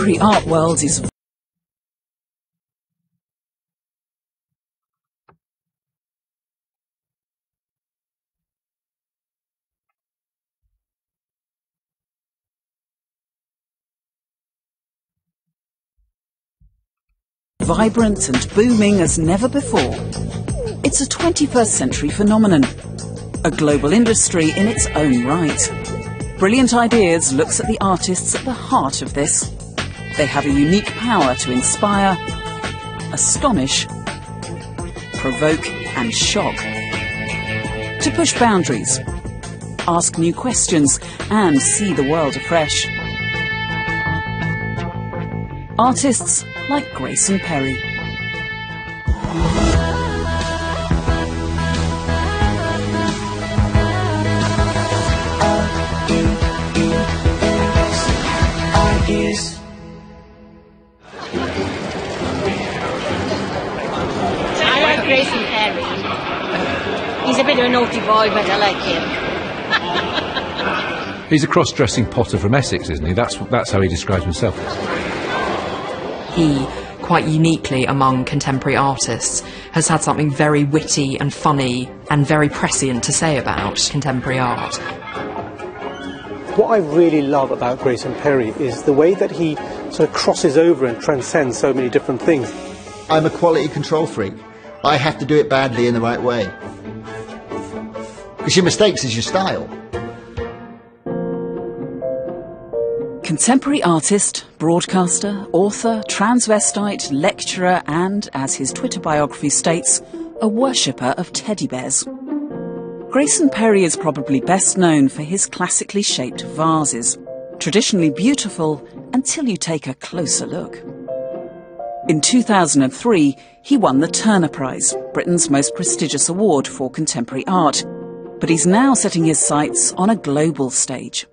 contemporary art world is vibrant and booming as never before. It's a 21st century phenomenon, a global industry in its own right. Brilliant Ideas looks at the artists at the heart of this. They have a unique power to inspire, astonish, provoke and shock. To push boundaries, ask new questions and see the world afresh. Artists like Grayson Perry. I like Grayson Perry. He's a bit of a naughty boy, but I like him. He's a cross-dressing potter from Essex, isn't he? That's how he describes himself. He, quite uniquely among contemporary artists, has had something very witty and funny and very prescient to say about contemporary art. What I really love about Grayson Perry is the way that he sort of crosses over and transcends so many different things. I'm a quality control freak. I have to do it badly in the right way. Because your mistakes is your style. Contemporary artist, broadcaster, author, transvestite, lecturer and, as his Twitter biography states, a worshipper of teddy bears. Grayson Perry is probably best known for his classically shaped vases, traditionally beautiful until you take a closer look. In 2003, he won the Turner Prize, Britain's most prestigious award for contemporary art, but he's now setting his sights on a global stage.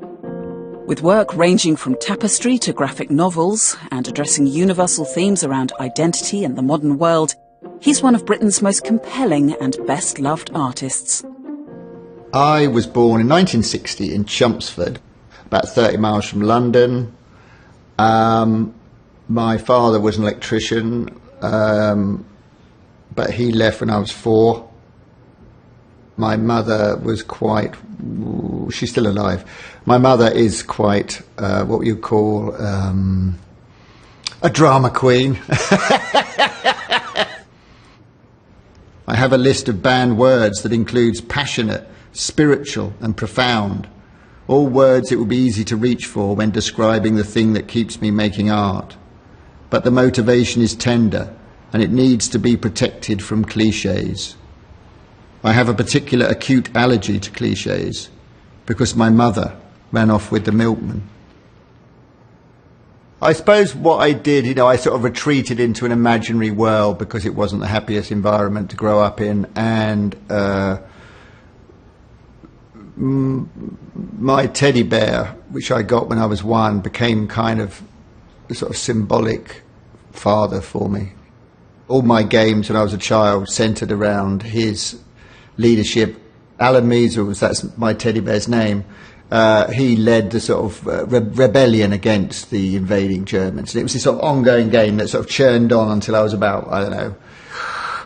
With work ranging from tapestry to graphic novels and addressing universal themes around identity and the modern world, he's one of Britain's most compelling and best-loved artists. I was born in 1960 in Chelmsford, about 30 miles from London. My father was an electrician, but he left when I was 4. My mother was quite... she's still alive. My mother is quite what you call a drama queen. I have a list of banned words that includes passionate, spiritual and profound. All words it would be easy to reach for when describing the thing that keeps me making art. But the motivation is tender and it needs to be protected from cliches. I have a particular acute allergy to cliches because my mother ran off with the milkman. I suppose what I did, I sort of retreated into an imaginary world because it wasn't the happiest environment to grow up in, and my teddy bear, which I got when I was 1, became kind of a sort of symbolic father for me. All my games when I was a child centred around his leadership. Alan Measles, that's my teddy bear's name, he led the sort of rebellion against the invading Germans. And it was this sort of ongoing game that sort of churned on until I was about, I don't know,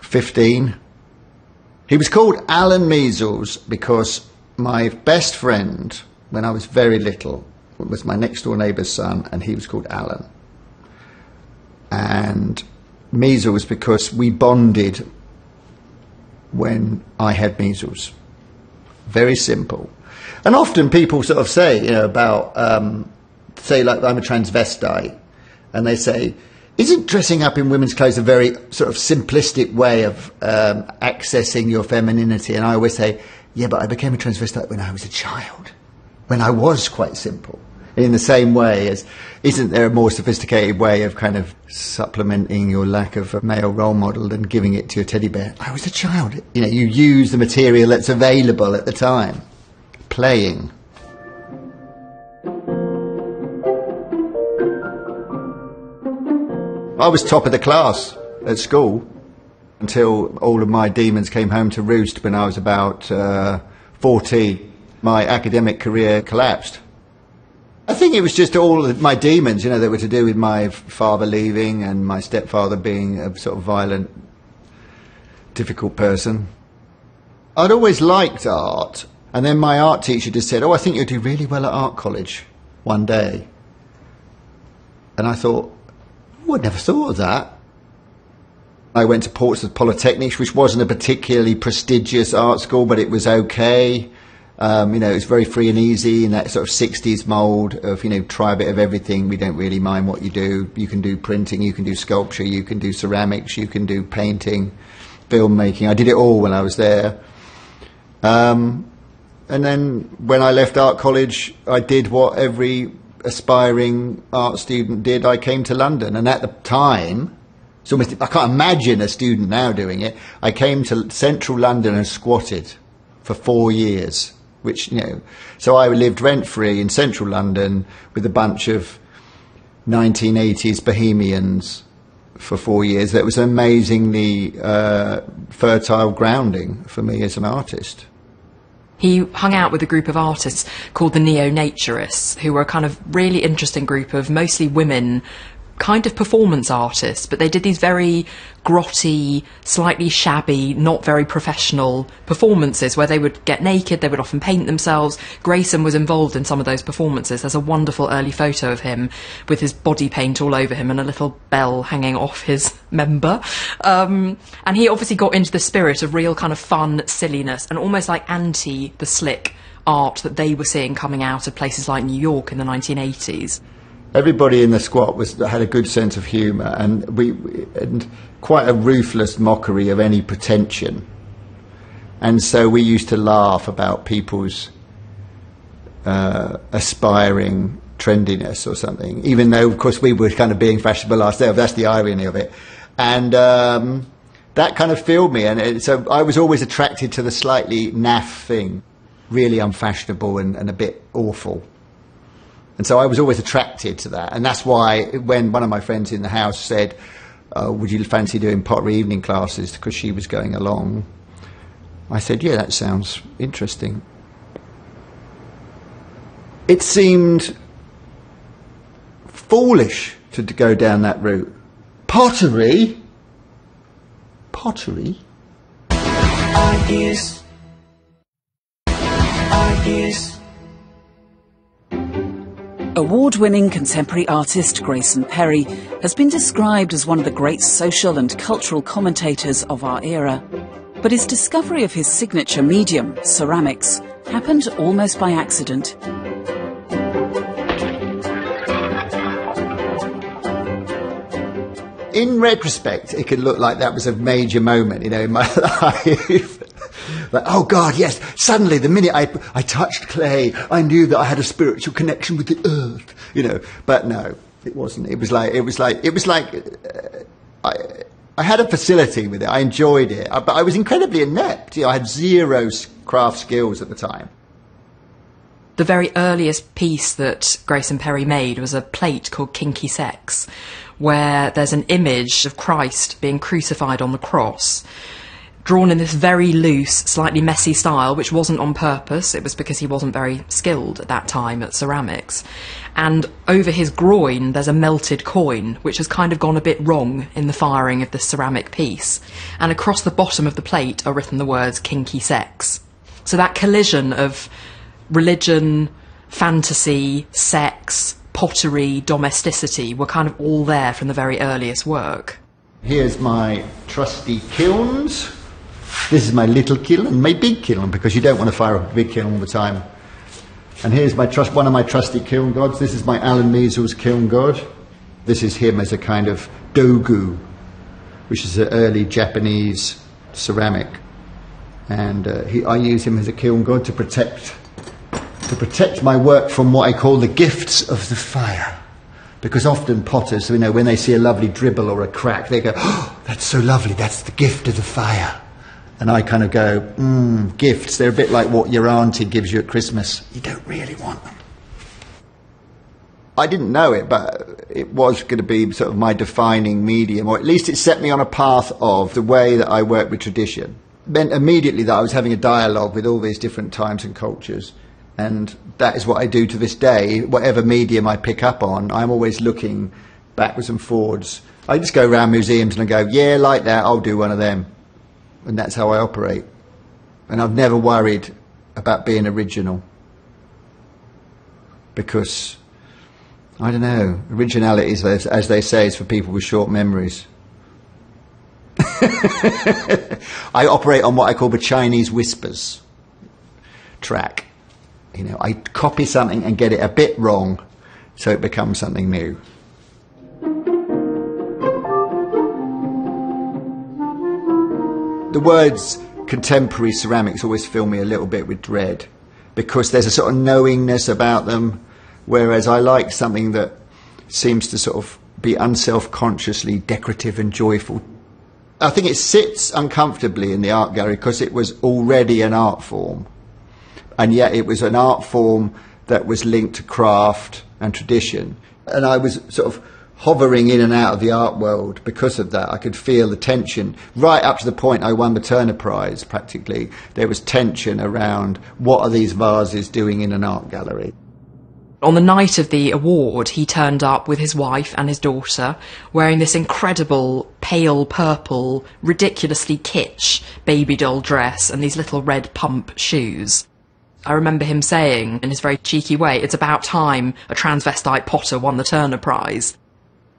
15. He was called Alan Measles because my best friend, when I was very little, was my next door neighbour's son, and he was called Alan. And measles because we bonded when I had measles. Very simple. And often people sort of say, about, say like I'm a transvestite, and they say, isn't dressing up in women's clothes a very sort of simplistic way of accessing your femininity? And I always say, yeah, but I became a transvestite when I was a child, when I was quite simple. In the same way as, isn't there a more sophisticated way of kind of supplementing your lack of a male role model than giving it to your teddy bear? I was a child. You use the material that's available at the time. Playing. I was top of the class at school until all of my demons came home to roost when I was about 14. My academic career collapsed. I think it was just all of my demons, you know, that were to do with my father leaving and my stepfather being a sort of violent, difficult person. I'd always liked art, and then my art teacher just said, "Oh, I think you'll do really well at art college one day." And I thought, oh, I'd never thought of that. I went to Portsmouth Polytechnic, which wasn't a particularly prestigious art school, but it was okay. You know, it was very free and easy in that sort of 60s mould of, you know, try a bit of everything. We don't really mind what you do. You can do printing, you can do sculpture, you can do ceramics, you can do painting, filmmaking. I did it all when I was there. And then when I left art college, I did what every aspiring art student did. I came to London, and at the time, it's almost, I can't imagine a student now doing it. I came to central London and squatted for 4 years. Which, you know, so I lived rent-free in central London with a bunch of 1980s bohemians for 4 years. That was amazingly fertile grounding for me as an artist. He hung out with a group of artists called the Neo-Naturists, who were a kind of really interesting group of mostly women, kind of performance artists, but they did these very grotty, slightly shabby, not very professional performances where they would get naked, they would often paint themselves. Grayson was involved in some of those performances. There's a wonderful early photo of him with his body paint all over him and a little bell hanging off his member. And he obviously got into the spirit of real kind of fun silliness and almost like anti the slick art that they were seeing coming out of places like New York in the 1980s. Everybody in the squat had a good sense of humour, and and quite a ruthless mockery of any pretension. And so we used to laugh about people's aspiring trendiness or something, even though, of course, we were kind of being fashionable ourselves. That's the irony of it. And that kind of filled me. And so I was always attracted to the slightly naff thing, really unfashionable and a bit awful. And so I was always attracted to that. And that's why when one of my friends in the house said, would you fancy doing pottery evening classes, because she was going along, I said, yeah, that sounds interesting. It seemed foolish to go down that route. Pottery? Pottery? Ideas. Ideas. Award-winning contemporary artist Grayson Perry has been described as one of the great social and cultural commentators of our era. But his discovery of his signature medium, ceramics, happened almost by accident. In retrospect, it could look like that was a major moment, you know, in my life. Like, oh God, yes, suddenly the minute I touched clay, I knew that I had a spiritual connection with the earth, you know. But no, it wasn't. It was like I had a facility with it. I enjoyed it, but I was incredibly inept. You know, I had zero craft skills at the time. The very earliest piece that Grayson Perry made was a plate called Kinky Sex, where there's an image of Christ being crucified on the cross, drawn in this very loose, slightly messy style, which wasn't on purpose. It was because he wasn't very skilled at that time at ceramics. And over his groin, there's a melted coin, which has kind of gone a bit wrong in the firing of this ceramic piece. And across the bottom of the plate are written the words Kinky Sex. So that collision of religion, fantasy, sex, pottery, domesticity were kind of all there from the very earliest work. Here's my trusty kilns. This is my little kiln and my big kiln, because you don't want to fire up a big kiln all the time. And here's my one of my trusty kiln gods. This is my Alan Measles kiln god. This is him as a kind of dogu, which is an early Japanese ceramic. And I use him as a kiln god to protect my work from what I call the gifts of the fire. Because often potters, you know, when they see a lovely dribble or a crack, they go, oh, that's so lovely, that's the gift of the fire. And I kind of go, gifts, they're a bit like what your auntie gives you at Christmas. You don't really want them. I didn't know it, but it was going to be sort of my defining medium, or at least it set me on a path of the way that I work with tradition. It meant immediately that I was having a dialogue with all these different times and cultures. And that is what I do to this day. Whatever medium I pick up on, I'm always looking backwards and forwards. I just go around museums and I go, yeah, like that, I'll do one of them. And that's how I operate. And I've never worried about being original. Because, I don't know, originality, is, as they say, is for people with short memories. I operate on what I call the Chinese whispers track. You know, I copy something and get it a bit wrong so it becomes something new. The words contemporary ceramics always fill me a little bit with dread, because there's a sort of knowingness about them, whereas I like something that seems to sort of be unself-consciously decorative and joyful. I think it sits uncomfortably in the art gallery because it was already an art form, and yet it was an art form that was linked to craft and tradition. And I was sort of hovering in and out of the art world because of that. I could feel the tension right up to the point I won the Turner Prize, practically. There was tension around what are these vases doing in an art gallery. On the night of the award, he turned up with his wife and his daughter, wearing this incredible pale purple, ridiculously kitsch baby doll dress and these little red pump shoes. I remember him saying, in his very cheeky way, it's about time a transvestite potter won the Turner Prize.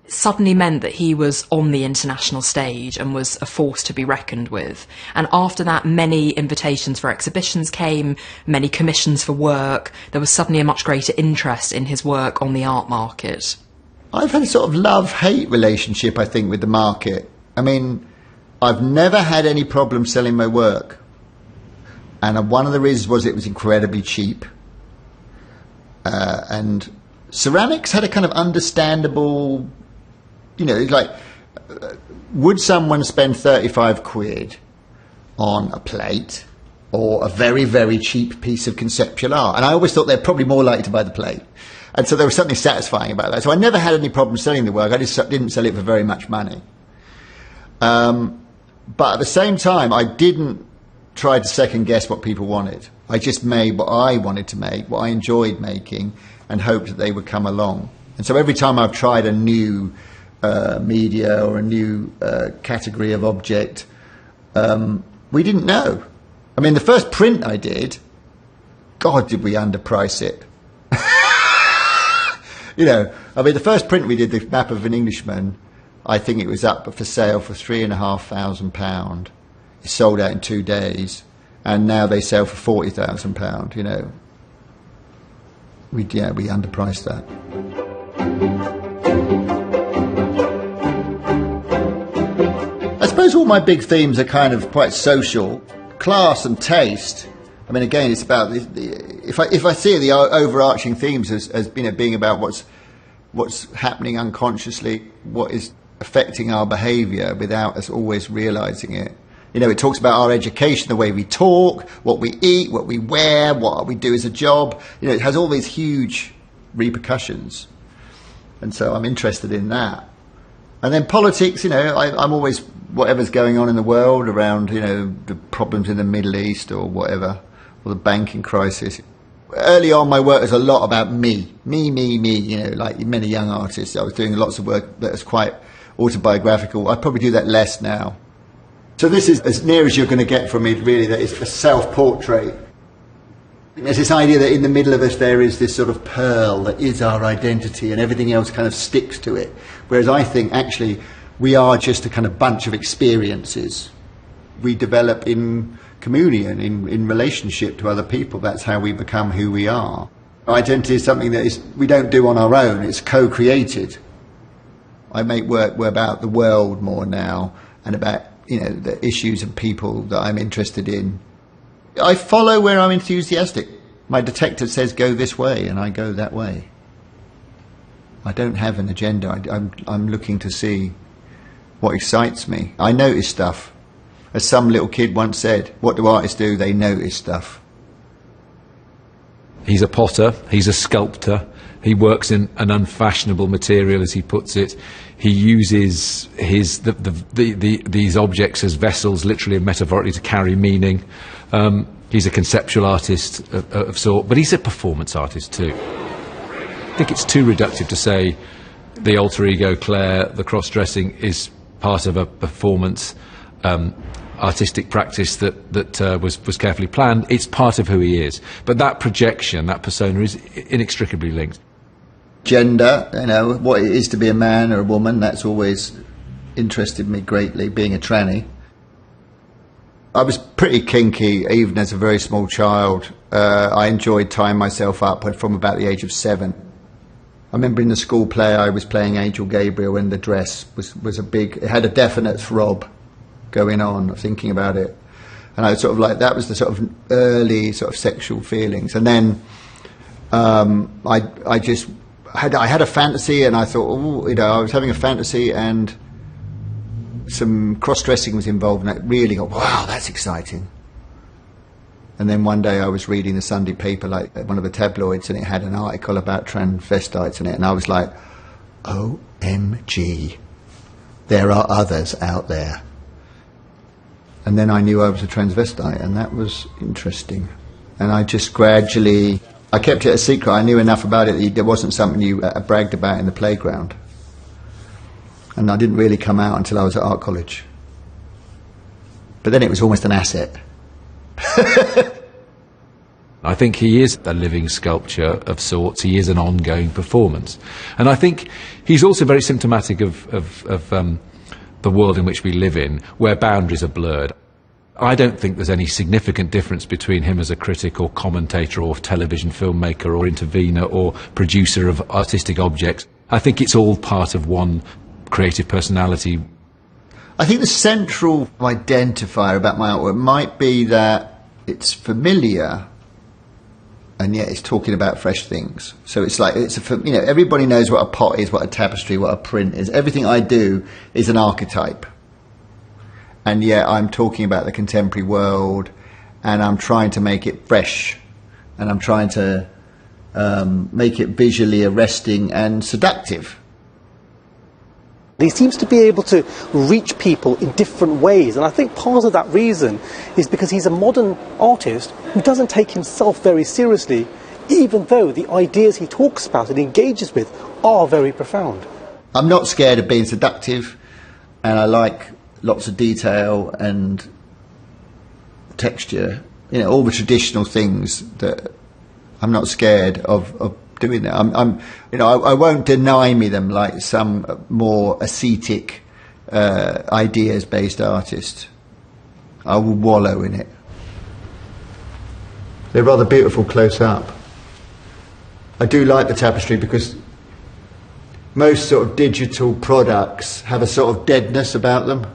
It suddenly meant that he was on the international stage and was a force to be reckoned with. And after that, many invitations for exhibitions came, many commissions for work. There was suddenly a much greater interest in his work on the art market. I've had a sort of love-hate relationship, I think, with the market. I mean, I've never had any problem selling my work. And one of the reasons was it was incredibly cheap. And ceramics had a kind of understandable, you know, like, would someone spend 35 quid on a plate or a very, very cheap piece of conceptual art? And I always thought they're probably more likely to buy the plate. And so there was something satisfying about that. So I never had any problem selling the work. I just didn't sell it for very much money. But at the same time, I didn't try to second guess what people wanted. I just made what I wanted to make, what I enjoyed making, and hoped that they would come along. And so every time I've tried a new media or a new category of object, we didn't know. I mean, the first print I did, God, did we underprice it. You know, I mean, the first print we did, the Map of an Englishman, I think it was up for sale for £3,500. It sold out in 2 days, and now they sell for £40,000. You know, we underpriced that. I suppose all my big themes are kind of quite social, class and taste. I mean, again, it's about if I see the overarching themes as being about what's happening unconsciously, what is affecting our behaviour without us always realising it. You know, it talks about our education, the way we talk, what we eat, what we wear, what we do as a job. You know, it has all these huge repercussions. And so I'm interested in that. And then politics, you know, I'm always, whatever's going on in the world around, you know, the problems in the Middle East or whatever, or the banking crisis. Early on, my work was a lot about me, you know, like many young artists. I was doing lots of work that was quite autobiographical. I probably do that less now. So this is as near as you're going to get from me, really, that it's a self-portrait. There's this idea that in the middle of us there is this sort of pearl that is our identity and everything else kind of sticks to it. Whereas I think, actually, we are just a kind of bunch of experiences. We develop in communion, in relationship to other people. That's how we become who we are. Identity is something that we don't do on our own. It's co-created. I make work about the world more now and about, you know, the issues and people that I'm interested in. I follow where I'm enthusiastic. My detector says go this way, and I go that way. I don't have an agenda. I'm looking to see what excites me. I notice stuff. As some little kid once said, what do artists do? They notice stuff. He's a potter, he's a sculptor, he works in an unfashionable material, as he puts it. He uses these objects as vessels, literally and metaphorically, to carry meaning. He's a conceptual artist of sort, but he's a performance artist too. I think it's too reductive to say the alter ego Claire, the cross-dressing, is part of a performance artistic practice that was carefully planned. It's part of who he is. But that projection, that persona, is inextricably linked. Gender, what it is to be a man or a woman, that's always interested me greatly, being a tranny. I was pretty kinky even as a very small child. I enjoyed tying myself up from about the age of 7. I remember in the school play I was playing Angel Gabriel, and the dress was a big, it had a definite throb going on, thinking about it. And I was sort of like, that was the sort of early sort of sexual feelings. And then I had a fantasy, and I thought, I was having a fantasy, and some cross-dressing was involved, and I really got, wow, that's exciting. And then one day I was reading the Sunday paper, like one of the tabloids, and it had an article about transvestites in it, and I was like, OMG, there are others out there. And then I knew I was a transvestite, and that was interesting. And I just gradually, I kept it a secret. I knew enough about it that there wasn't something you bragged about in the playground. And I didn't really come out until I was at art college. But then it was almost an asset. I think he is a living sculpture of sorts. He is an ongoing performance. And I think he's also very symptomatic of the world in which we live in, where boundaries are blurred. I don't think there's any significant difference between him as a critic or commentator or television filmmaker or intervener or producer of artistic objects. I think it's all part of one creative personality. I think the central identifier about my artwork might be that it's familiar, and yet it's talking about fresh things. So it's like, everybody knows what a pot is, what a tapestry, what a print is. Everything I do is an archetype. And yet I'm talking about the contemporary world, and I'm trying to make it fresh, and I'm trying to make it visually arresting and seductive. He seems to be able to reach people in different ways, and I think part of that reason is because he's a modern artist who doesn't take himself very seriously, even though the ideas he talks about and engages with are very profound. I'm not scared of being seductive, and I like lots of detail and texture, all the traditional things that I'm not scared of doing that. I won't deny me them like some more ascetic, ideas-based artist. I will wallow in it. They're rather beautiful close up. I do like the tapestry because most sort of digital products have a sort of deadness about them,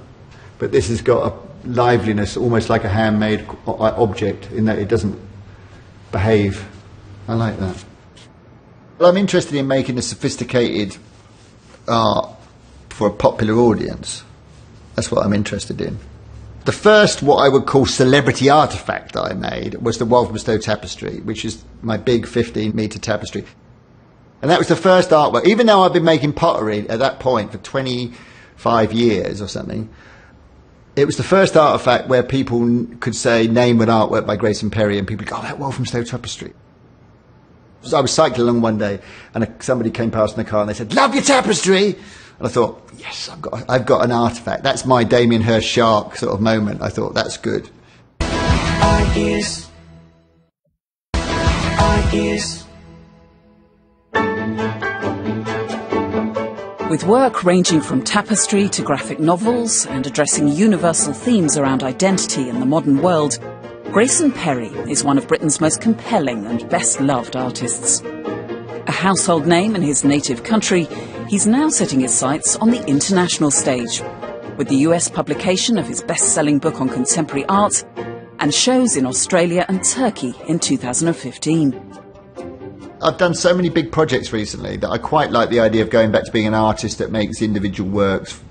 but this has got a liveliness, almost like a handmade object, in that it doesn't behave. I like that. Well, I'm interested in making a sophisticated art for a popular audience. That's what I'm interested in. The first, what I would call celebrity artefact that I made was the Walthamstow tapestry, which is my big 15-metre tapestry. And that was the first artwork. Even though I've been making pottery at that point for 25 years or something, it was the first artefact where people could say, name an artwork by Grayson Perry, and people go, oh, that Walthamstow tapestry. I was cycling along one day, and somebody came past in the car, and they said, love your tapestry! And I thought, yes, I've got an artefact. That's my Damien Hirst Shark sort of moment. I thought, that's good. Ideas. With work ranging from tapestry to graphic novels and addressing universal themes around identity in the modern world, Grayson Perry is one of Britain's most compelling and best-loved artists. A household name in his native country, he's now setting his sights on the international stage, with the US publication of his best-selling book on contemporary art and shows in Australia and Turkey in 2015. I've done so many big projects recently that I quite like the idea of going back to being an artist that makes individual works,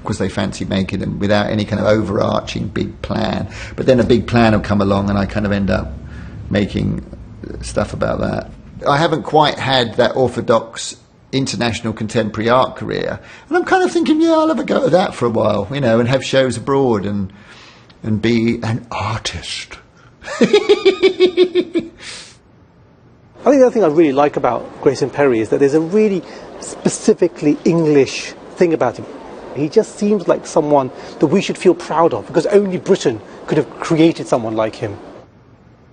because they fancy making them without any kind of overarching big plan. But then a big plan will come along, and I kind of end up making stuff about that. I haven't quite had that orthodox international contemporary art career, and I'm kind of thinking, yeah, I'll have a go at that for a while, and have shows abroad and and be an artist. I think the other thing I really like about Grayson Perry is that there's a really specifically English thing about him. He just seems like someone that we should feel proud of, because only Britain could have created someone like him.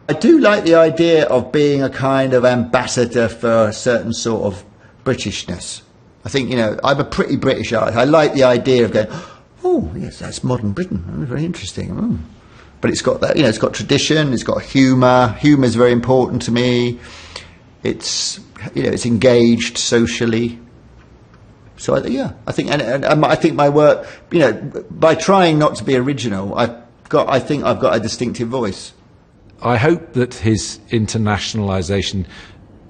I do like the idea of being a kind of ambassador for a certain sort of Britishness. I think, you know, I'm a pretty British artist. I like the idea of going, oh, yes, that's modern Britain. Oh, very interesting. Oh. But it's got that, you know, it's got tradition, it's got humour. Humour is very important to me. It's, you know, it's engaged socially. So yeah, I think, and I think my work, you know, by trying not to be original, I think I've got a distinctive voice. I hope that his internationalisation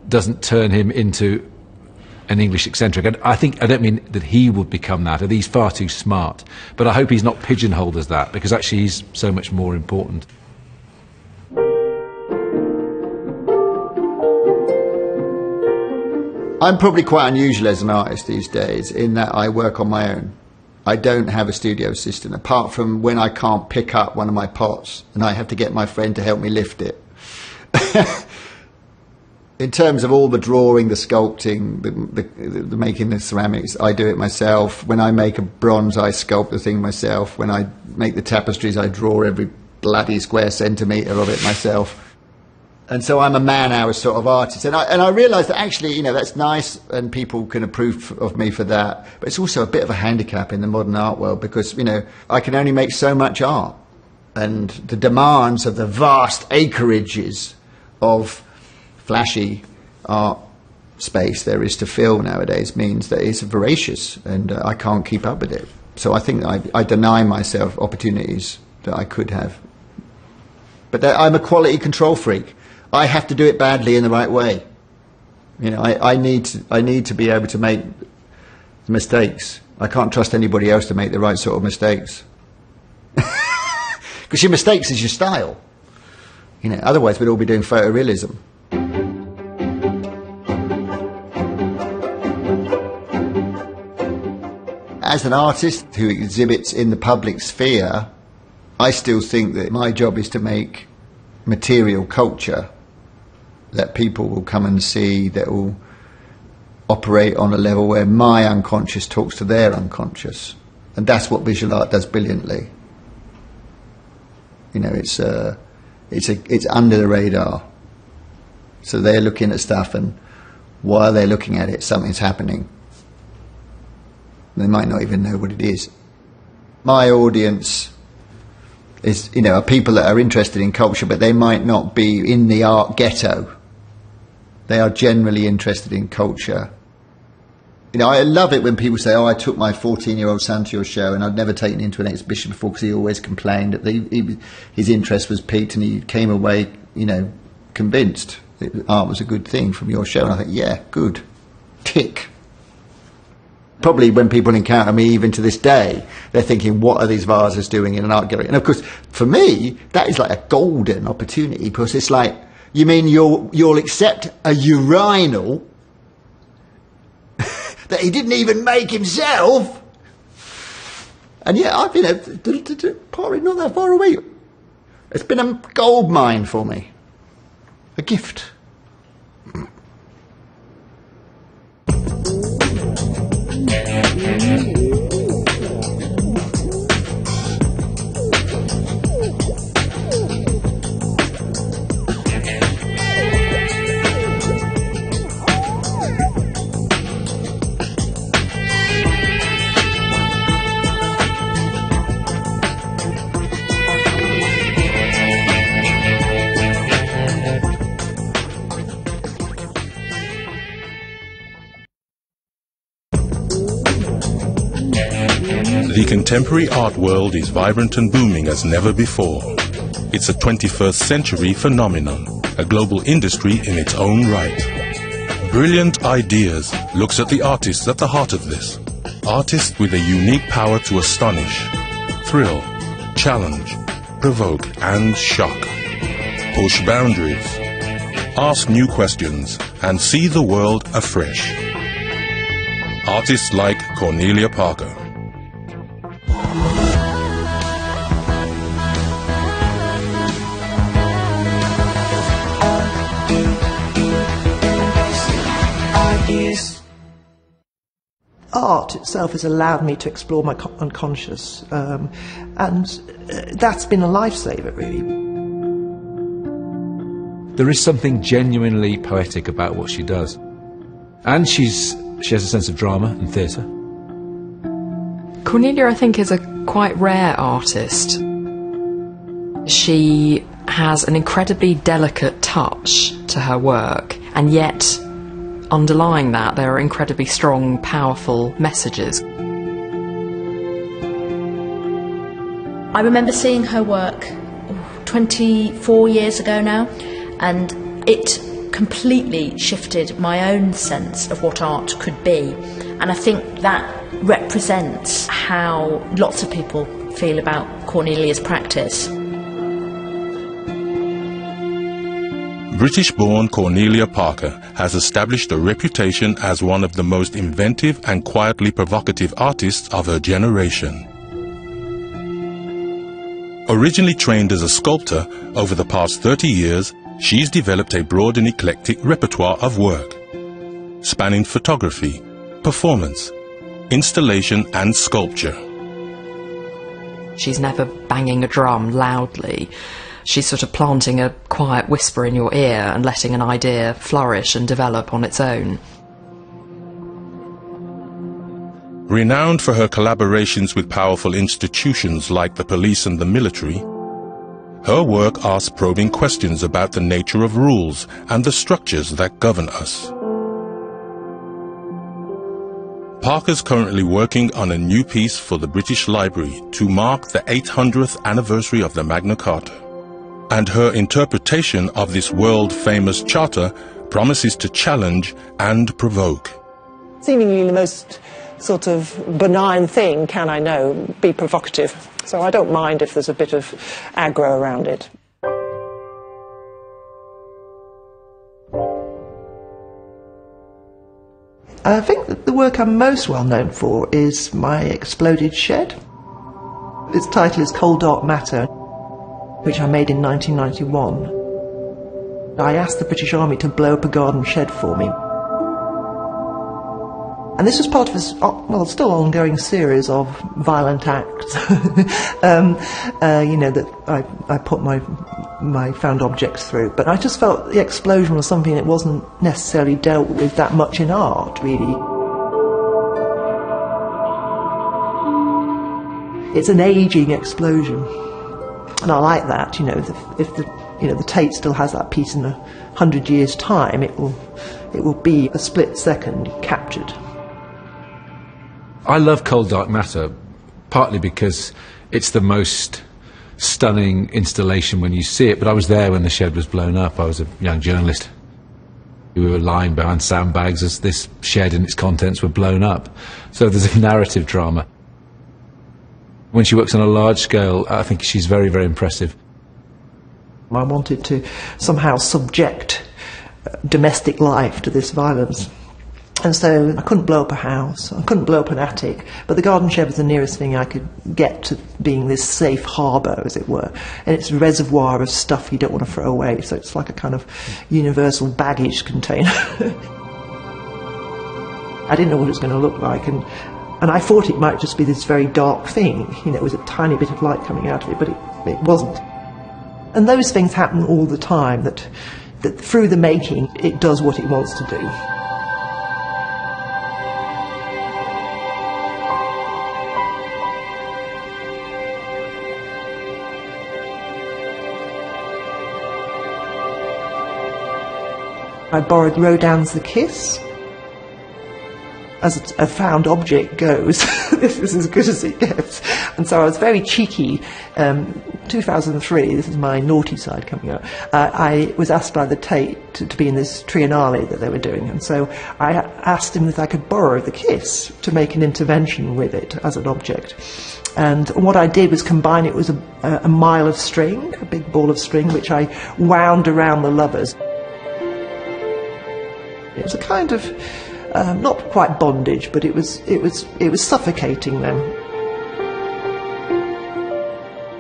doesn't turn him into an English eccentric. And I don't mean that he would become that, he's far too smart. But I hope he's not pigeonholed as that, because actually he's so much more important. I'm probably quite unusual as an artist these days in that I work on my own. I don't have a studio assistant, apart from when I can't pick up one of my pots and I have to get my friend to help me lift it. In terms of all the drawing, the sculpting, the making the ceramics, I do it myself. When I make a bronze, I sculpt the thing myself. When I make the tapestries, I draw every bloody square centimetre of it myself. And so I'm a man-hour sort of artist. And I realise that actually, you know, that's nice and people can approve of me for that. But it's also a bit of a handicap in the modern art world because, you know, I can only make so much art. And the demands of the vast acreages of flashy art space there is to fill nowadays means that it's voracious and I can't keep up with it. So I think I deny myself opportunities that I could have. But I'm a quality control freak. I have to do it badly in the right way. You know, I need to be able to make mistakes. I can't trust anybody else to make the right sort of mistakes. Because your mistakes is your style. You know, otherwise we'd all be doing photorealism. As an artist who exhibits in the public sphere, I still think that my job is to make material culture that people will come and see, that will operate on a level where my unconscious talks to their unconscious. And that's what visual art does brilliantly. You know, it's under the radar. So they're looking at stuff, and while they're looking at it, something's happening. They might not even know what it is. My audience is, you know, are people that are interested in culture, but they might not be in the art ghetto. They are generally interested in culture. You know, I love it when people say, oh, I took my 14-year-old son to your show and I'd never taken him to an exhibition before because he always complained that his interest was piqued, and he came away, you know, convinced that art was a good thing from your show. And I think, yeah, good. Tick. Probably when people encounter me even to this day, they're thinking, what are these vases doing in an art gallery? And of course, for me, that is like a golden opportunity, because it's like, you mean you'll accept a urinal that he didn't even make himself? And yeah, I've been probably not that far away. It's been a gold mine for me. A gift. The contemporary art world is vibrant and booming as never before. It's a 21st century phenomenon, a global industry in its own right. Brilliant Ideas looks at the artists at the heart of this. Artists with a unique power to astonish, thrill, challenge, provoke and shock. Push boundaries, ask new questions and see the world afresh. Artists like Cornelia Parker. Art itself has allowed me to explore my unconscious, and that's been a lifesaver, really. There is something genuinely poetic about what she does. And she has a sense of drama and theatre. Cornelia, I think, is a quite rare artist. She has an incredibly delicate touch to her work, and yet underlying that there are incredibly strong, powerful messages. I remember seeing her work 24 years ago now, and it completely shifted my own sense of what art could be. And I think that represents how lots of people feel about Cornelia's practice. British-born Cornelia Parker has established a reputation as one of the most inventive and quietly provocative artists of her generation. Originally trained as a sculptor, over the past 30 years, she's developed a broad and eclectic repertoire of work, spanning photography, performance, installation and sculpture. She's never banging a drum loudly. She's sort of planting a quiet whisper in your ear and letting an idea flourish and develop on its own. Renowned for her collaborations with powerful institutions like the police and the military, her work asks probing questions about the nature of rules and the structures that govern us. Parker's currently working on a new piece for the British Library to mark the 800th anniversary of the Magna Carta. And her interpretation of this world-famous charter promises to challenge and provoke. Seemingly the most sort of benign thing, can I know, be provocative. So I don't mind if there's a bit of aggro around it. I think that the work I'm most well known for is my exploded shed. Its title is Cold Dark Matter, which I made in 1991. I asked the British Army to blow up a garden shed for me. And this was part of this, well, still ongoing series of violent acts, you know, that I put my found objects through. But I just felt the explosion was something that wasn't necessarily dealt with that much in art, really. It's an ageing explosion. And I like that, you know, if the Tate still has that piece in 100 years' time, it will be a split second captured. I love Cold Dark Matter, partly because it's the most stunning installation when you see it, but I was there when the shed was blown up. I was a young journalist. We were lying behind sandbags as this shed and its contents were blown up. So there's a narrative drama. When she works on a large scale, I think she's very, very impressive. I wanted to somehow subject domestic life to this violence. And so I couldn't blow up a house, I couldn't blow up an attic, but the garden shed was the nearest thing I could get to being this safe harbour, as it were. And it's a reservoir of stuff you don't want to throw away, so it's like a kind of universal baggage container. I didn't know what it was going to look like, and I thought it might just be this very dark thing, you know, it was a tiny bit of light coming out of it, but it wasn't. And those things happen all the time, that through the making, it does what it wants to do. I borrowed Rodin's The Kiss. As a found object goes, this is as good as it gets. And so I was very cheeky. 2003, this is my naughty side coming out, I was asked by the Tate to be in this Triennale that they were doing. And so I asked him if I could borrow The Kiss to make an intervention with it as an object. And what I did was combine it with a mile of string, a big ball of string, which I wound around the lovers. It was a kind of, not quite bondage, but it was suffocating them.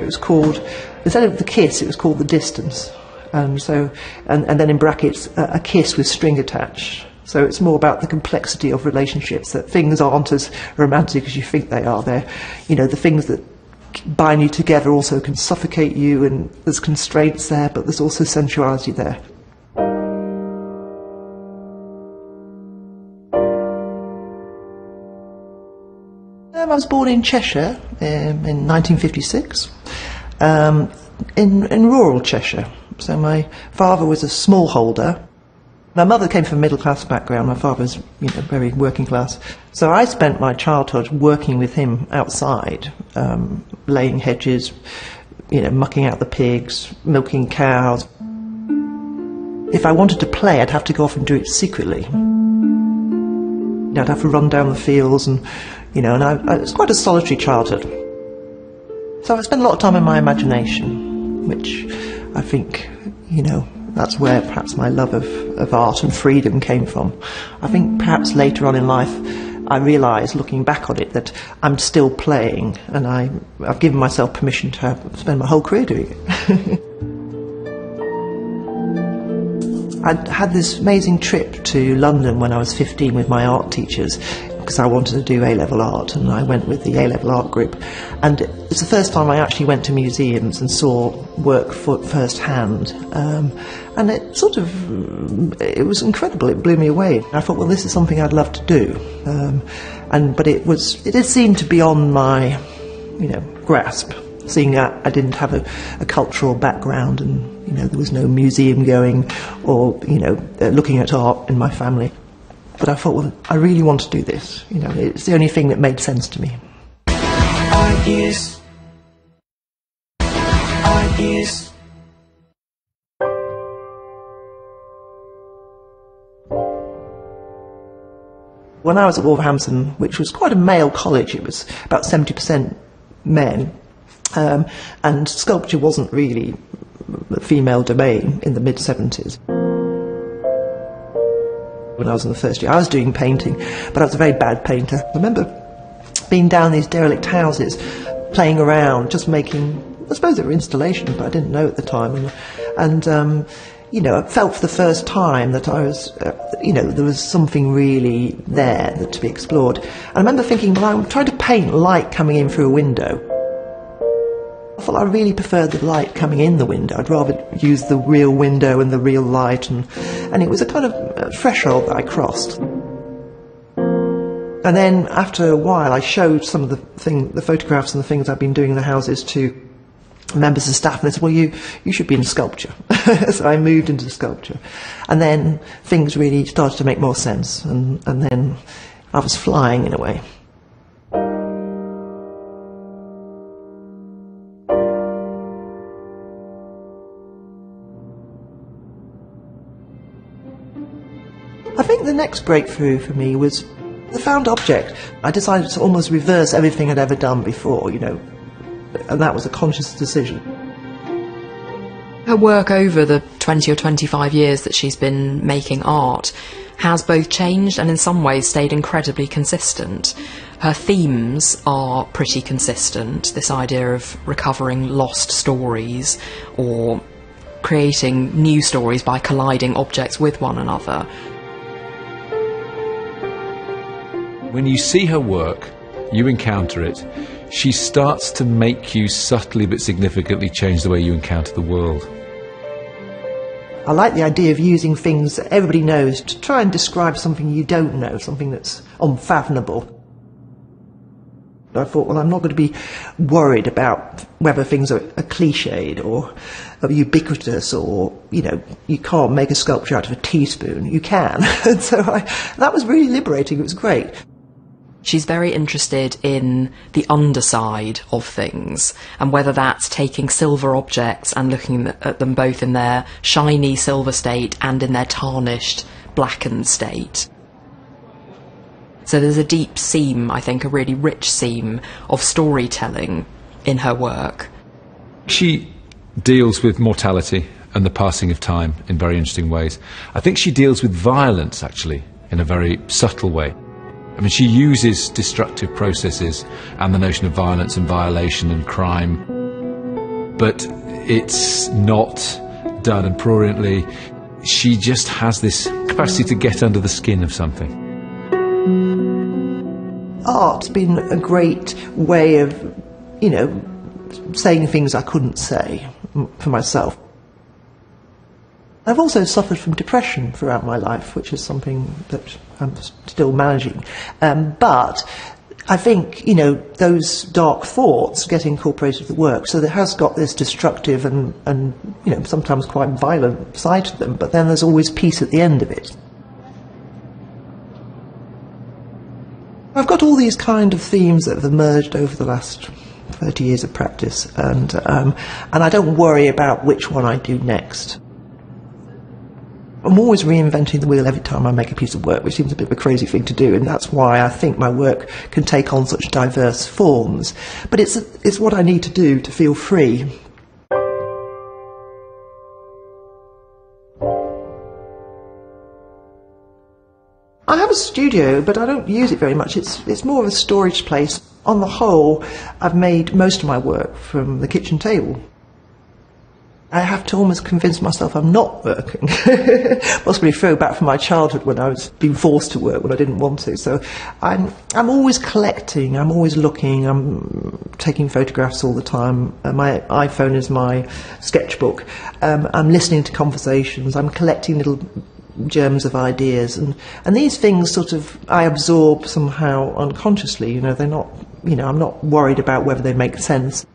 It was called, instead of The Kiss, it was called The Distance. And then in brackets, a kiss with string attached. So it's more about the complexity of relationships, that things aren't as romantic as you think they are. They're, you know, the things that bind you together also can suffocate you, and there's constraints there, but there's also sensuality there. I was born in Cheshire in 1956, in rural Cheshire. So my father was a smallholder. My mother came from a middle-class background. My father was, you know, very working class. So I spent my childhood working with him outside, laying hedges, you know, mucking out the pigs, milking cows. If I wanted to play, I'd have to go off and do it secretly. I'd have to run down the fields, and you know, and it was quite a solitary childhood. So I spent a lot of time in my imagination, which I think, you know, that's where perhaps my love of art and freedom came from. I think perhaps later on in life I realised, looking back on it, that I'm still playing, and I've given myself permission to spend my whole career doing it. I'd had this amazing trip to London when I was 15 with my art teachers, because I wanted to do A-level art, and I went with the A-level art group. And it's the first time I actually went to museums and saw work firsthand. And it sort of, it was incredible, it blew me away. I thought, well, this is something I'd love to do. But it did seem to be beyond my, you know, grasp, seeing that I didn't have a cultural background, and, you know, there was no museum going or, you know, looking at art in my family. But I thought, well, I really want to do this. You know, it's the only thing that made sense to me. Ideas. When I was at Wolverhampton, which was quite a male college, it was about 70% men, and sculpture wasn't really a female domain in the mid-70s. When I was in the first year, I was doing painting, but I was a very bad painter. I remember being down these derelict houses, playing around, just making, I suppose they were installations, but I didn't know at the time. And you know, I felt for the first time that I was, you know, there was something really there to be explored. And I remember thinking, well, I'm trying to paint light coming in through a window. I thought I really preferred the light coming in the window. I'd rather use the real window and the real light, and it was a kind of threshold that I crossed. And then after a while I showed some of the photographs and the things I'd been doing in the houses to members of staff, and they said, well, you should be in sculpture. So I moved into sculpture, and then things really started to make more sense, and then I was flying in a way. I think the next breakthrough for me was the found object. I decided to almost reverse everything I'd ever done before, you know, and that was a conscious decision. Her work over the 20 or 25 years that she's been making art has both changed and in some ways stayed incredibly consistent. Her themes are pretty consistent, this idea of recovering lost stories or creating new stories by colliding objects with one another. When you see her work, you encounter it, she starts to make you subtly but significantly change the way you encounter the world. I like the idea of using things that everybody knows to try and describe something you don't know, something that's unfathomable. I thought, well, I'm not going to be worried about whether things are cliched or ubiquitous, or, you know, you can't make a sculpture out of a teaspoon. You can. And so that was really liberating. It was great. She's very interested in the underside of things, and whether that's taking silver objects and looking at them both in their shiny silver state and in their tarnished, blackened state. So there's a deep seam, I think, a really rich seam of storytelling in her work. She deals with mortality and the passing of time in very interesting ways. I think she deals with violence, actually, in a very subtle way. I mean, she uses destructive processes and the notion of violence and violation and crime, but it's not done pruriently. she just has this capacity to get under the skin of something. Art's been a great way of, saying things I couldn't say for myself. I've also suffered from depression throughout my life, which is something that I'm still managing. But I think, those dark thoughts get incorporated with the work, so it has got this destructive and sometimes quite violent side to them, but then there's always peace at the end of it. I've got all these kind of themes that have emerged over the last 30 years of practice, and I don't worry about which one I do next. I'm always reinventing the wheel every time I make a piece of work, which seems a bit of a crazy thing to do, and that's why I think my work can take on such diverse forms. But it's what I need to do to feel free. I have a studio, but I don't use it very much. It's more of a storage place. On the whole, I've made most of my work from the kitchen table. I have to almost convince myself I'm not working. Possibly throw back from my childhood when I was being forced to work when I didn't want to. So I'm always collecting, I'm always looking, I'm taking photographs all the time. My iPhone is my sketchbook. I'm listening to conversations, I'm collecting little germs of ideas, and these things sort of I absorb somehow unconsciously. They're not, I'm not worried about whether they make sense.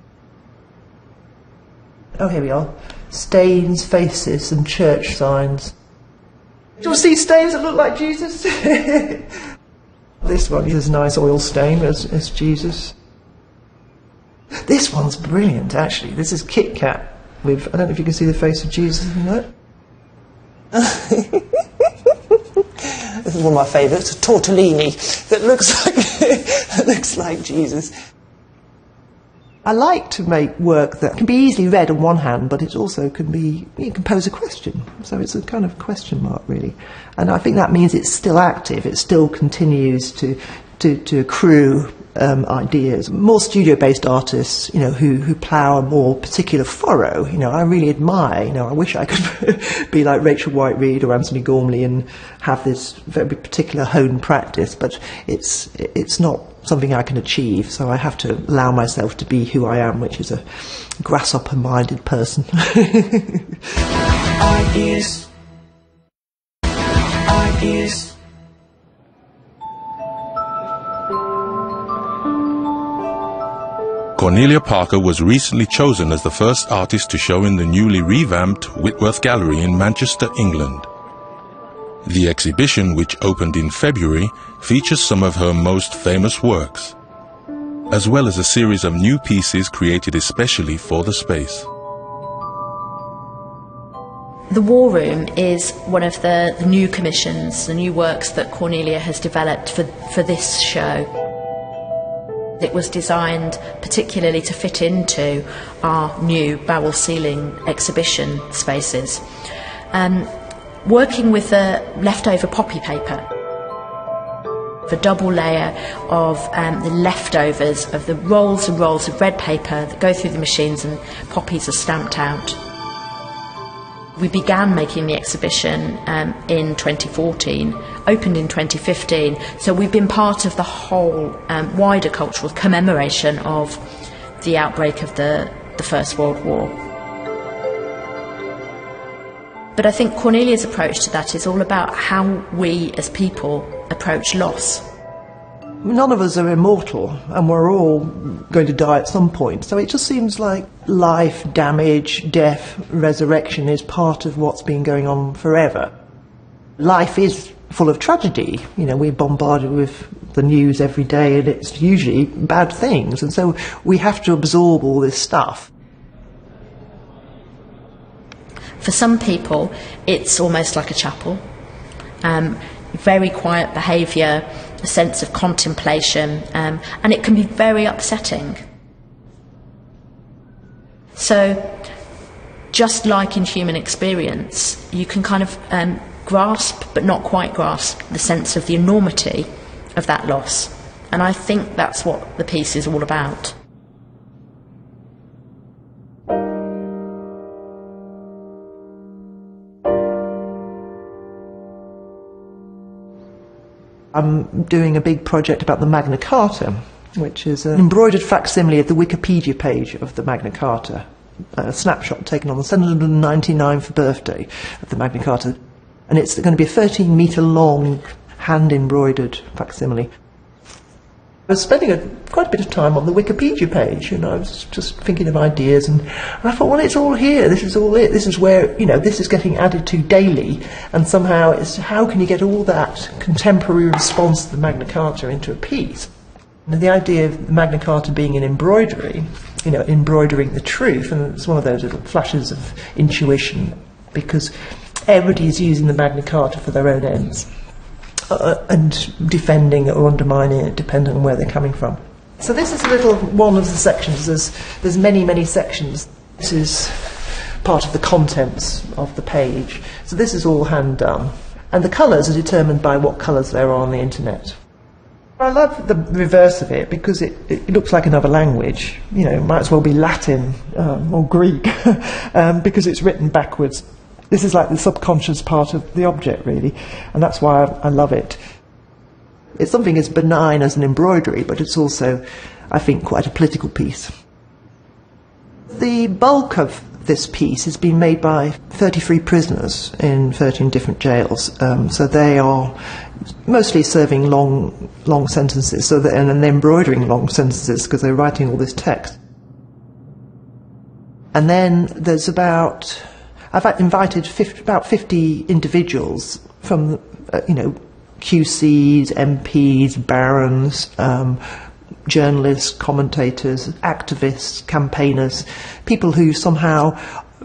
Oh, here we are. Stains, faces, and church signs. Do you see stains that look like Jesus? This one is a nice oil stain as Jesus. This one's brilliant, actually. This is Kit Kat with, I don't know if you can see the face of Jesus in that. This is one of my favourites, a tortellini that looks like Jesus. I like to make work that can be easily read on one hand, but it also can be, you can pose a question. So it's a kind of question mark, really. And I think that means it's still active, it still continues to accrue ideas. More studio-based artists, who plough a more particular furrow, I really admire. I wish I could be like Rachel White-Reed or Anthony Gormley and have this very particular honed practice, but it's not something I can achieve, so I have to allow myself to be who I am, which is a grasshopper-minded person. Ideas. Cornelia Parker was recently chosen as the first artist to show in the newly revamped Whitworth Gallery in Manchester, England. The exhibition, which opened in February, features some of her most famous works, as well as a series of new pieces created especially for the space. The War Room is one of the new commissions, the new works that Cornelia has developed for this show. It was designed particularly to fit into our new barrel ceiling exhibition spaces. Working with the leftover poppy paper, the double layer of the leftovers of the rolls and rolls of red paper that go through the machines and poppies are stamped out. We began making the exhibition in 2014, opened in 2015, so we've been part of the whole wider cultural commemoration of the outbreak of the First World War. But I think Cornelia's approach to that is all about how we as people approach loss. None of us are immortal, and we're all going to die at some point. So it just seems like life, damage, death, resurrection is part of what's been going on forever. Life is full of tragedy. We're bombarded with the news every day, and it's usually bad things. And so we have to absorb all this stuff. For some people, it's almost like a chapel. Very quiet behaviour, a sense of contemplation, and it can be very upsetting. So, just like in human experience, you can kind of grasp, but not quite grasp, the sense of the enormity of that loss. And I think that's what the piece is all about. I'm doing a big project about the Magna Carta, which is an embroidered facsimile of the Wikipedia page of the Magna Carta, a snapshot taken on the 799th birthday of the Magna Carta. And it's going to be a 13-metre long, hand-embroidered facsimile. I was spending quite a bit of time on the Wikipedia page, and I was just thinking of ideas, and I thought, well, it's all here, this is all it, this is where, this is getting added to daily, and somehow it's how can you get all that contemporary response to the Magna Carta into a piece? And the idea of the Magna Carta being an embroidery, embroidering the truth, and it's one of those little flashes of intuition, because everybody is using the Magna Carta for their own ends. And defending or undermining it, depending on where they're coming from. So this is a little one of the sections. There's many sections. This is part of the contents of the page. So this is all hand done, and the colours are determined by what colours there are on the internet. I love the reverse of it because it looks like another language. It might as well be Latin or Greek because it's written backwards. This is like the subconscious part of the object, really, and that's why I love it. It's something as benign as an embroidery, but it's also, I think, quite a political piece. The bulk of this piece has been made by 33 prisoners in 13 different jails, so they are mostly serving long sentences, and they're embroidering long sentences because they're writing all this text. And then there's I've invited about 50 individuals from, QCs, MPs, barons, journalists, commentators, activists, campaigners, people who somehow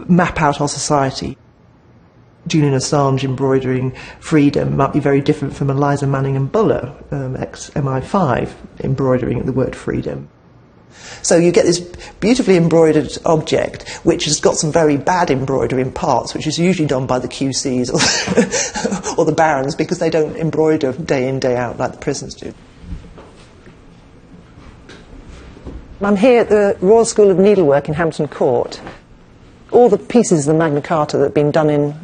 map out our society. Julian Assange embroidering freedom might be very different from Eliza Manning and Buller, ex-MI5, embroidering the word freedom. So you get this beautifully embroidered object, which has got some very bad embroidery in parts, which is usually done by the QCs or the barons, because they don't embroider day in, day out like the prisoners do. I'm here at the Royal School of Needlework in Hampton Court. All the pieces of the Magna Carta that have been done in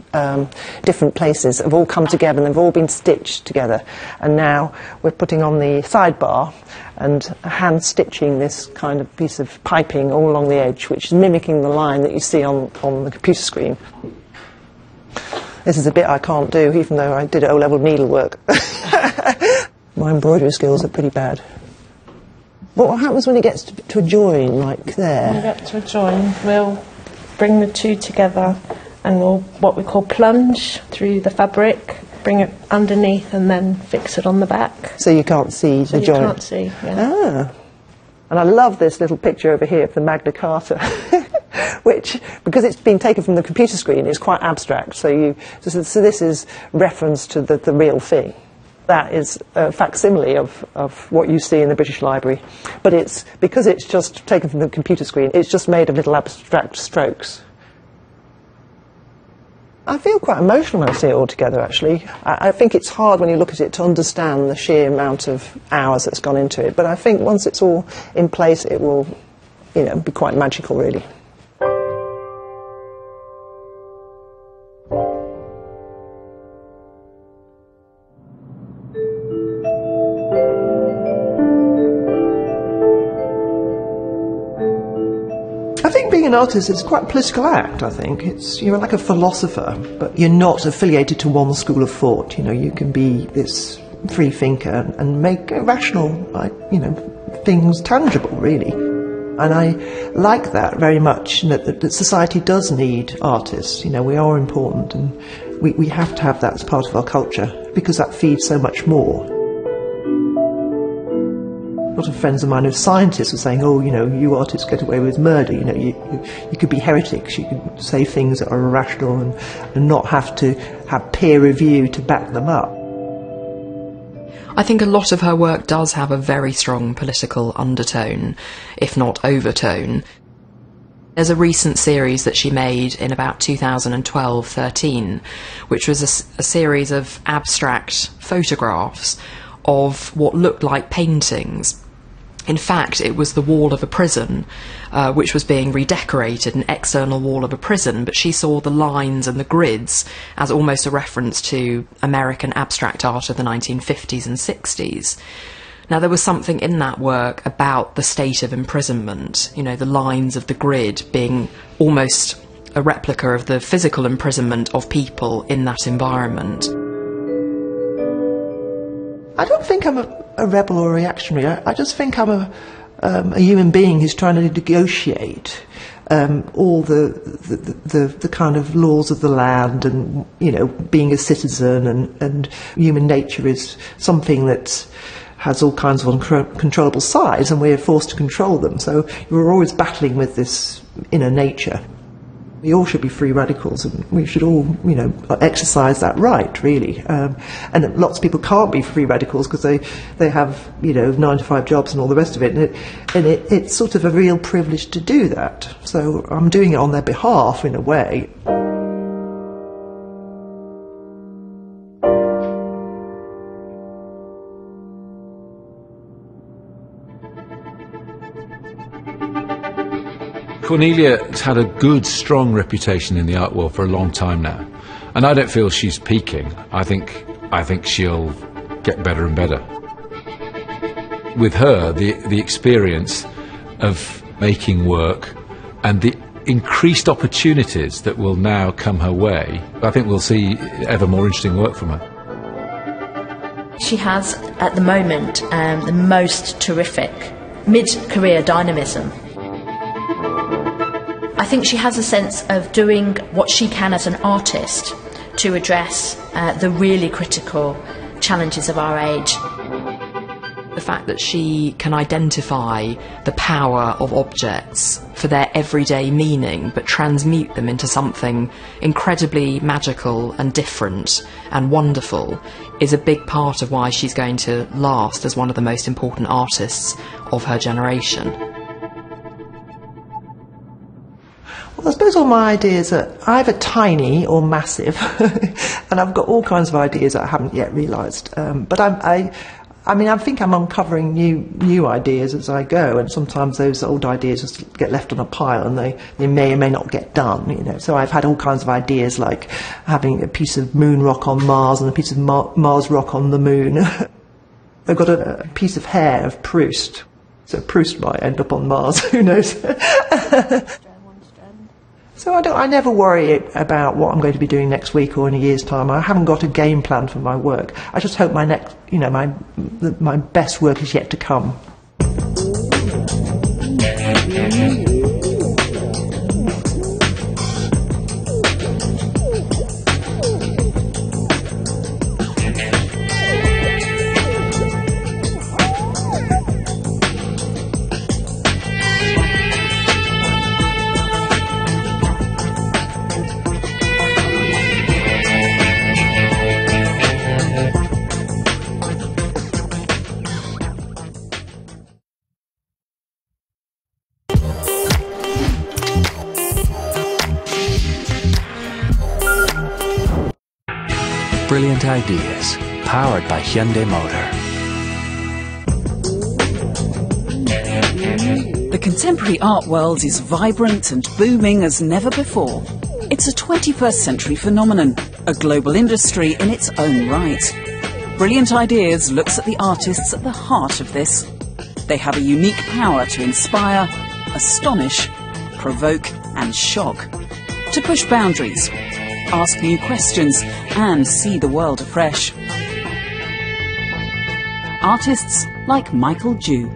different places have all come together and they've all been stitched together. And now we're putting on the sidebar and hand stitching this kind of piece of piping all along the edge, which is mimicking the line that you see on the computer screen. This is a bit I can't do, even though I did O-level needlework. My embroidery skills are pretty bad. What happens when it gets to a join, like there? When we get to a join, we'll bring the two together and we'll what we call plunge through the fabric, bring it underneath and then fix it on the back. So you can't see the joint? You can't see, yeah. Ah. And I love this little picture over here of the Magna Carta, which, because it's been taken from the computer screen, is quite abstract. So this is reference to the real thing. That is a facsimile of what you see in the British Library. But because it's just taken from the computer screen, it's just made of little abstract strokes. I feel quite emotional when I see it all together, actually. I think it's hard when you look at it to understand the sheer amount of hours that's gone into it. But I think once it's all in place, it will, be quite magical, really. I think being an artist is quite a political act, I think. You're like a philosopher, but you're not affiliated to one school of thought. You can be this free thinker and make rational, things tangible, really. And I like that very much, that society does need artists. We are important, and we have to have that as part of our culture, because that feeds so much more. A lot of friends of mine who are scientists were saying, you artists get away with murder, you could be heretics, you could say things that are irrational and not have to have peer review to back them up. I think a lot of her work does have a very strong political undertone, if not overtone. There's a recent series that she made in about 2012-13, which was a series of abstract photographs of what looked like paintings. In fact, it was the wall of a prison, which was being redecorated, an external wall of a prison, but she saw the lines and the grids as almost a reference to American abstract art of the 1950s and 60s. Now, there was something in that work about the state of imprisonment, you know, the lines of the grid being almost a replica of the physical imprisonment of people in that environment. I don't think I'm a rebel or a reactionary. I just think I'm a human being who's trying to negotiate all the kind of laws of the land, and, you know, being a citizen, and human nature is something that has all kinds of uncontrollable sides, and we're forced to control them. So we're always battling with this inner nature. We all should be free radicals, and we should all, you know, exercise that right, really. And lots of people can't be free radicals because they have, you know, 9-to-5 jobs and all the rest of it. And it's sort of a real privilege to do that. So I'm doing it on their behalf, in a way. Cornelia's had a good, strong reputation in the art world for a long time now, and I don't feel she's peaking. I think she'll get better and better. With her, the experience of making work and the increased opportunities that will now come her way, I think we'll see ever more interesting work from her. She has, at the moment, the most terrific mid-career dynamism. I think she has a sense of doing what she can as an artist to address the really critical challenges of our age. The fact that she can identify the power of objects for their everyday meaning, but transmute them into something incredibly magical and different and wonderful, is a big part of why she's going to last as one of the most important artists of her generation. Well, I suppose all my ideas are either tiny or massive, and I've got all kinds of ideas that I haven't yet realised. But I think I'm uncovering new ideas as I go, and sometimes those old ideas just get left on a pile, and they may or may not get done. You know, so I've had all kinds of ideas, like having a piece of moon rock on Mars and a piece of Mars rock on the moon. I've got a piece of hair of Proust, so Proust might end up on Mars. Who knows? So I never worry about what I'm going to be doing next week or in a year's time. I haven't got a game plan for my work. I just hope my next, you know, my best work is yet to come. Brilliant ideas, powered by Hyundai Motor. The contemporary art world is vibrant and booming as never before. It's a 21st century phenomenon, a global industry in its own right. Brilliant Ideas looks at the artists at the heart of this. They have a unique power to inspire, astonish, provoke and shock. To push boundaries, ask new questions and see the world afresh. Artists like Michael Jew.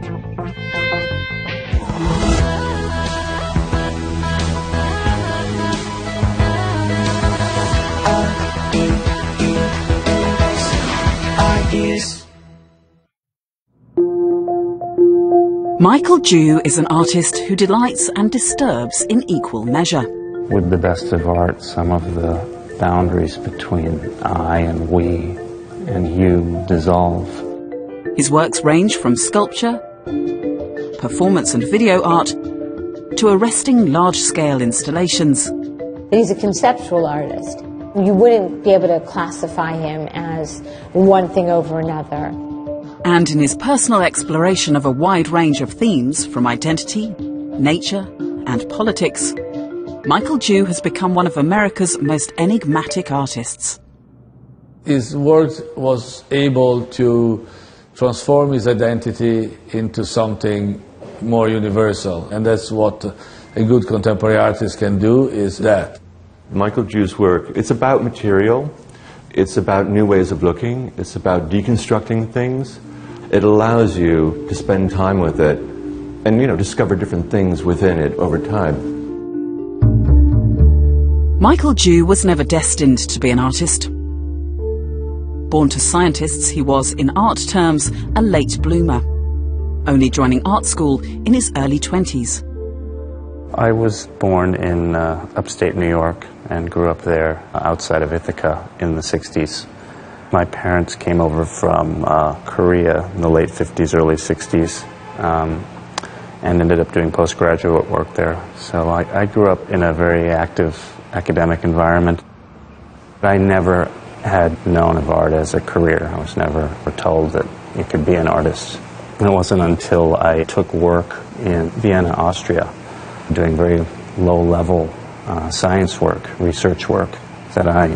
Michael Jew is an artist who delights and disturbs in equal measure. With the best of art, some of the boundaries between I and we and you dissolve. His works range from sculpture, performance and video art, to arresting large-scale installations. He's a conceptual artist. You wouldn't be able to classify him as one thing over another. And in his personal exploration of a wide range of themes, from identity, nature, and politics, Michael Dew has become one of America's most enigmatic artists. His work was able to transform his identity into something more universal, and that's what a good contemporary artist can do, is that. Michael Dew's work, it's about material, it's about new ways of looking, it's about deconstructing things. It allows you to spend time with it and, discover different things within it over time. Michael Dew was never destined to be an artist. Born to scientists, he was, in art terms, a late bloomer, only joining art school in his early 20s. I was born in upstate New York and grew up there outside of Ithaca in the 60s. My parents came over from Korea in the late 50s, early 60s, and ended up doing postgraduate work there. So I grew up in a very active academic environment. I never had known of art as a career. I was never told that you could be an artist. And it wasn't until I took work in Vienna, Austria, doing very low-level science work, research work, that I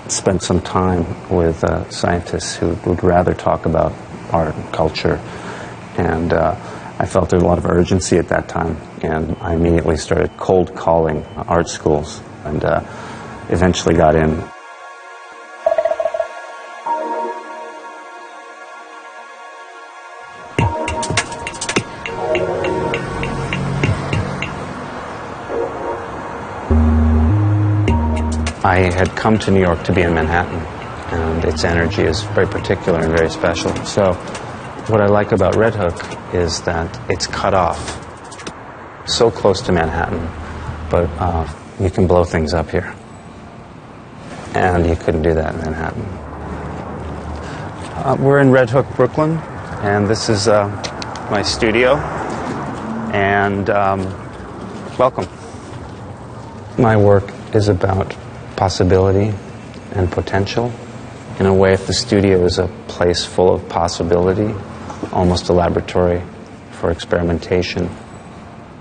spent some time with scientists who would rather talk about art and culture. And I felt there was a lot of urgency at that time, and I immediately started cold calling art schools and eventually got in. I had come to New York to be in Manhattan, and its energy is very particular and very special. So what I like about Red Hook is that it's cut off, so close to Manhattan, but you can blow things up here. And you couldn't do that in Manhattan. We're in Red Hook, Brooklyn, and this is my studio, and welcome. My work is about possibility and potential. In a way, if the studio is a place full of possibility, almost a laboratory for experimentation.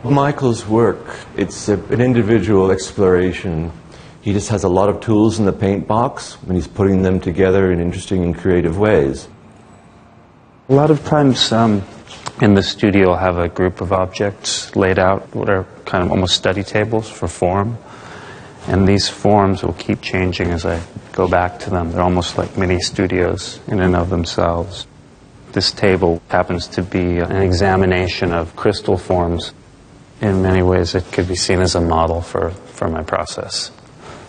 Michael's work, it's an individual exploration. He just has a lot of tools in the paint box, and he's putting them together in interesting and creative ways. A lot of times in the studio I'll have a group of objects laid out, what are kind of almost study tables for form. And these forms will keep changing as I go back to them. They're almost like mini studios in and of themselves. This table happens to be an examination of crystal forms. In many ways, it could be seen as a model for my process.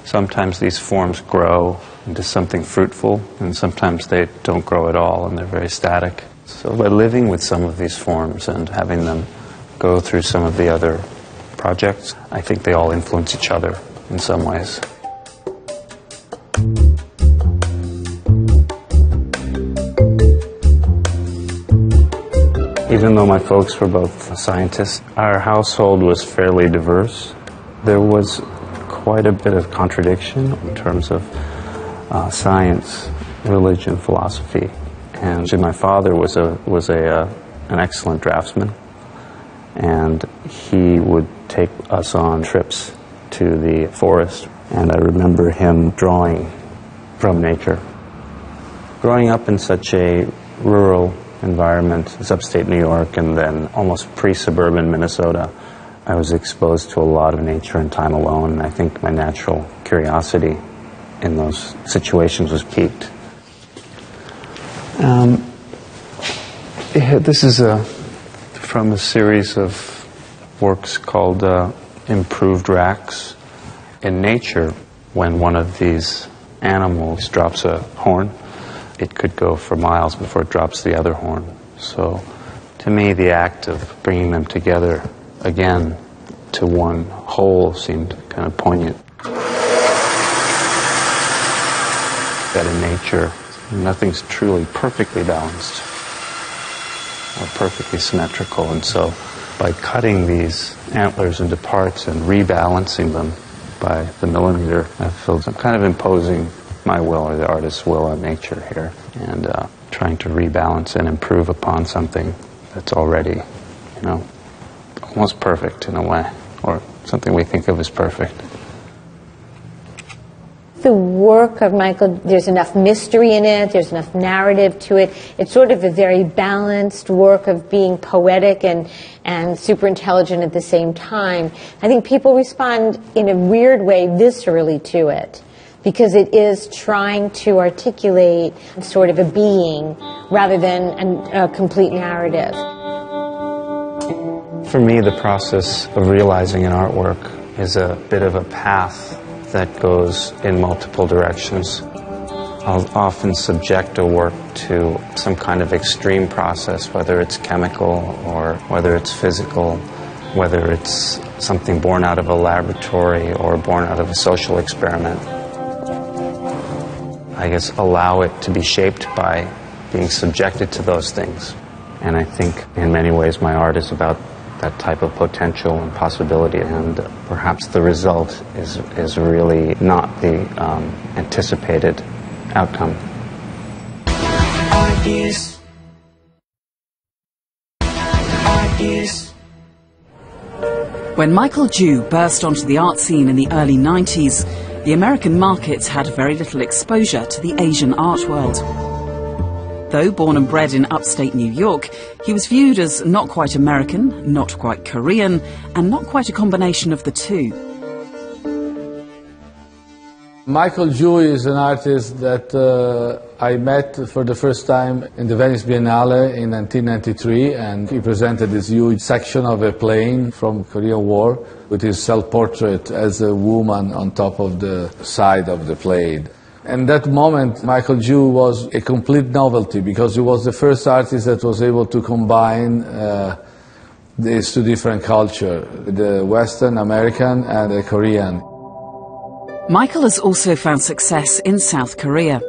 Sometimes these forms grow into something fruitful, and sometimes they don't grow at all, and they're very static. So by living with some of these forms and having them go through some of the other projects, I think they all influence each other in some ways. Even though my folks were both scientists, our household was fairly diverse. There was quite a bit of contradiction in terms of science, religion, philosophy. And my father was an excellent draftsman, and he would take us on trips to the forest, and I remember him drawing from nature. Growing up in such a rural environment as upstate New York and then almost pre-suburban Minnesota, I was exposed to a lot of nature and time alone, and I think my natural curiosity in those situations was piqued. This is from a series of works called Improved Racks. In nature, when one of these animals drops a horn, it could go for miles before it drops the other horn. So to me, the act of bringing them together again to one whole seemed kind of poignant. That in nature, nothing's truly perfectly balanced or perfectly symmetrical, and so by cutting these antlers into parts and rebalancing them by the millimeter, I feel I'm kind of imposing my will or the artist's will on nature here. And trying to rebalance and improve upon something that's already, almost perfect in a way, or something we think of as perfect. The work of Michael, there's enough mystery in it, there's enough narrative to it. It's sort of a very balanced work of being poetic and super intelligent at the same time. I think people respond in a weird way viscerally to it, because it is trying to articulate sort of a being rather than a complete narrative. For me, the process of realizing an artwork is a bit of a path that goes in multiple directions. I'll often subject a work to some kind of extreme process, whether it's chemical or whether it's physical, whether it's something born out of a laboratory or born out of a social experiment. I guess allow it to be shaped by being subjected to those things. And I think in many ways my art is about that type of potential and possibility, and perhaps the result is really not the anticipated outcome. When Michael Jew burst onto the art scene in the early 90s, the American markets had very little exposure to the Asian art world. Though born and bred in upstate New York, he was viewed as not quite American, not quite Korean, and not quite a combination of the two. Michael Jew is an artist that I met for the first time in the Venice Biennale in 1993, and he presented this huge section of a plane from Korean War with his self-portrait as a woman on top of the side of the plane. And that moment, Michael Jew was a complete novelty, because he was the first artist that was able to combine these two different cultures, the Western American and the Korean. Michael has also found success in South Korea.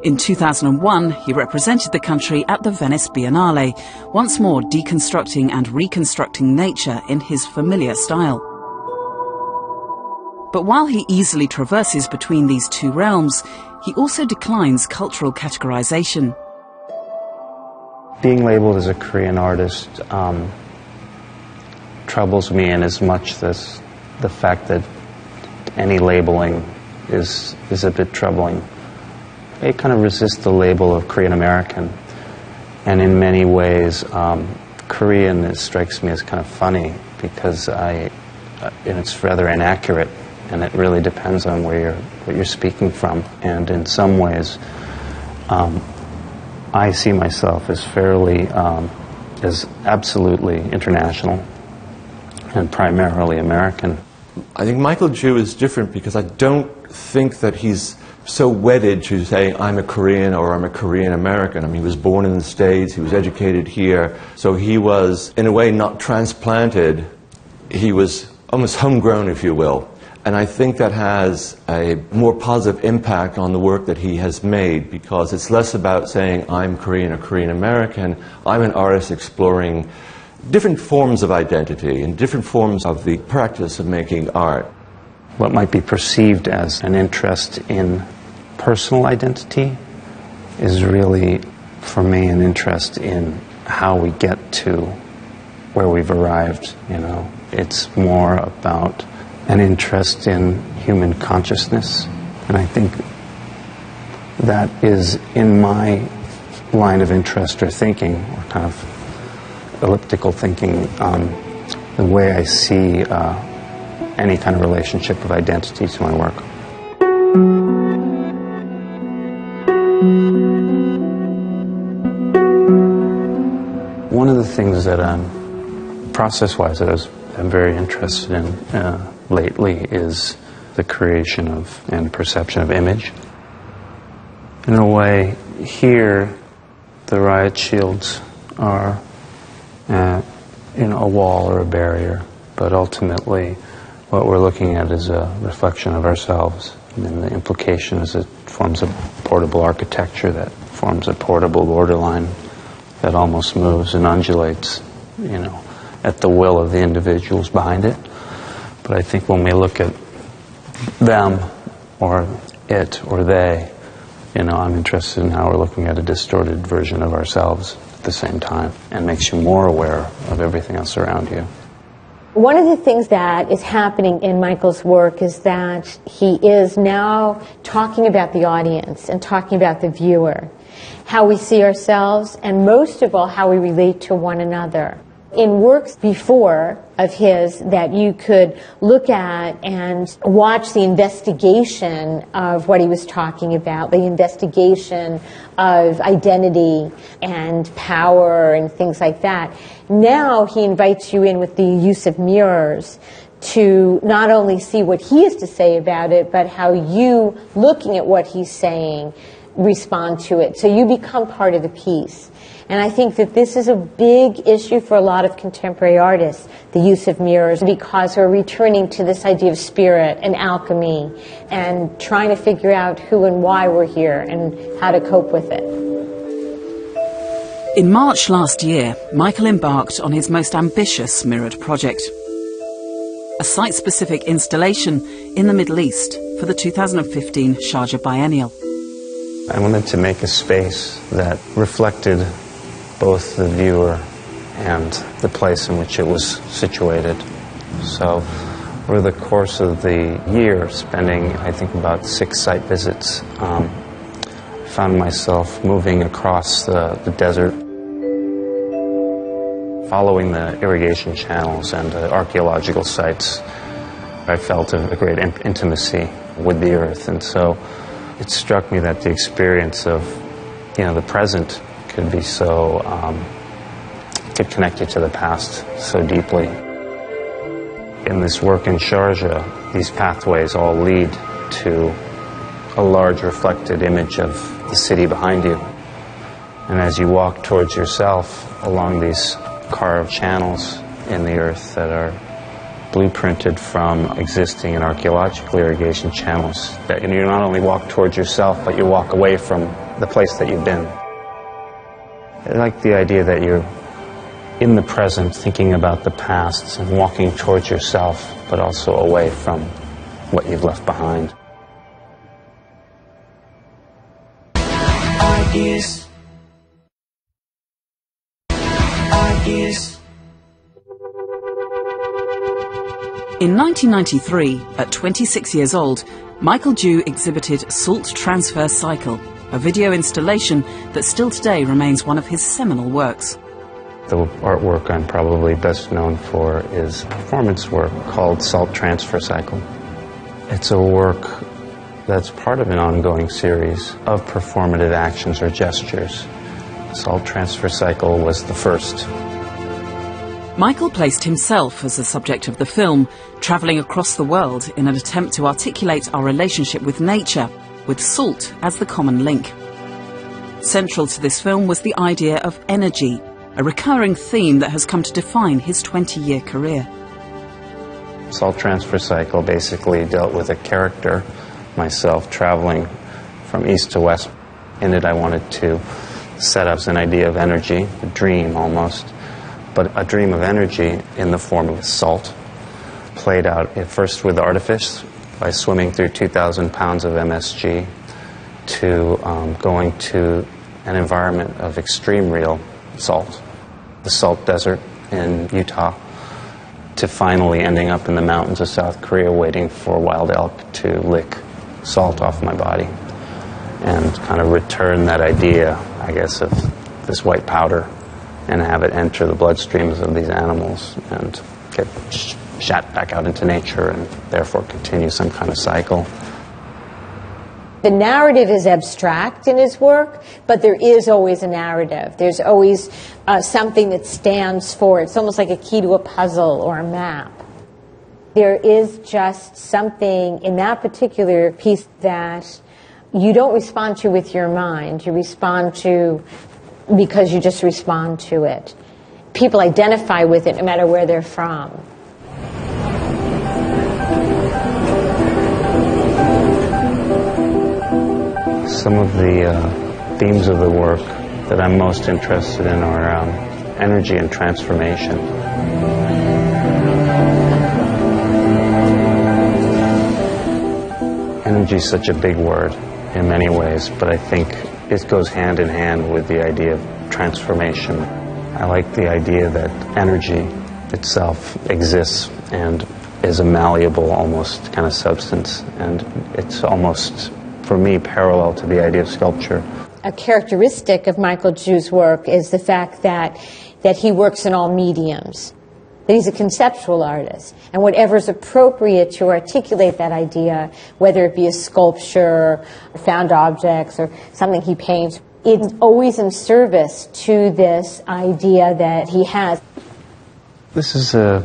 In 2001, he represented the country at the Venice Biennale, once more deconstructing and reconstructing nature in his familiar style. But while he easily traverses between these two realms, he also declines cultural categorization. Being labeled as a Korean artist troubles me in as much as the fact that any labeling is a bit troubling. I kind of resist the label of Korean American, and in many ways Korean strikes me as kind of funny, because it's rather inaccurate. And it really depends on what you're speaking from. And in some ways, I see myself as as absolutely international and primarily American. I think Michael Jew is different because I don't think that he's so wedded to say, I'm a Korean or I'm a Korean American. I mean, he was born in the States, he was educated here, so he was, in a way, not transplanted. He was almost homegrown, if you will. And I think that has a more positive impact on the work that he has made, because it's less about saying I'm Korean or Korean American. I'm an artist exploring different forms of identity and different forms of the practice of making art. What might be perceived as an interest in personal identity is really, for me, an interest in how we get to where we've arrived. It's more about an interest in human consciousness, and I think that is in my line of interest or thinking, or kind of elliptical thinking, the way I see any kind of relationship of identity to my work. One of the things that process-wise that I'm very interested in lately is the creation of and perception of image. In a way, here the riot shields are a wall or a barrier, but ultimately what we're looking at is a reflection of ourselves, and the implication is it forms a portable architecture that forms a portable borderline that almost moves and undulates, at the will of the individuals behind it. But I think when we look at them, or it, or they, I'm interested in how we're looking at a distorted version of ourselves at the same time, and makes you more aware of everything else around you. One of the things that is happening in Michael's work is that he is now talking about the audience and talking about the viewer, how we see ourselves, and most of all, how we relate to one another. In works before of his that you could look at and watch the investigation of what he was talking about, the investigation of identity and power and things like that. Now he invites you in with the use of mirrors to not only see what he has to say about it, but how you, looking at what he's saying, respond to it. So you become part of the piece. And I think that this is a big issue for a lot of contemporary artists, the use of mirrors, because we're returning to this idea of spirit and alchemy and trying to figure out who and why we're here and how to cope with it. In March last year, Michael embarked on his most ambitious mirrored project, a site-specific installation in the Middle East for the 2015 Sharjah Biennial. I wanted to make a space that reflected both the viewer and the place in which it was situated. So over the course of the year, spending I think about 6 site visits, found myself moving across the desert, following the irrigation channels and archaeological sites. I felt a great intimacy with the earth, and so it struck me that the experience of the present could be so, could connect you to the past so deeply. In this work in Sharjah, these pathways all lead to a large reflected image of the city behind you. And as you walk towards yourself along these carved channels in the earth that are blueprinted from existing and archaeological irrigation channels, that you not only walk towards yourself, but you walk away from the place that you've been. I like the idea that you're in the present, thinking about the past and walking towards yourself, but also away from what you've left behind. Ideas. In 1993, at 26 years old, Michael Dew exhibited Salt Transfer Cycle, a video installation that still today remains one of his seminal works. The artwork I'm probably best known for is performance work called Salt Transfer Cycle. It's a work that's part of an ongoing series of performative actions or gestures. Salt Transfer Cycle was the first. Michael placed himself as the subject of the film, travelling across the world in an attempt to articulate our relationship with nature, with salt as the common link. Central to this film was the idea of energy, a recurring theme that has come to define his 20-year career. Salt Transfer Cycle basically dealt with a character, myself, traveling from east to west. In it I wanted to set up an idea of energy, a dream almost, but a dream of energy in the form of salt, played out at first with artifice by swimming through 2,000 pounds of MSG to going to an environment of extreme real salt, the salt desert in Utah, to finally ending up in the mountains of South Korea waiting for wild elk to lick salt off my body and kind of return that idea, I guess, of this white powder and have it enter the bloodstreams of these animals and get shot back out into nature and therefore continue some kind of cycle. The narrative is abstract in his work, but there is always a narrative. There's always something that stands for it. It's almost like a key to a puzzle or a map. There is just something in that particular piece that you don't respond to with your mind. You respond to because you just respond to it. People identify with it no matter where they're from. Some of the themes of the work that I'm most interested in are energy and transformation. Energy is such a big word, in many ways, but I think it goes hand in hand with the idea of transformation. I like the idea that energy itself exists and is a malleable, almost kind of substance, and it's almost, for me, parallel to the idea of sculpture. A characteristic of Michael Ju's work is the fact that he works in all mediums, that he's a conceptual artist, and whatever's appropriate to articulate that idea, whether it be a sculpture, or found objects, or something he paints, it's always in service to this idea that he has. This is an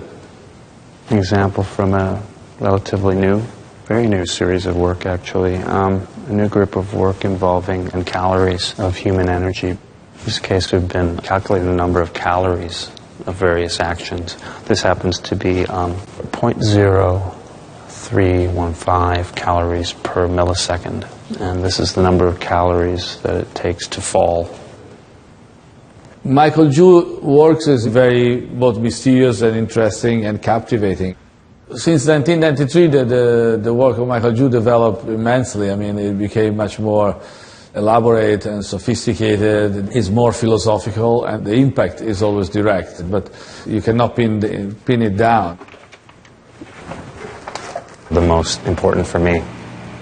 example from a relatively very new series of work, actually. A new group of work involving calories of human energy. In this case, we've been calculating the number of calories of various actions. This happens to be 0.0315 calories per millisecond. And this is the number of calories that it takes to fall. Michael Ju works is very both mysterious and interesting and captivating. Since 1993, the work of Michael Ju developed immensely. I mean, it became much more elaborate and sophisticated. It's more philosophical, and the impact is always direct, but you cannot pin it down. The most important for me,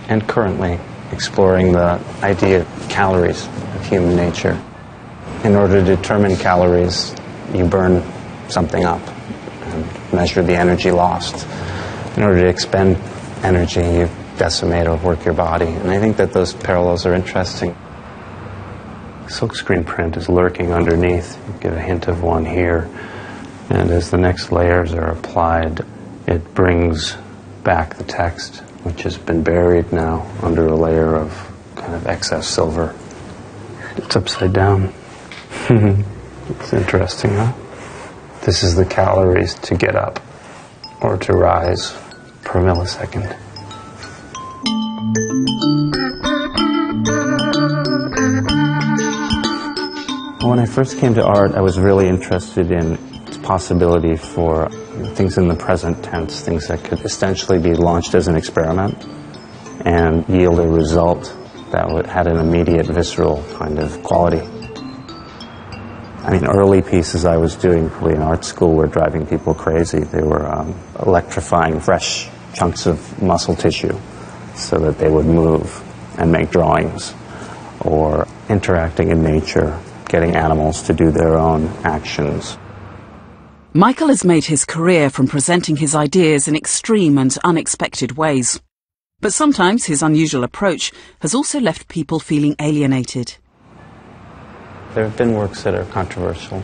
and currently, exploring the idea of calories of human nature. In order to determine calories, you burn something up and measure the energy lost. In order to expend energy, you decimate or work your body. And I think that those parallels are interesting. Silkscreen print is lurking underneath. You get a hint of one here. And as the next layers are applied, it brings back the text, which has been buried now under a layer of kind of excess silver. It's upside down. It's interesting, huh? This is the calories to get up or to rise per millisecond. When I first came to art, I was really interested in its possibility for things in the present tense, things that could essentially be launched as an experiment and yield a result that had an immediate visceral kind of quality. I mean, early pieces I was doing in art school were driving people crazy. They were electrifying fresh chunks of muscle tissue so that they would move and make drawings, or interacting in nature, getting animals to do their own actions. Michael has made his career from presenting his ideas in extreme and unexpected ways. But sometimes his unusual approach has also left people feeling alienated. There have been works that are controversial,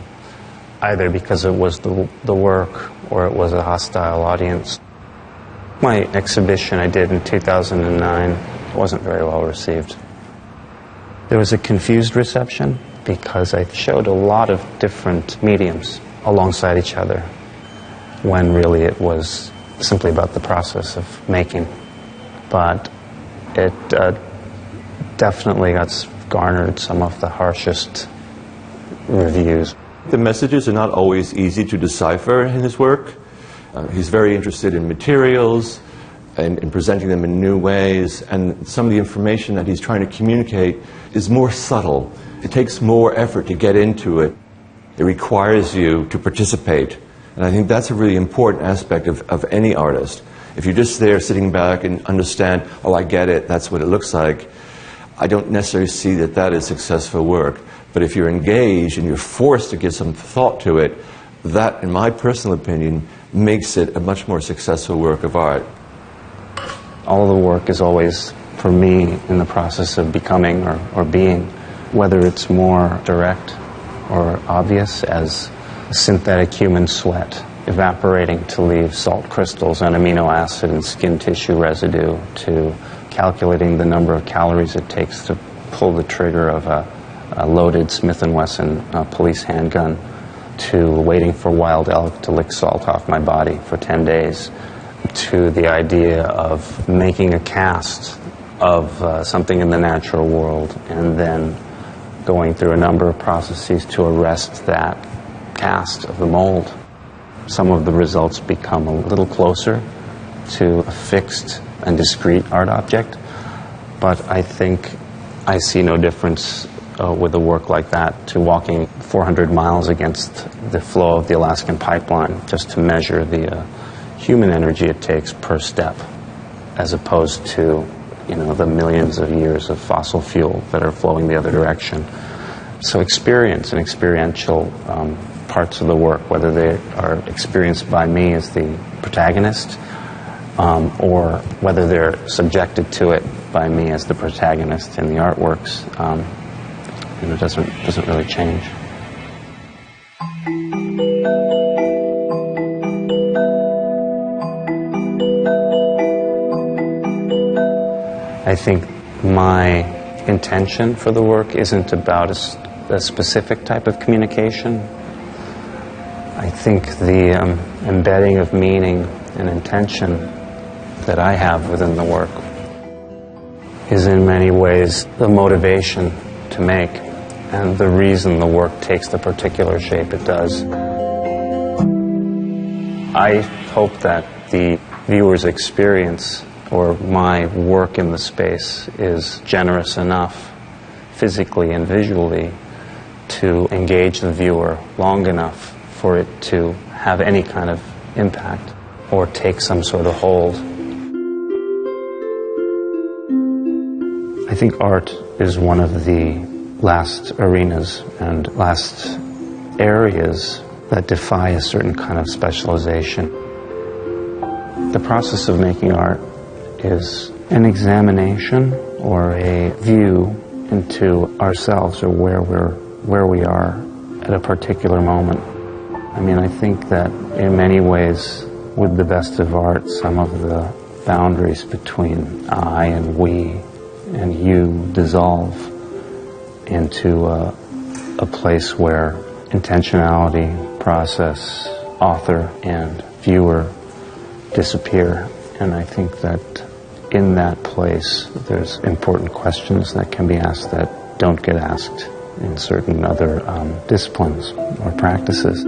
either because it was the work or it was a hostile audience. My exhibition I did in 2009 wasn't very well received. There was a confused reception because I showed a lot of different mediums alongside each other, when really it was simply about the process of making. But it definitely garnered some of the harshest reviews. The messages are not always easy to decipher in his work. He's very interested in materials and in presenting them in new ways, and some of the information that he's trying to communicate is more subtle. It takes more effort to get into it. It requires you to participate, and I think that's a really important aspect of any artist. If you're just there sitting back and understand, oh, I get it, that's what it looks like, I don't necessarily see that that is successful work. But if you're engaged and you're forced to give some thought to it, that, in my personal opinion, makes it a much more successful work of art. All of the work is always, for me, in the process of becoming or being, whether it's more direct or obvious as synthetic human sweat evaporating to leave salt crystals and amino acid and skin tissue residue, to calculating the number of calories it takes to pull the trigger of a loaded Smith & Wesson police handgun, to waiting for wild elk to lick salt off my body for 10 days, to the idea of making a cast of something in the natural world and then going through a number of processes to arrest that cast of the mold. Some of the results become a little closer to a fixed and discrete art object. but I think I see no difference with a work like that to walking 400 miles against the flow of the Alaskan pipeline just to measure the human energy it takes per step, as opposed to, you know, the millions of years of fossil fuel that are flowing the other direction. So experience and experiential parts of the work, whether they are experienced by me as the protagonist, or whether they're subjected to it by me as the protagonist in the artworks, you know, doesn't really change. I think my intention for the work isn't about a specific type of communication. I think the embedding of meaning and intention that I have within the work is in many ways the motivation to make and the reason the work takes the particular shape it does. I hope that the viewer's experience or my work in the space is generous enough, physically and visually, to engage the viewer long enough for it to have any kind of impact or take some sort of hold. I think art is one of the last arenas and last areas that defy a certain kind of specialization. The process of making art is an examination or a view into ourselves or where we are at a particular moment. I mean, I think that in many ways, with the best of art, some of the boundaries between I and we and you dissolve into a place where intentionality, process, author, and viewer disappear. And I think that in that place, there's important questions that can be asked that don't get asked in certain other disciplines or practices.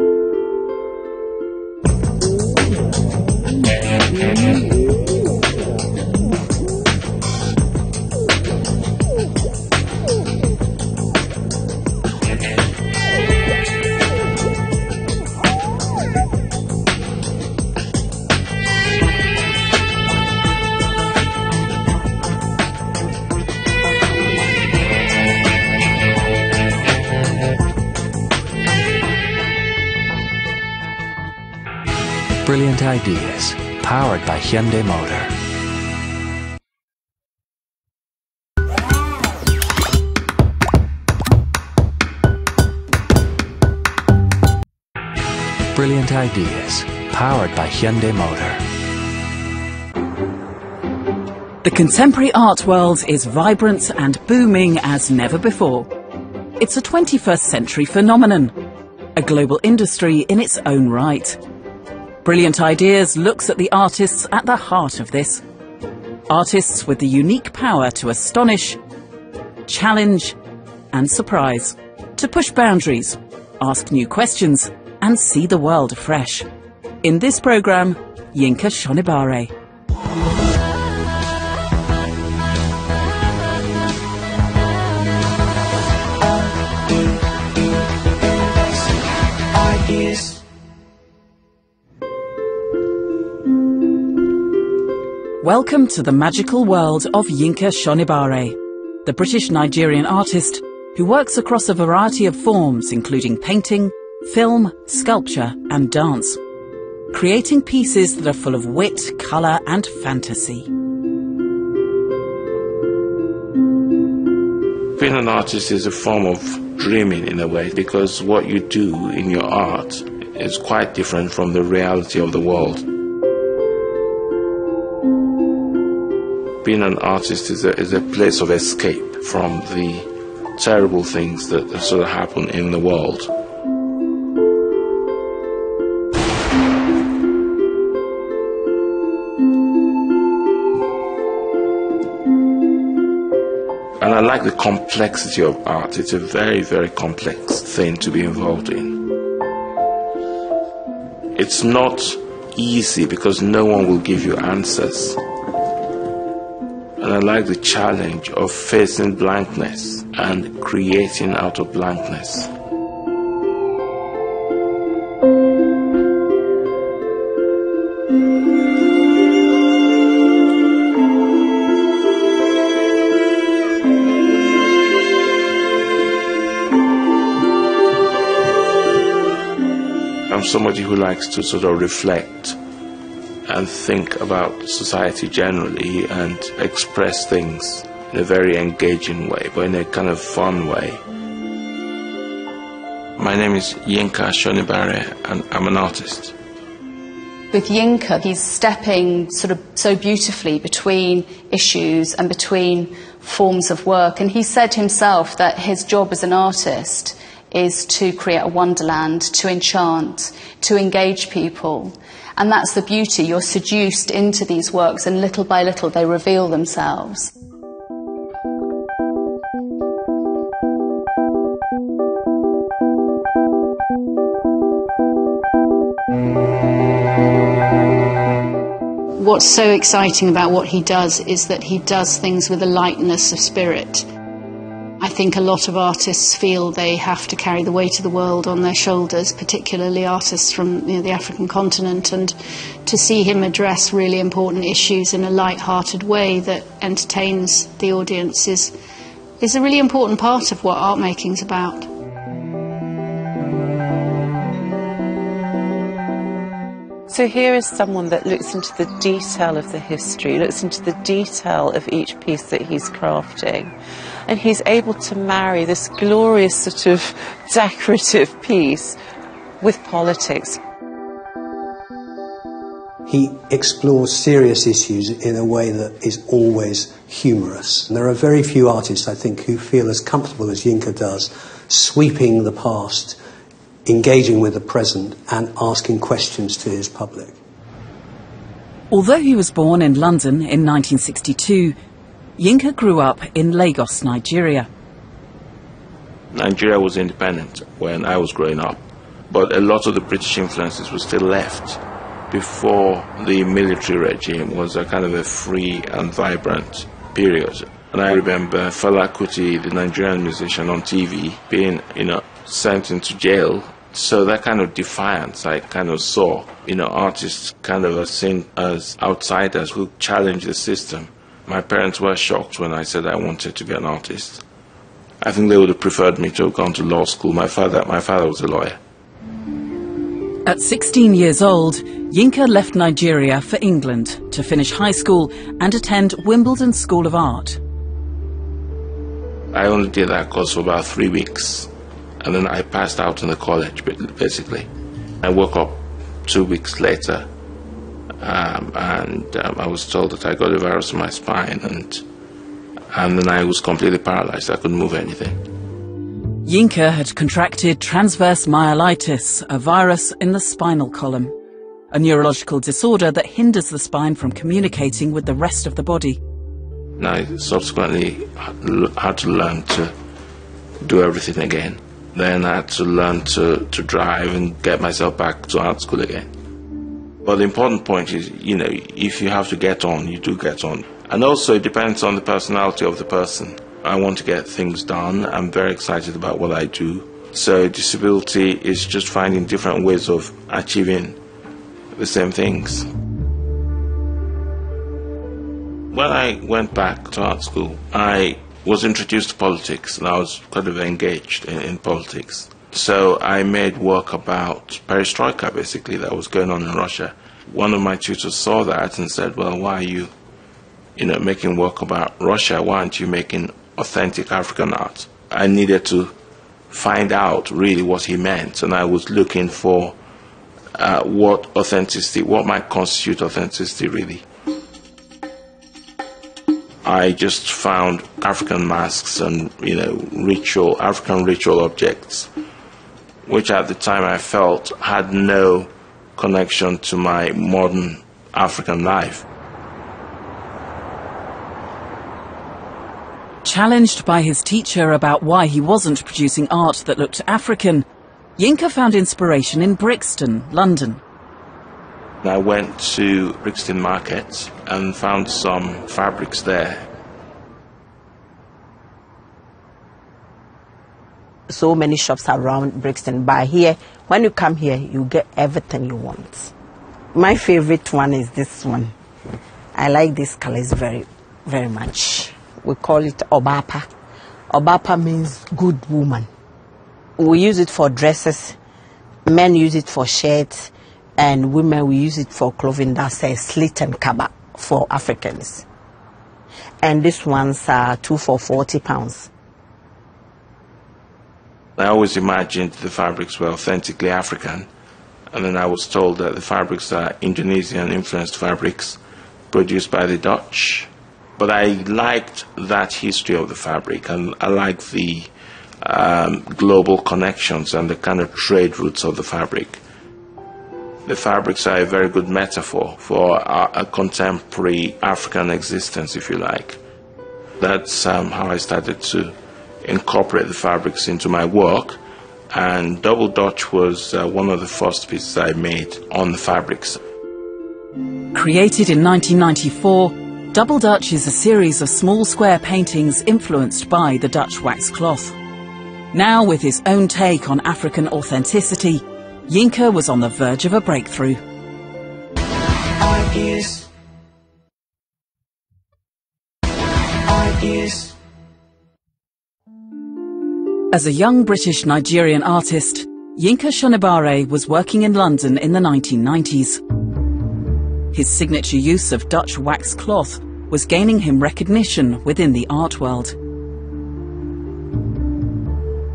Brilliant ideas, powered by Hyundai Motor. Brilliant ideas, powered by Hyundai Motor. The contemporary art world is vibrant and booming as never before. It's a 21st century phenomenon, a global industry in its own right. Brilliant Ideas looks at the artists at the heart of this. Artists with the unique power to astonish, challenge and surprise. To push boundaries, ask new questions and see the world afresh. In this programme, Yinka Shonibare. Welcome to the magical world of Yinka Shonibare, the British-Nigerian artist who works across a variety of forms including painting, film, sculpture and dance, creating pieces that are full of wit, colour and fantasy. Being an artist is a form of dreaming in a way, because what you do in your art is quite different from the reality of the world. Being an artist is a place of escape from the terrible things that sort of happen in the world. And I like the complexity of art. It's a very, very complex thing to be involved in. It's not easy because no one will give you answers. And I like the challenge of facing blankness and creating out of blankness. I'm somebody who likes to sort of reflect and think about society generally and express things in a very engaging way, but in a kind of fun way. My name is Yinka Shonibare and I'm an artist. With Yinka, he's stepping sort of so beautifully between issues and between forms of work, and he said himself that his job as an artist is to create a wonderland, to enchant, to engage people. And that's the beauty. You're seduced into these works and little by little they reveal themselves. What's so exciting about what he does is that he does things with a lightness of spirit. I think a lot of artists feel they have to carry the weight of the world on their shoulders, particularly artists from the African continent, and to see him address really important issues in a light-hearted way that entertains the audience is a really important part of what art making's about. So here is someone that looks into the detail of the history, looks into the detail of each piece that he's crafting, and he's able to marry this glorious sort of decorative piece with politics. He explores serious issues in a way that is always humorous. And there are very few artists, I think, who feel as comfortable as Yinka does, sweeping the past, engaging with the present and asking questions to his public. Although he was born in London in 1962, Yinka grew up in Lagos, Nigeria. Nigeria was independent when I was growing up, but a lot of the British influences were still left. Before the military regime was a kind of a free and vibrant period. And I remember Fela Kuti, the Nigerian musician on TV, being, sent into jail. So that kind of defiance I kind of saw, artists kind of are seen as outsiders who challenge the system. My parents were shocked when I said I wanted to be an artist. I think they would have preferred me to have gone to law school. My father was a lawyer. At 16 years old, Yinka left Nigeria for England to finish high school and attend Wimbledon School of Art. I only did that course for about 3 weeks. And then I passed out in the college, basically. I woke up 2 weeks later, and I was told that I got a virus in my spine, and then I was completely paralyzed. I couldn't move anything. Yinka had contracted transverse myelitis, a virus in the spinal column, a neurological disorder that hinders the spine from communicating with the rest of the body. And I subsequently had to learn to do everything again. Then I had to learn to drive and get myself back to art school again. But the important point is, if you have to get on, you do get on. And also it depends on the personality of the person. I want to get things done. I'm very excited about what I do. So disability is just finding different ways of achieving the same things. When I went back to art school, I was introduced to politics, and I was kind of engaged in politics. So I made work about perestroika, basically, that was going on in Russia. One of my tutors saw that and said, well, why are you, making work about Russia? Why aren't you making authentic African art? I needed to find out really what he meant, and I was looking for what might constitute authenticity, really. I just found African masks and, African ritual objects, which at the time I felt had no connection to my modern African life. Challenged by his teacher about why he wasn't producing art that looked African, Yinka found inspiration in Brixton, London. I went to Brixton Market and found some fabrics there so many shops around Brixton, but here, when you come here, you get everything you want. My favorite one is this one. I like these colors very, very much. We call it Obapa. Obapa means good woman. We use it for dresses. Men use it for shirts, and women we use it for clothing. That's a slit and kaba for Africans. And these ones are 2 for £40. I always imagined the fabrics were authentically African, and then I was told that the fabrics are Indonesian-influenced fabrics produced by the Dutch. But I liked that history of the fabric, and I liked the global connections and the kind of trade routes of the fabric. The fabrics are a very good metaphor for a contemporary African existence, if you like. That's how I started to incorporate the fabrics into my work, and Double Dutch was one of the first pieces I made on the fabrics. Created in 1994, Double Dutch is a series of small square paintings influenced by the Dutch wax cloth. Now, with his own take on African authenticity, Yinka was on the verge of a breakthrough. Ideas. As a young British Nigerian artist, Yinka Shonibare was working in London in the 1990s. His signature use of Dutch wax cloth was gaining him recognition within the art world.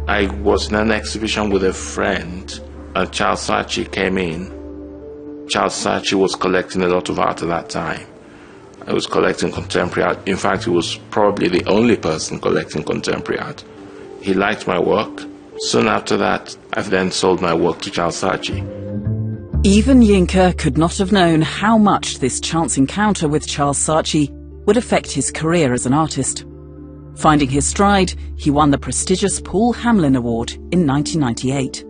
I was in an exhibition with a friend, and Charles Saatchi came in. Charles Saatchi was collecting a lot of art at that time. I was collecting contemporary art. In fact, he was probably the only person collecting contemporary art. He liked my work. Soon after that, I then sold my work to Charles Saatchi. Even Yinka could not have known how much this chance encounter with Charles Saatchi would affect his career as an artist. Finding his stride, he won the prestigious Paul Hamlin Award in 1998.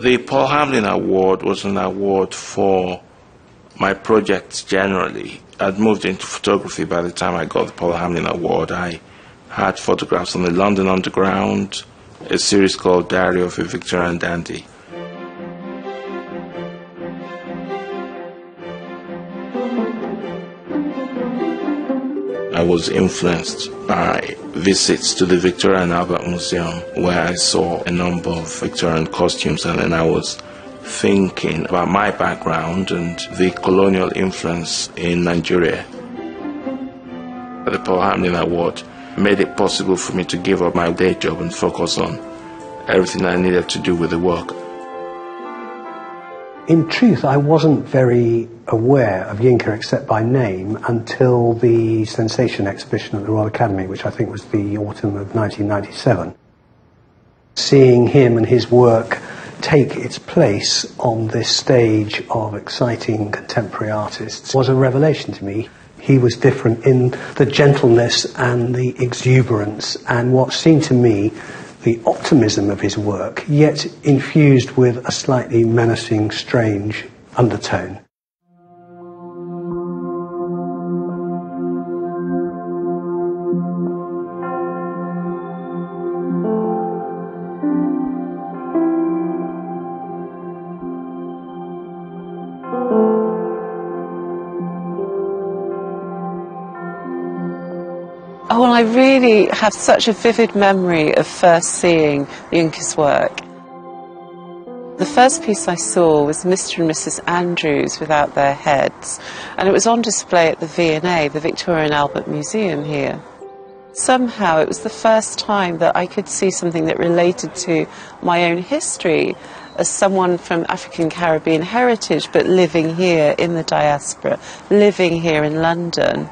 The Paul Hamlin Award was an award for my projects generally. I'd moved into photography by the time I got the Paul Hamlin Award. I had photographs on the London Underground, a series called Diary of a Victorian Dandy. I was influenced by visits to the Victoria and Albert Museum, where I saw a number of Victorian costumes, and then I was thinking about my background and the colonial influence in Nigeria. The Paul Hamlin Award made it possible for me to give up my day job and focus on everything I needed to do with the work. In truth, I wasn't very aware of Yinka except by name until the Sensation exhibition at the Royal Academy, which I think was the autumn of 1997. Seeing him and his work take its place on this stage of exciting contemporary artists was a revelation to me. He was different in the gentleness and the exuberance and what seemed to me the optimism of his work, yet infused with a slightly menacing, strange undertone. Oh, well, I really have such a vivid memory of first seeing Yinka's work. The first piece I saw was Mr. and Mrs. Andrews without their heads, and it was on display at the V&A, the Victoria and Albert Museum here. Somehow it was the first time that I could see something that related to my own history as someone from African Caribbean heritage, but living here in the diaspora, living here in London.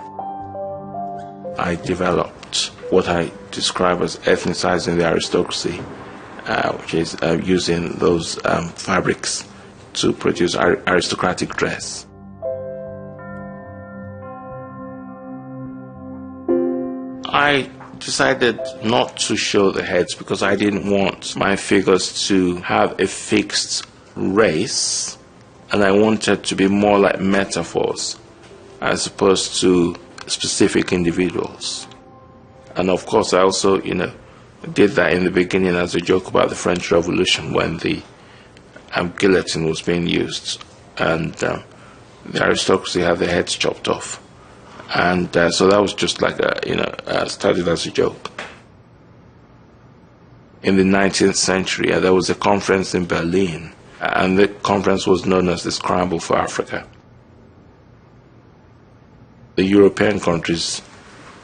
I developed what I describe as ethnicizing the aristocracy, which is using those fabrics to produce aristocratic dress. I decided not to show the heads because I didn't want my figures to have a fixed race, and I wanted to be more like metaphors as opposed to specific individuals. And of course I also, did that in the beginning as a joke about the French Revolution when the guillotine was being used, and the aristocracy had their heads chopped off. And so that was just like started as a joke. In the 19th century, there was a conference in Berlin, and the conference was known as the Scramble for Africa. The European countries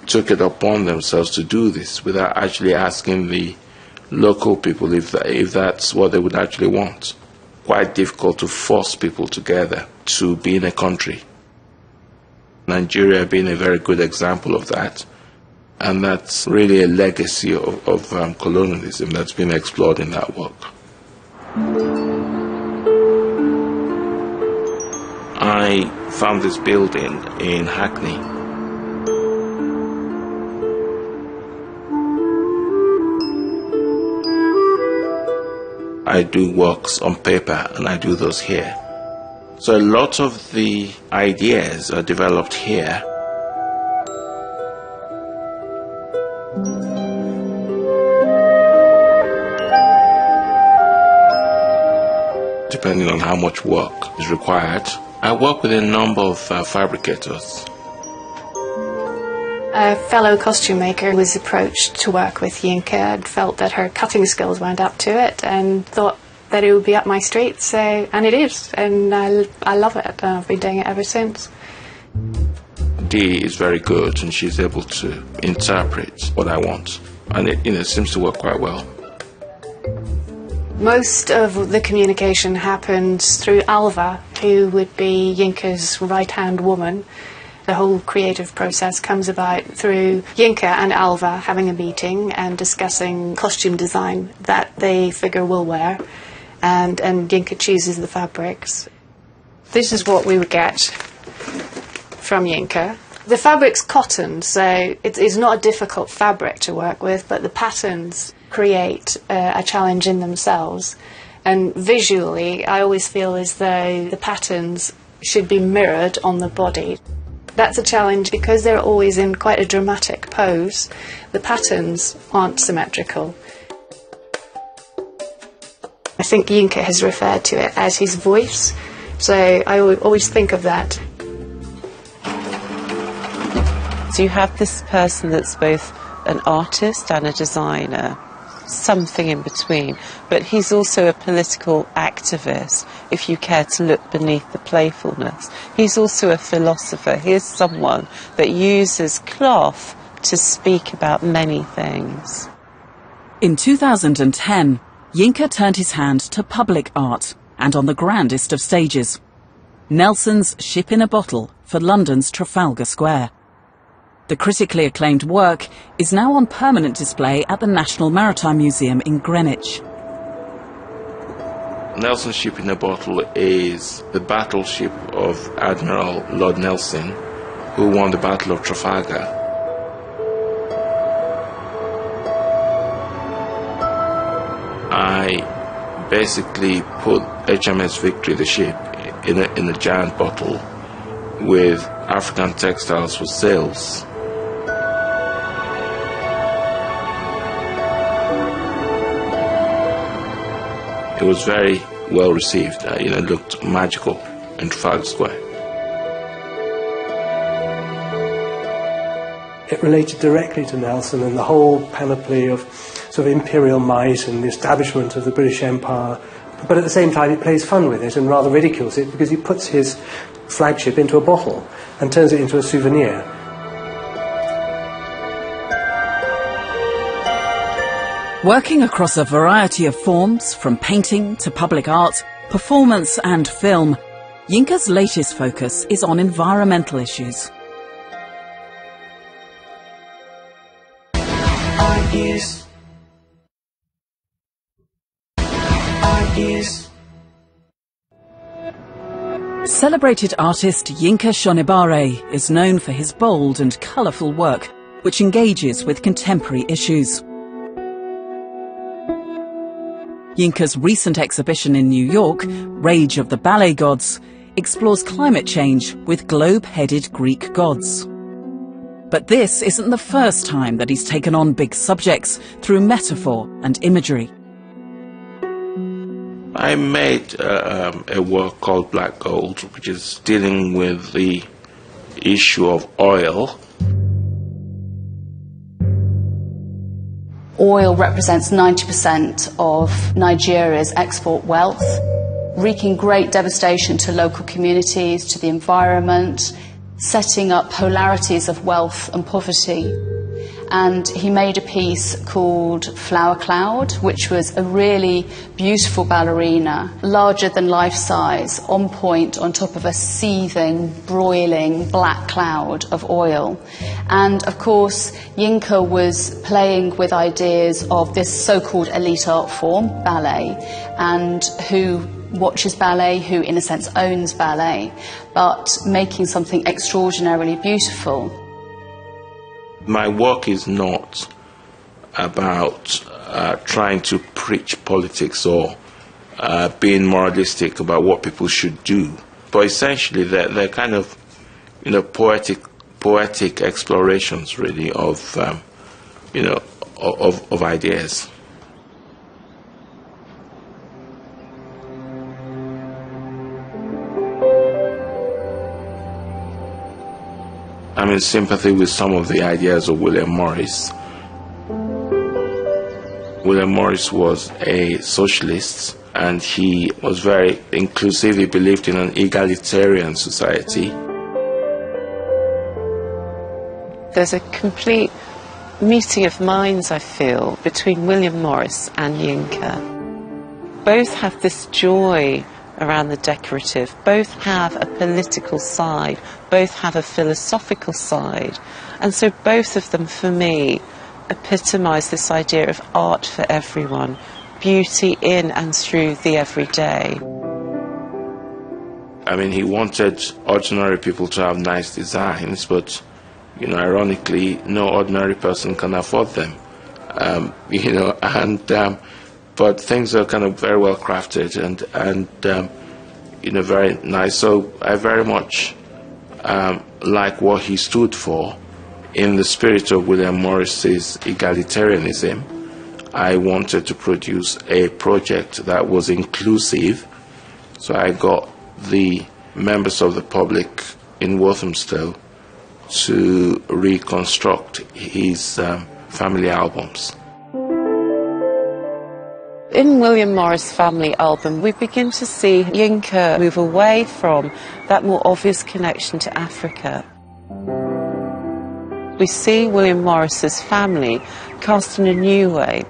took it upon themselves to do this without actually asking the local people if that's what they would actually want. Quite difficult to force people together to be in a country. Nigeria being a very good example of that, and that's really a legacy of colonialism that's been explored in that work. I found this building in Hackney. I do works on paper, and I do those here. So a lot of the ideas are developed here. Depending on how much work is required. I work with a number of fabricators. A fellow costume maker was approached to work with Yinka and felt that her cutting skills weren't up to it and thought that it would be up my street, and it is, and I love it. I've been doing it ever since. Dee is very good, and she's able to interpret what I want, and it seems to work quite well. Most of the communication happens through Alva, who would be Yinka's right-hand woman. The whole creative process comes about through Yinka and Alva having a meeting and discussing costume design that they figure will wear, and Yinka chooses the fabrics. This is what we would get from Yinka. The fabric's cotton, so it's not a difficult fabric to work with, but the patterns create a challenge in themselves. And visually, I always feel as though the patterns should be mirrored on the body. That's a challenge because they're always in quite a dramatic pose. The patterns aren't symmetrical. I think Yinka has referred to it as his voice, so I always think of that. So you have this person that's both an artist and a designer, something in between, but he's also a political activist, if you care to look beneath the playfulness. He's also a philosopher. He's someone that uses cloth to speak about many things. In 2010, Yinka turned his hand to public art, and on the grandest of stages. Nelson's Ship in a Bottle for London's Trafalgar Square. The critically acclaimed work is now on permanent display at the National Maritime Museum in Greenwich. Nelson's Ship in a Bottle is the battleship of Admiral Lord Nelson, who won the Battle of Trafalgar. I basically put HMS Victory, the ship, in a giant bottle with African textiles for sails. It was very well received. It looked magical in Trafalgar Square. It related directly to Nelson and the whole panoply of sort of imperial might and the establishment of the British Empire. But at the same time, it plays fun with it and rather ridicules it because he puts his flagship into a bottle and turns it into a souvenir. Working across a variety of forms, from painting to public art, performance and film, Yinka's latest focus is on environmental issues. Celebrated artist Yinka Shonibare is known for his bold and colourful work, which engages with contemporary issues. Yinka's recent exhibition in New York, Rage of the Ballet Gods, explores climate change with globe-headed Greek gods. But this isn't the first time that he's taken on big subjects through metaphor and imagery. I made a work called Black Gold, which is dealing with the issue of oil. Oil represents 90% of Nigeria's export wealth, wreaking great devastation to local communities, to the environment, setting up polarities of wealth and poverty. And he made a piece called Flower Cloud, which was a really beautiful ballerina, larger than life size, on point on top of a seething, broiling black cloud of oil. And of course, Yinka was playing with ideas of this so-called elite art form, ballet, and who watches ballet, who in a sense owns ballet, but making something extraordinarily beautiful. My work is not about trying to preach politics or being moralistic about what people should do, but essentially they're kind of, you know, poetic explorations, really, of you know, of ideas. I'm in sympathy with some of the ideas of William Morris. William Morris was a socialist and he was very inclusive. He believed in an egalitarian society. There's a complete meeting of minds, I feel, between William Morris and Yinka. Both have this joy around the decorative, both have a political side, both have a philosophical side, and so both of them, for me, epitomise this idea of art for everyone, beauty in and through the everyday. I mean, he wanted ordinary people to have nice designs, but, you know, ironically, no ordinary person can afford them. You know, and but things are kind of very well crafted and you know, very nice. So I very much like what he stood for. In the spirit of William Morris's egalitarianism, I wanted to produce a project that was inclusive. So I got the members of the public in Walthamstow to reconstruct his family albums. In William Morris' family album, we begin to see Yinka move away from that more obvious connection to Africa. We see William Morris's family cast in a new way.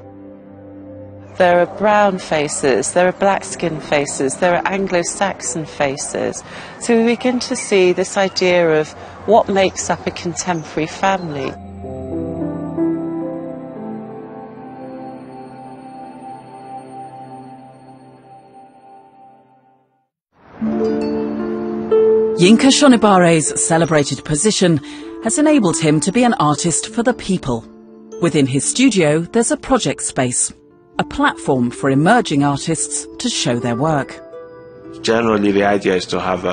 There are brown faces, there are black-skinned faces, there are Anglo-Saxon faces. So we begin to see this idea of what makes up a contemporary family. Yinka Shonibare's celebrated position has enabled him to be an artist for the people. Within his studio, there's a project space, a platform for emerging artists to show their work. Generally, the idea is to have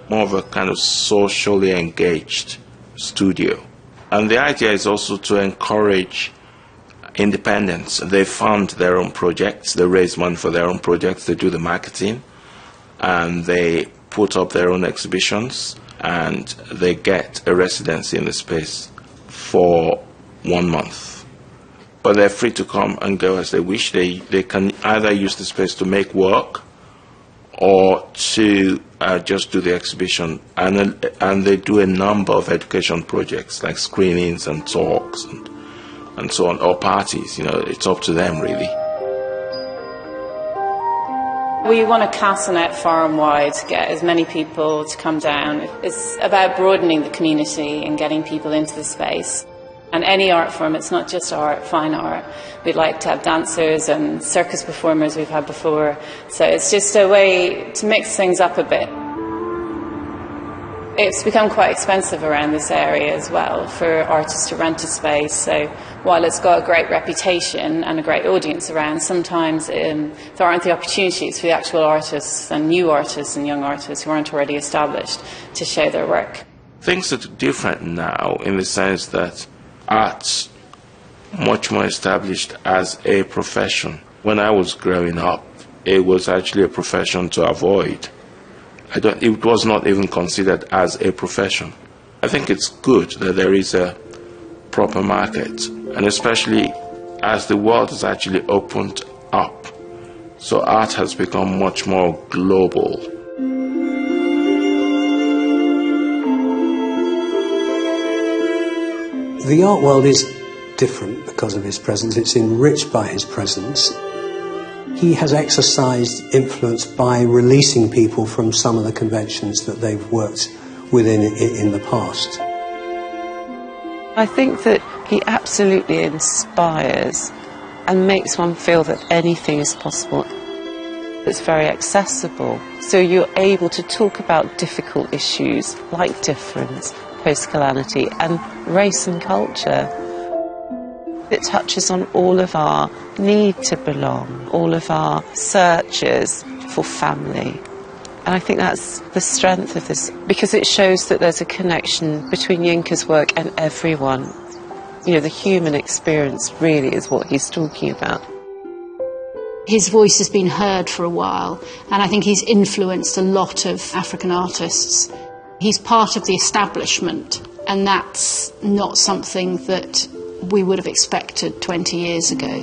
more of a kind of socially engaged studio. And the idea is also to encourage independence. They fund their own projects, they raise money for their own projects, they do the marketing, and they put up their own exhibitions, and they get a residency in the space for 1 month. But they're free to come and go as they wish. They can either use the space to make work or to just do the exhibition. And they do a number of education projects like screenings and talks and so on, or parties. You know, it's up to them really. We want to cast a net far and wide to get as many people to come down. It's about broadening the community and getting people into the space. And any art form, it's not just art, fine art. We'd like to have dancers and circus performers we've had before. So it's just a way to mix things up a bit. It's become quite expensive around this area as well for artists to rent a space. So while it's got a great reputation and a great audience around, sometimes there aren't the opportunities for the actual artists and new artists and young artists who aren't already established to show their work. Things are different now in the sense that art's much more established as a profession. When I was growing up, it was actually a profession to avoid. It was not even considered as a profession. I think it's good that there is a proper market, and especially as the world has actually opened up, so art has become much more global. The art world is different because of his presence. It's enriched by his presence. He has exercised influence by releasing people from some of the conventions that they've worked within in the past. I think that he absolutely inspires and makes one feel that anything is possible. It's very accessible, so you're able to talk about difficult issues like difference, post-calamity and race and culture. It touches on all of our need to belong, all of our searches for family. And I think that's the strength of this, because it shows that there's a connection between Yinka's work and everyone. You know, the human experience really is what he's talking about. His voice has been heard for a while, and I think he's influenced a lot of African artists. He's part of the establishment, and that's not something that we would have expected 20 years ago.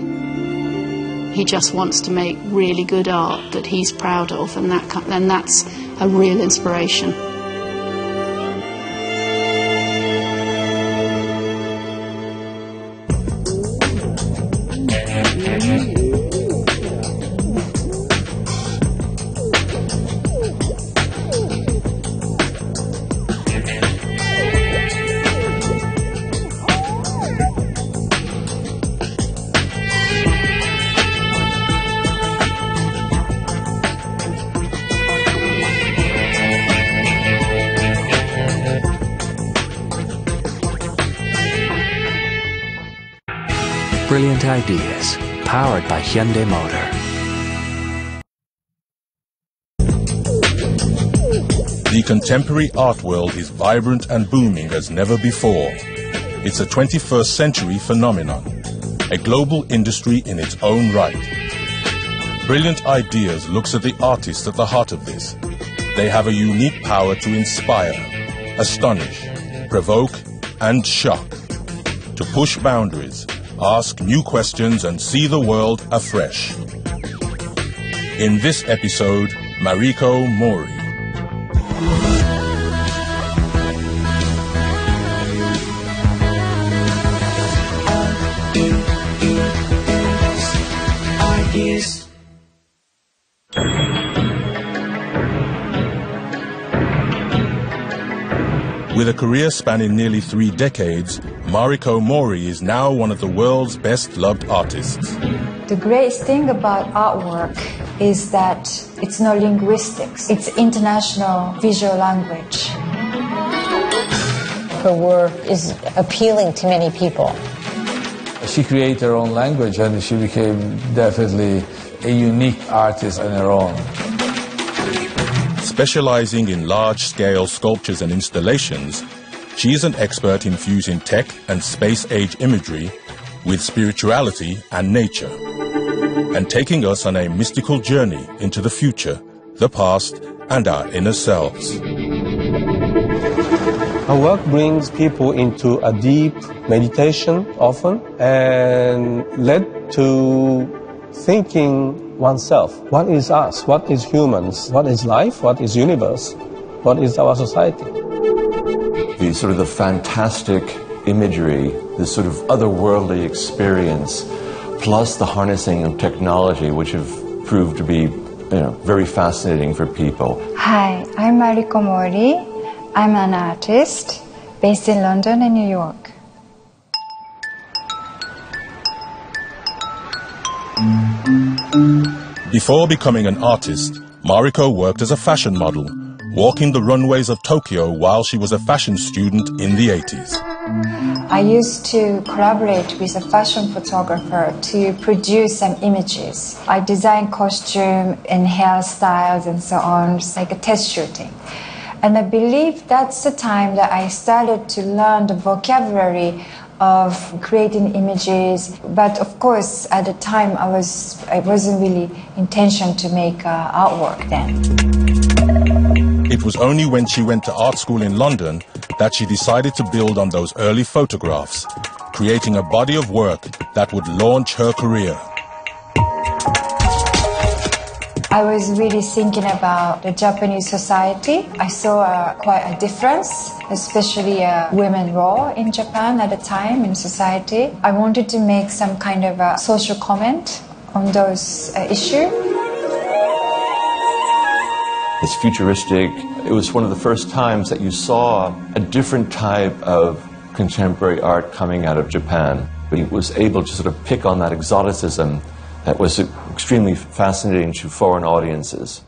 He just wants to make really good art that he's proud of, and that's a real inspiration. Brilliant ideas, powered by Hyundai Motor. The contemporary art world is vibrant and booming as never before. It's a 21st century phenomenon, a global industry in its own right. Brilliant Ideas looks at the artists at the heart of this. They have a unique power to inspire, astonish, provoke, and shock. To push boundaries, ask new questions and see the world afresh. In this episode, Mariko Mori. With a career spanning nearly 3 decades, Mariko Mori is now one of the world's best-loved artists. The greatest thing about artwork is that it's no linguistics. It's international visual language. Her work is appealing to many people. She created her own language, and she became definitely a unique artist on her own. Specializing in large-scale sculptures and installations, she is an expert in fusing tech and space-age imagery with spirituality and nature, and taking us on a mystical journey into the future, the past, and our inner selves. Her work brings people into a deep meditation often, and led to thinking oneself. What is us? What is humans? What is life? What is universe? What is our society? The sort of the fantastic imagery, this sort of otherworldly experience, plus the harnessing of technology, which have proved to be, very fascinating for people. Hi, I'm Mariko Mori. I'm an artist based in London and New York. Before becoming an artist, Mariko worked as a fashion model, walking the runways of Tokyo while she was a fashion student in the 80s. I used to collaborate with a fashion photographer to produce some images. I designed costume and hairstyles and so on, like a test shooting. And I believe that's the time that I started to learn the vocabulary of creating images. But of course, at the time, I wasn't really intention to make artwork then. It was only when she went to art school in London that she decided to build on those early photographs, creating a body of work that would launch her career. I was really thinking about the Japanese society. I saw quite a difference, especially women's role in Japan at the time in society. I wanted to make some kind of a social comment on those issues. It's futuristic. It was one of the first times that you saw a different type of contemporary art coming out of Japan. He was able to sort of pick on that exoticism that was extremely fascinating to foreign audiences.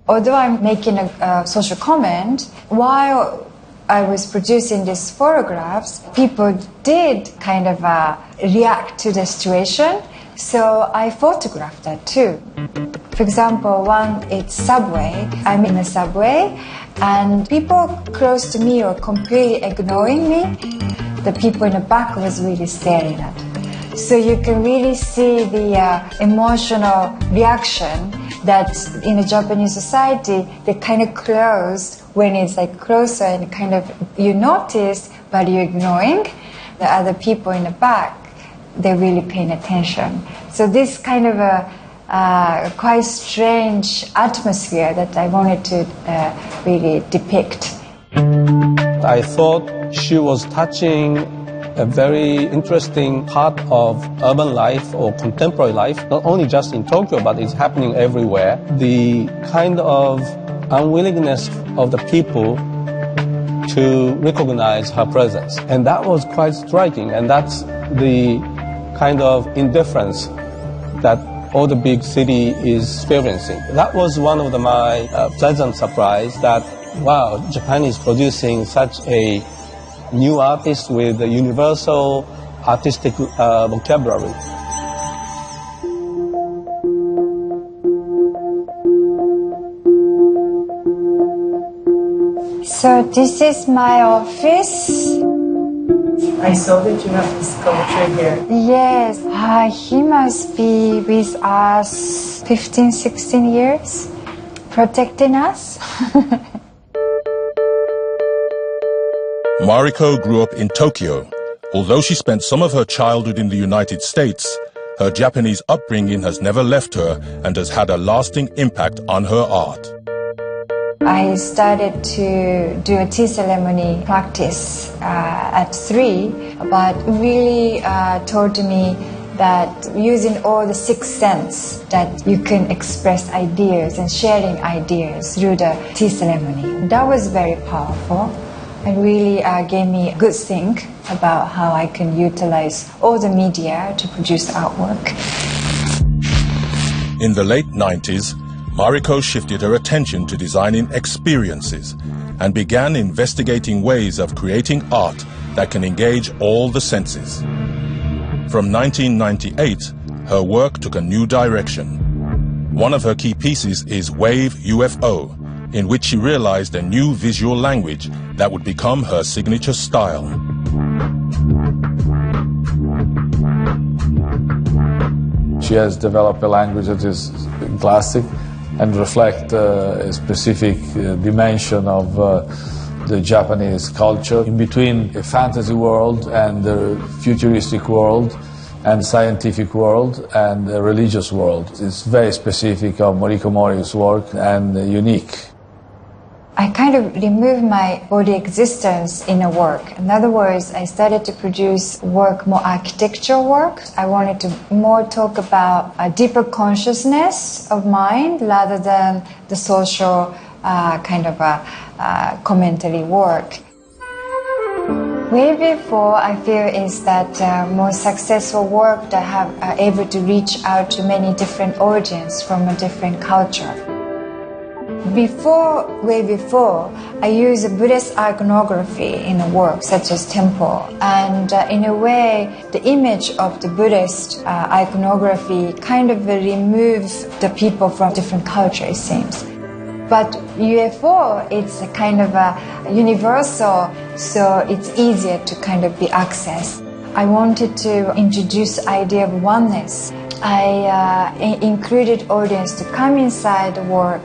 Although I'm making a social comment, while I was producing these photographs, people did kind of react to the situation, so I photographed that too. For example, one, it's subway. I'm in a subway, and people close to me were completely ignoring me. The people in the back was really staring at me. So you can really see the emotional reaction that in the Japanese society, they kind of closed when it's like closer and kind of you notice, but you're ignoring. The other people in the back, they're really paying attention. So this kind of a quite strange atmosphere that I wanted to really depict. I thought she was touching a very interesting part of urban life or contemporary life, not only just in Tokyo, but it's happening everywhere. The kind of unwillingness of the people to recognize her presence. And that was quite striking, and that's the kind of indifference that all the big city is experiencing. That was one of my pleasant surprise that, wow, Japan is producing such a new artist with a universal artistic vocabulary. So this is my office. I saw that you have the sculpture here. Yes, he must be with us 15, 16 years, protecting us. Mariko grew up in Tokyo. Although she spent some of her childhood in the United States, her Japanese upbringing has never left her and has had a lasting impact on her art. I started to do a tea ceremony practice at 3, but really taught me that using all the 6 senses that you can express ideas and sharing ideas through the tea ceremony. That was very powerful. And really gave me a good think about how I can utilize all the media to produce artwork. In the late 90s, Mariko shifted her attention to designing experiences and began investigating ways of creating art that can engage all the senses. From 1998, her work took a new direction. One of her key pieces is Wave UFO, in which she realized a new visual language that would become her signature style. She has developed a language that is classic and reflects a specific dimension of the Japanese culture in between a fantasy world and the futuristic world and scientific world and a religious world. It's very specific of Mariko Mori's work and unique. I kind of removed my body existence in a work. In other words, I started to produce work, more architectural work. I wanted to more talk about a deeper consciousness of mind rather than the social kind of commentary work. Way before, I feel, is that more successful work that have able to reach out to many different audiences from a different culture. Way before, I use a Buddhist iconography in a work such as temple, and in a way, the image of the Buddhist iconography kind of removes the people from different cultures, it seems. But UFO, it's a kind of a universal, so it's easier to kind of be accessed. I wanted to introduce the idea of oneness. I included audience to come inside the work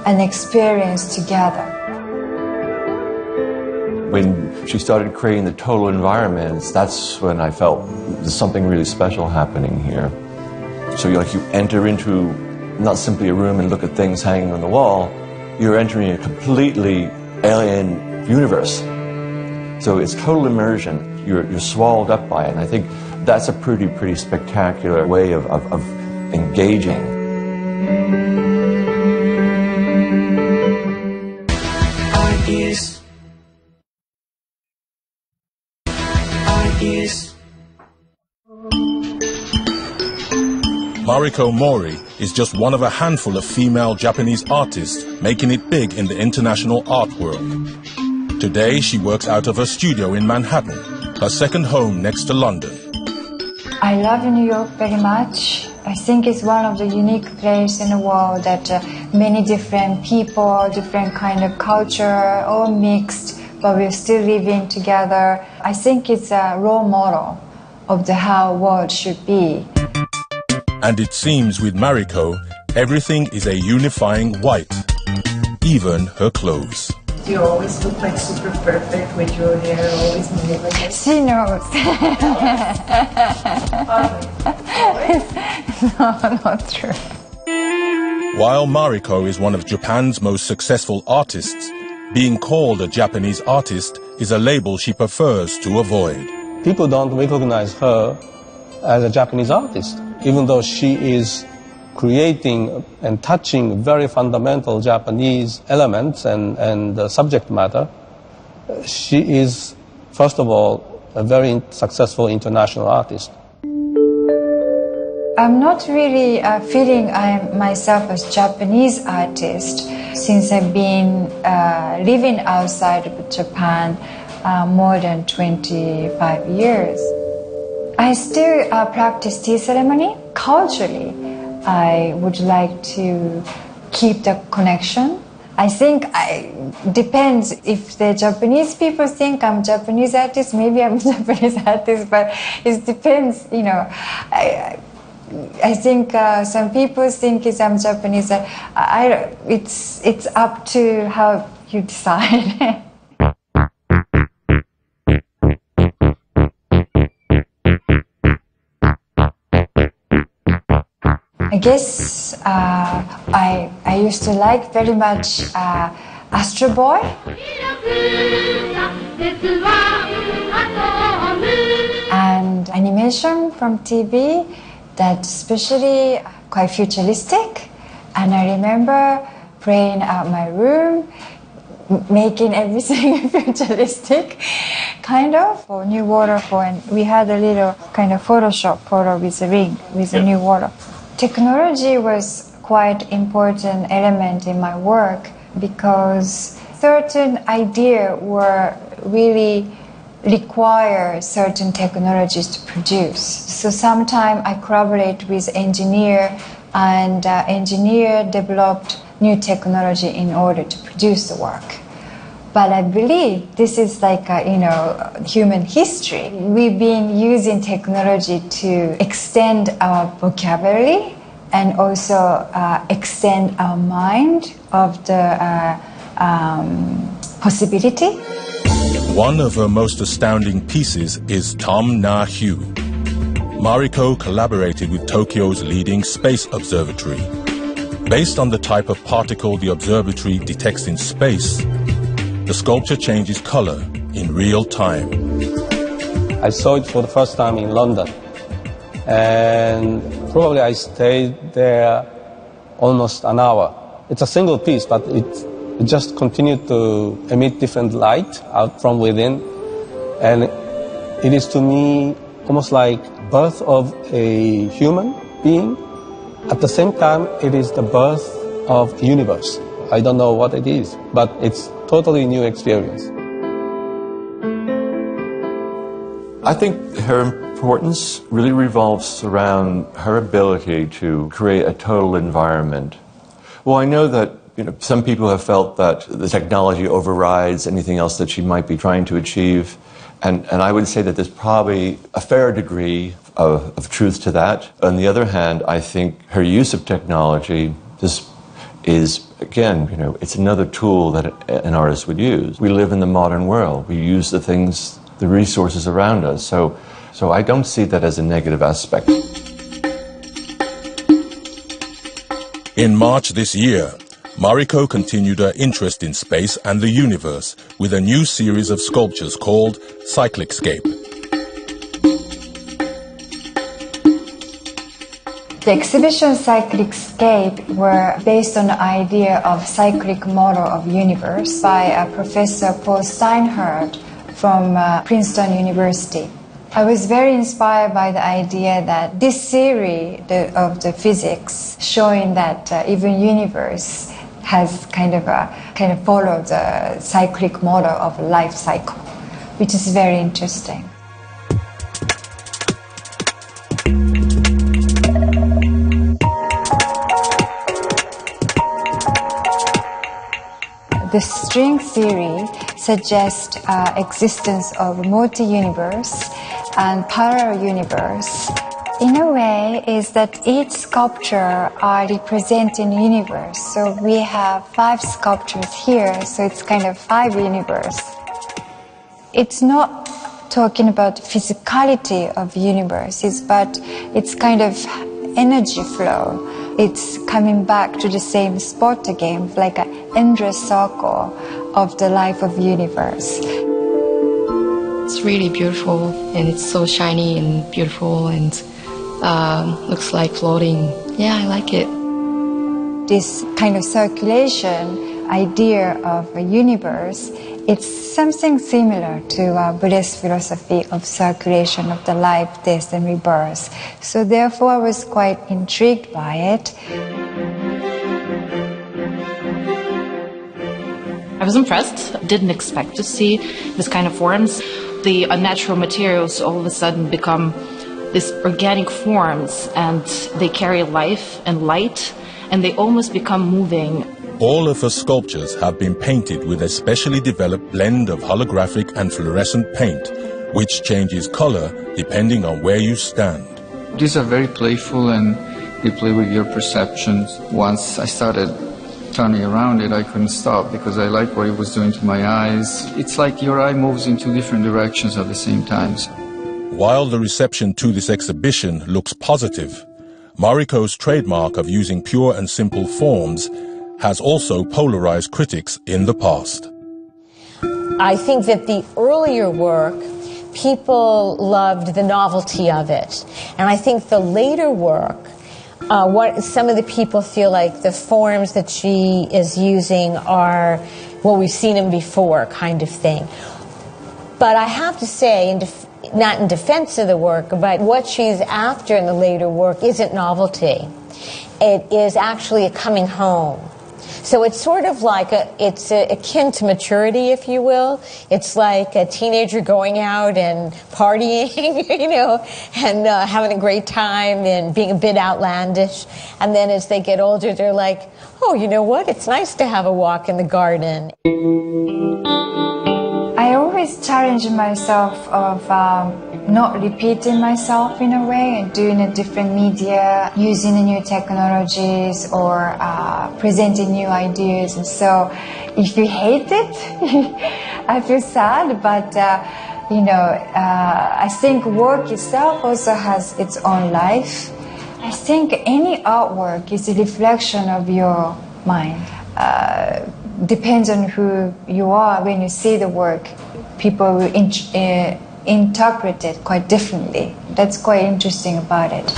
and experience together. When she started creating the total environments, that's when I felt there's something really special happening here. So you enter into not simply a room and look at things hanging on the wall, you're entering a completely alien universe. So it's total immersion. You're swallowed up by it. And I think that's a pretty spectacular way of engaging. Mariko Mori is just one of a handful of female Japanese artists making it big in the international art world. Today, she works out of her studio in Manhattan, her second home next to London. I love New York very much. I think it's one of the unique places in the world that many different people, different kind of culture, all mixed, but we're still living together. I think it's a role model of how the world should be. And it seems with Mariko, everything is a unifying white, even her clothes. Do you always look like super perfect with your hair always moving like this? She knows. No, not true. While Mariko is one of Japan's most successful artists, being called a Japanese artist is a label she prefers to avoid. People don't recognize her as a Japanese artist, even though she is creating and touching very fundamental Japanese elements and subject matter. She is, first of all, a very successful international artist. I'm not really feeling myself as Japanese artist since I've been living outside of Japan more than 25 years. I still practice tea ceremony. Culturally, I would like to keep the connection. I think it depends if the Japanese people think I'm Japanese artist, maybe I'm Japanese artist, but it depends, you know. I think some people think I'm Japanese. It's up to how you decide. I guess I used to like very much Astro Boy and animation from TV that especially quite futuristic, and I remember playing out my room making everything futuristic kind of for new waterfall, and we had a little kind of Photoshop photo with a ring with a new water. Technology was quite important element in my work because certain ideas were really require certain technologies to produce. So sometimes I collaborate with engineer, and engineer developed new technology in order to produce the work. But I believe this is like human history. We've been using technology to extend our vocabulary and also extend our mind of the possibility. One of her most astounding pieces is Tom Na-Hugh. Mariko collaborated with Tokyo's leading space observatory. Based on the type of particle the observatory detects in space, the sculpture changes color in real time. I saw it for the first time in London, and probably I stayed there almost an hour. It's a single piece, but it just continued to emit different light out from within, and it is to me almost like birth of a human being. At the same time, it is the birth of the universe. I don't know what it is, but it's totally new experience. I think her importance really revolves around her ability to create a total environment. Well, I know that some people have felt that the technology overrides anything else that she might be trying to achieve. And I would say that there's probably a fair degree of truth to that. On the other hand, I think her use of technology is, again, it's another tool that an artist would use. We live in the modern world. We use the resources around us. So I don't see that as a negative aspect. In March this year, Mariko continued her interest in space and the universe with a new series of sculptures called Cyclicscape. The exhibition Cyclicscape were based on the idea of cyclic model of universe by Professor Paul Steinhardt from Princeton University. I was very inspired by the idea that this theory of the physics showing that even universe has kind of followed the cyclic model of life cycle, which is very interesting. The string theory suggests existence of multi-universe and parallel universe. In a way, is that each sculpture are representing universe. So we have 5 sculptures here, so it's kind of 5 universe. It's not talking about physicality of universe, but it's kind of energy flow. It's coming back to the same spot again, like an endless circle of the life of universe. It's really beautiful, and it's so shiny and beautiful, and looks like floating. Yeah, I like it. This kind of circulation idea of a universe, it's something similar to Buddhist philosophy of circulation of the life, death, and rebirth. So therefore, I was quite intrigued by it. I was impressed. Didn't expect to see this kind of forms. The unnatural materials all of a sudden become these organic forms, and they carry life and light, and they almost become moving. All of her sculptures have been painted with a specially developed blend of holographic and fluorescent paint, which changes color depending on where you stand. These are very playful, and they play with your perceptions. Once I started turning around it, I couldn't stop because I like what it was doing to my eyes. It's like your eye moves in 2 different directions at the same time. While the reception to this exhibition looks positive, Mariko's trademark of using pure and simple forms has also polarized critics in the past. I think that the earlier work, people loved the novelty of it. And I think the later work, some of the people feel like the forms that she is using are, well, we've seen them before kind of thing. But I have to say, not in defense of the work, but what she's after in the later work isn't novelty. It is actually a coming home. So it's sort of like it's akin to maturity, if you will. It's like a teenager going out and partying, and having a great time and being a bit outlandish. And then as they get older, they're like, oh, you know what? It's nice to have a walk in the garden. I always challenge myself of not repeating myself in a way and doing a different media, using the new technologies or presenting new ideas. And so if you hate it, I feel sad, but I think work itself also has its own life. I think any artwork is a reflection of your mind. Depends on who you are. When you see the work, people will interpret it quite differently. That's quite interesting about it.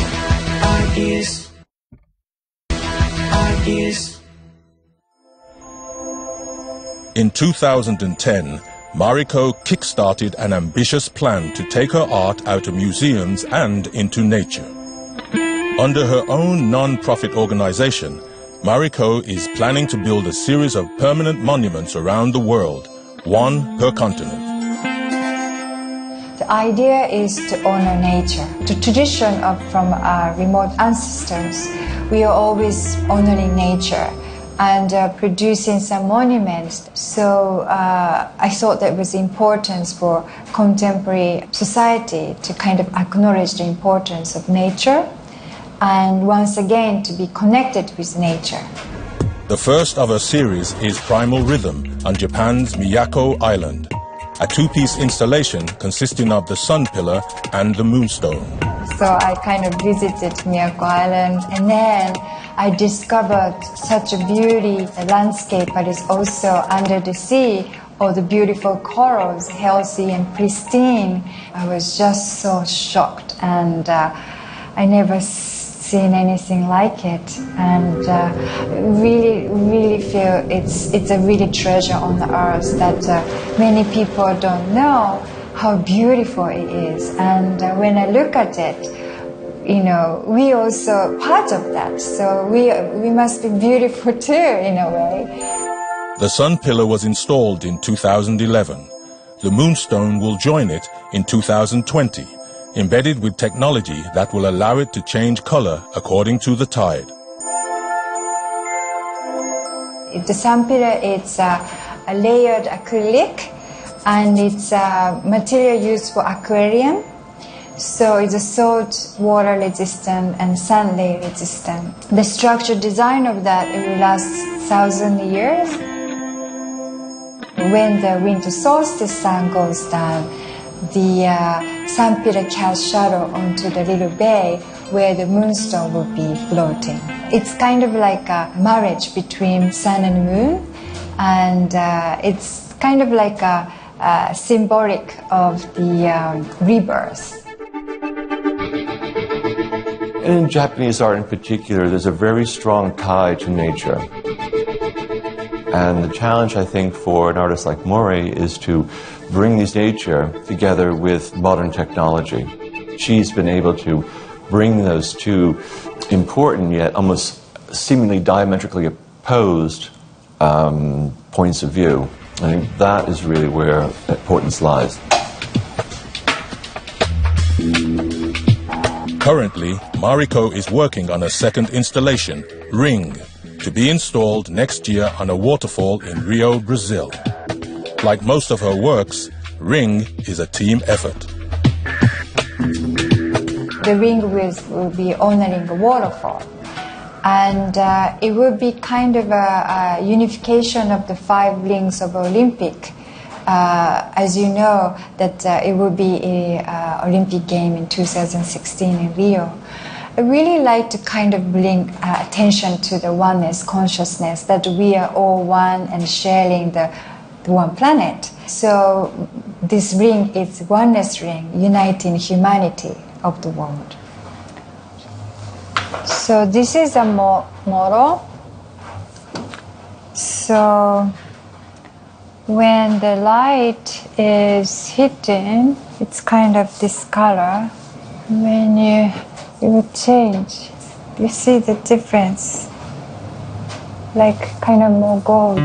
In 2010, Mariko kick-started an ambitious plan to take her art out of museums and into nature. Under her own non-profit organization, Mariko is planning to build a series of permanent monuments around the world, one per continent. The idea is to honor nature. The tradition from our remote ancestors, we are always honoring nature. and producing some monuments. So I thought that was importance for contemporary society to kind of acknowledge the importance of nature and once again to be connected with nature. The first of a series is Primal Rhythm on Japan's Miyako Island, a two-piece installation consisting of the sun pillar and the moonstone. So I kind of visited Miyako Island, and then I discovered such a beauty, the landscape, but it's also under the sea, all the beautiful corals, healthy and pristine. I was just so shocked, and I never seen anything like it, and really feel it's a really treasure on the earth that many people don't know how beautiful it is. And when I look at it, you know, we also part of that, so we must be beautiful too in a way. The sun pillar was installed in 2011. The moonstone will join it in 2020, embedded with technology that will allow it to change color according to the tide. The sun pillar, it's a layered acrylic, and it's a material used for aquarium. So it's a salt, water resistant and sun ray resistant. The structural design of that, it will last 1,000 years. When the winter solstice sun goes down, the sun pillar casts shadow onto the little bay where the moonstone will be floating. It's kind of like a marriage between sun and moon, and it's kind of like a symbolic of the rebirth. And in Japanese art in particular, there's a very strong tie to nature. And the challenge, I think, for an artist like Mori is to bring this nature together with modern technology. She's been able to bring those two important yet almost seemingly diametrically opposed points of view. I think that is really where importance lies. Currently, Mariko is working on a second installation, Ring, to be installed next year on a waterfall in Rio, Brazil. Like most of her works, Ring is a team effort. The ring will be honoring a waterfall, and it will be kind of a unification of the 5 rings of Olympic. As you know, that it will be an Olympic game in 2016 in Rio. I really like to kind of bring attention to the oneness consciousness, that we are all one and sharing the one planet. So this ring is oneness ring, uniting humanity of the world. So this is a model. So when the light is hitting, it's kind of this color. When it will change, you see the difference, like kind of more gold.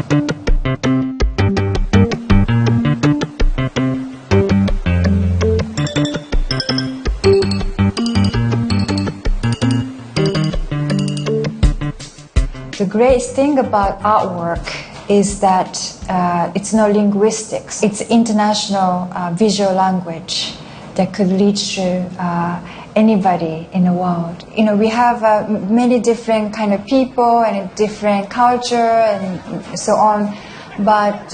The great thing about artwork is that it's not linguistics. It's international visual language that could reach anybody in the world. You know, we have many different kind of people and a different culture and so on, but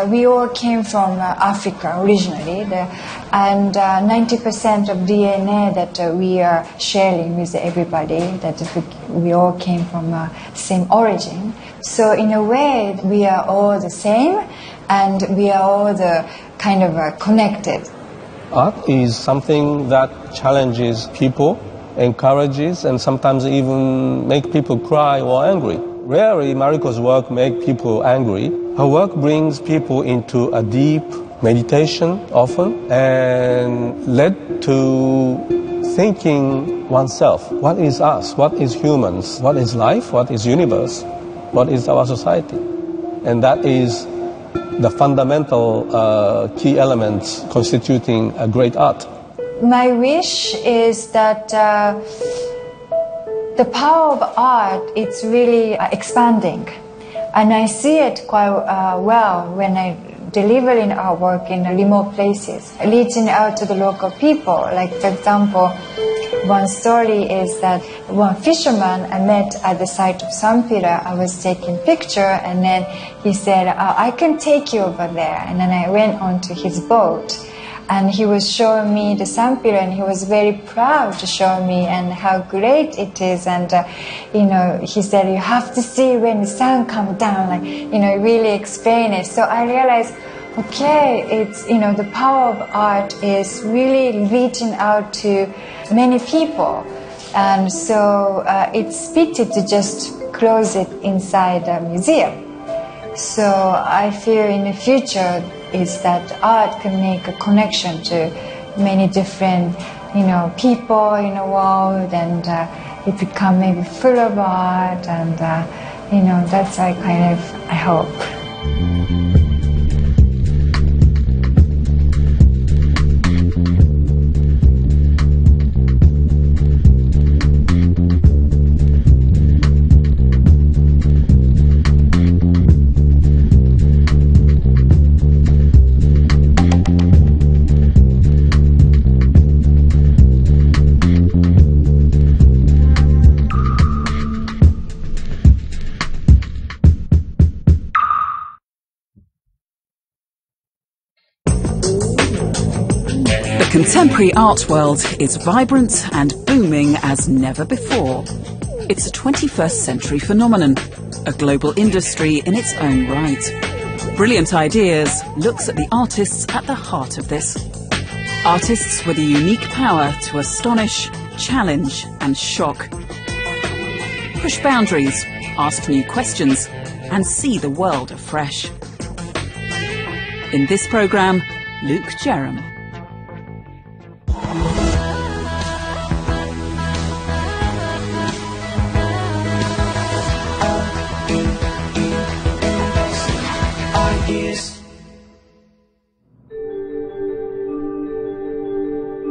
we all came from Africa originally, and 90% of DNA that we are sharing with everybody, that we all came from same origin. So in a way, we are all the same, and we are all the kind of connected. Art is something that challenges people, encourages, and sometimes even make people cry or angry. Rarely Mariko's work make people angry. Her work brings people into a deep meditation often, and led to thinking oneself. What is us? What is humans? What is life? What is universe? What is our society? And that is the fundamental key elements constituting a great art. My wish is that the power of art, it's really expanding. And I see it quite well when I delivering artwork in remote places, reaching out to the local people. Like, for example, one story is that one fisherman I met at the site of Sun Pillar, I was taking picture, and then he said, I can take you over there. And then I went onto his boat, and he was showing me the Sun Pillar, and he was very proud to show me and how great it is. And he said, you have to see when the sun comes down, like, really explain it. So I realized, okay, it's, the power of art is really reaching out to many people. And so it's pity to just close it inside a museum. So I feel in the future is that art can make a connection to many different, people in the world, and it become maybe full of art, and that's I hope. The contemporary art world is vibrant and booming as never before. It's a 21st century phenomenon, a global industry in its own right. Brilliant Ideas looks at the artists at the heart of this. Artists with a unique power to astonish, challenge and shock. Push boundaries, ask new questions and see the world afresh. In this programme, Luke Jerram.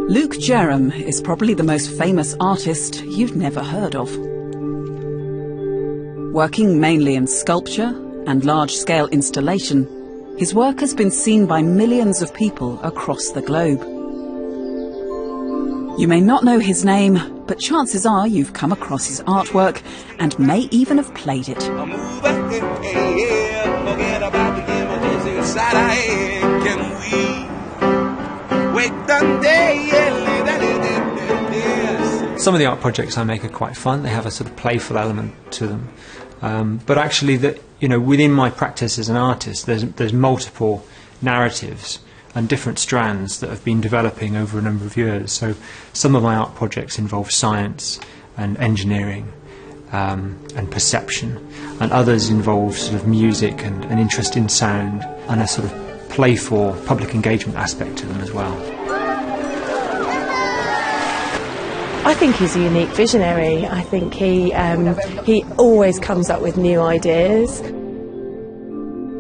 Luke Jerram is probably the most famous artist you've never heard of. Working mainly in sculpture and large-scale installation, his work has been seen by millions of people across the globe. You may not know his name, but chances are you've come across his artwork and may even have played it. Some of the art projects I make are quite fun. They have a sort of playful element to them. But actually, within my practice as an artist, there's multiple narratives and different strands that have been developing over a number of years. So some of my art projects involve science and engineering and perception, and others involve sort of music and an interest in sound and a sort of playful public engagement aspect to them as well. I think he's a unique visionary. I think he always comes up with new ideas.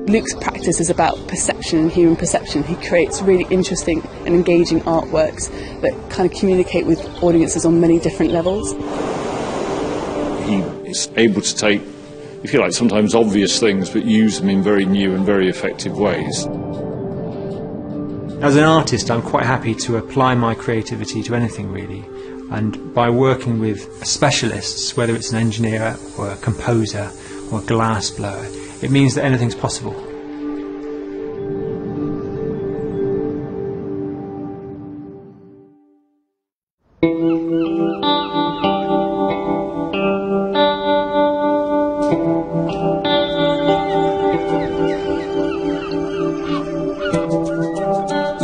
Luke's practice is about perception and human perception. He creates really interesting and engaging artworks that kind of communicate with audiences on many different levels. He is able to take, if you like, sometimes obvious things, but use them in very new and very effective ways. As an artist, I'm quite happy to apply my creativity to anything, really. And by working with specialists, whether it's an engineer or a composer or a glass blower, it means that anything's possible.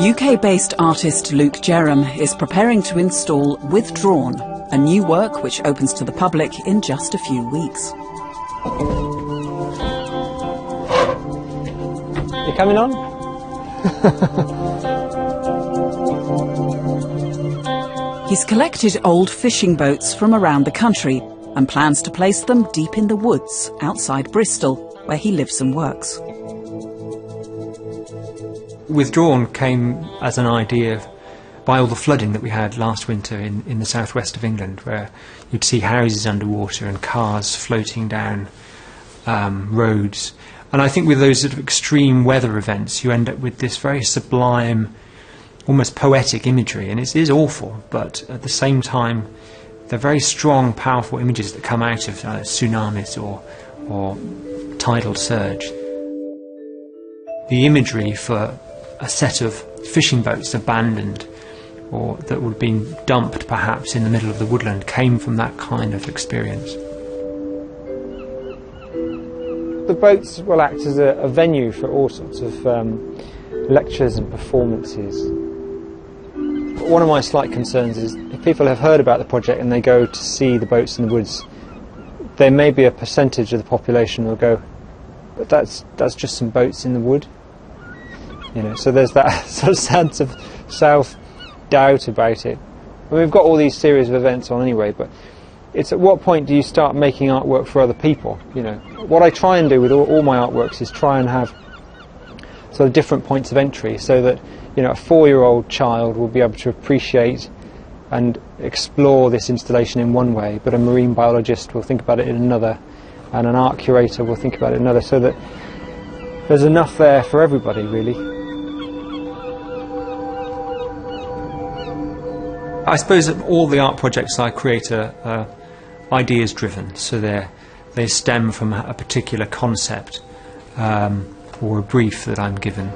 UK-based artist Luke Jerram is preparing to install Withdrawn, a new work which opens to the public in just a few weeks. You coming on? He's collected old fishing boats from around the country and plans to place them deep in the woods outside Bristol, where he lives and works. Withdrawn came as an idea by all the flooding that we had last winter in the southwest of England, where you'd see houses underwater and cars floating down roads. And I think with those sort of extreme weather events, you end up with this very sublime, almost poetic imagery. And it is awful, but at the same time, they're very strong, powerful images that come out of tsunamis or tidal surge. The imagery for a set of fishing boats abandoned or that would have been dumped perhaps in the middle of the woodland came from that kind of experience. The boats will act as a venue for all sorts of lectures and performances. One of my slight concerns is if people have heard about the project and they go to see the boats in the woods, there may be a percentage of the population who will go, but that's just some boats in the wood. You know, so there's that sort of sense of self-doubt about it. I mean, we've got all these series of events on anyway, but it's at what point do you start making artwork for other people? You know, what I try and do with all my artworks is try and have sort of different points of entry, so that, you know, a 4-year-old child will be able to appreciate and explore this installation in one way, but a marine biologist will think about it in another, and an art curator will think about it in another, so that there's enough there for everybody, really. I suppose that all the art projects I create are ideas driven, so they stem from a particular concept or a brief that I'm given.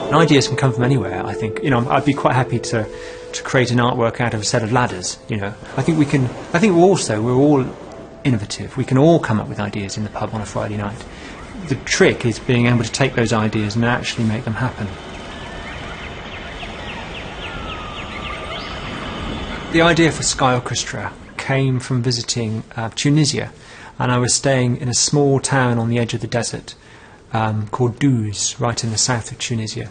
And ideas can come from anywhere, I think. You know, I'd be quite happy to create an artwork out of a set of ladders, you know. I think we're all innovative. We can all come up with ideas in the pub on a Friday night. The trick is being able to take those ideas and actually make them happen. The idea for Sky Orchestra came from visiting Tunisia, and I was staying in a small town on the edge of the desert called Douz, right in the south of Tunisia.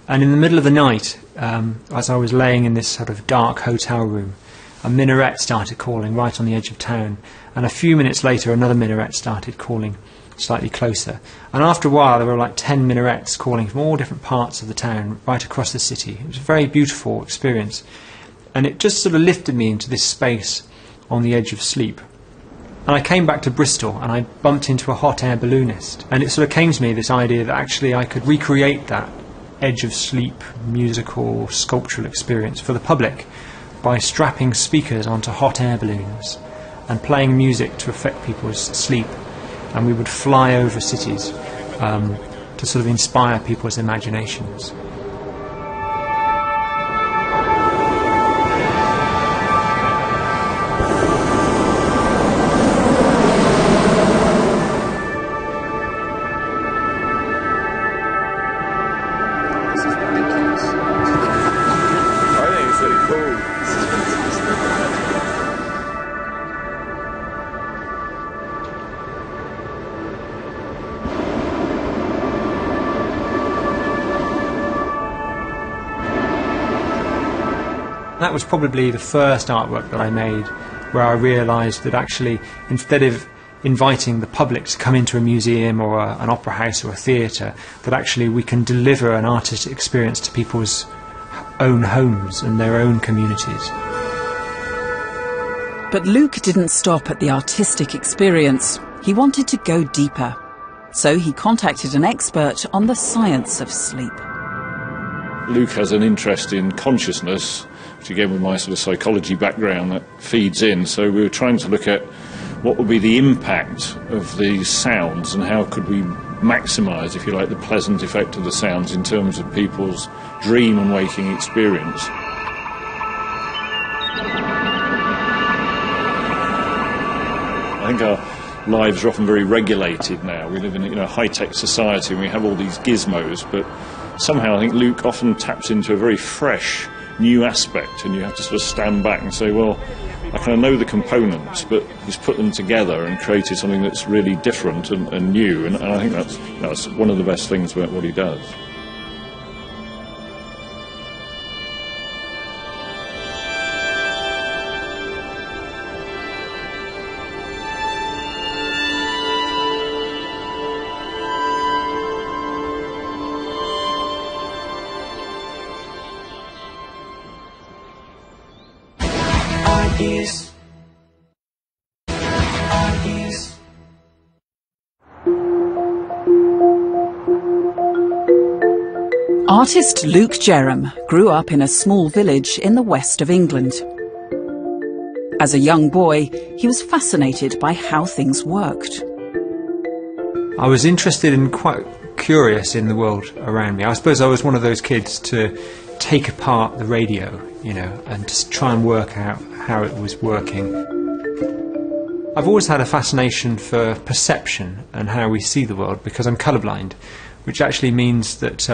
And in the middle of the night, as I was laying in this sort of dark hotel room, a minaret started calling right on the edge of town, and a few minutes later another minaret started calling slightly closer. And after a while there were like 10 minarets calling from all different parts of the town right across the city. It was a very beautiful experience. And it just sort of lifted me into this space on the edge of sleep. And I came back to Bristol and I bumped into a hot air balloonist. And it sort of came to me, this idea that actually I could recreate that edge of sleep musical, sculptural experience for the public by strapping speakers onto hot air balloons and playing music to affect people's sleep. And we would fly over cities to sort of inspire people's imaginations. That was probably the first artwork that I made where I realised that actually, instead of inviting the public to come into a museum or an opera house or a theatre, that actually we can deliver an artistic experience to people's own homes and their own communities. But Luke didn't stop at the artistic experience. He wanted to go deeper. So he contacted an expert on the science of sleep. Luke has an interest in consciousness, which again with my sort of psychology background that feeds in. So we were trying to look at what would be the impact of these sounds and how could we maximise, if you like, the pleasant effect of the sounds in terms of people's dream and waking experience. I think our lives are often very regulated now. We live in a high-tech society and we have all these gizmos, but somehow I think Luke often taps into a very fresh, new aspect, and you have to sort of stand back and say, well, I kind of know the components, but he's put them together and created something that's really different and new, and I think that's one of the best things about what he does. Ideas. Artist Luke Jerram grew up in a small village in the west of England. As a young boy, he was fascinated by how things worked. I was interested and quite curious in the world around me. I suppose I was one of those kids to take apart the radio, and just try and work out how it was working. I've always had a fascination for perception and how we see the world because I'm colourblind, which actually means that,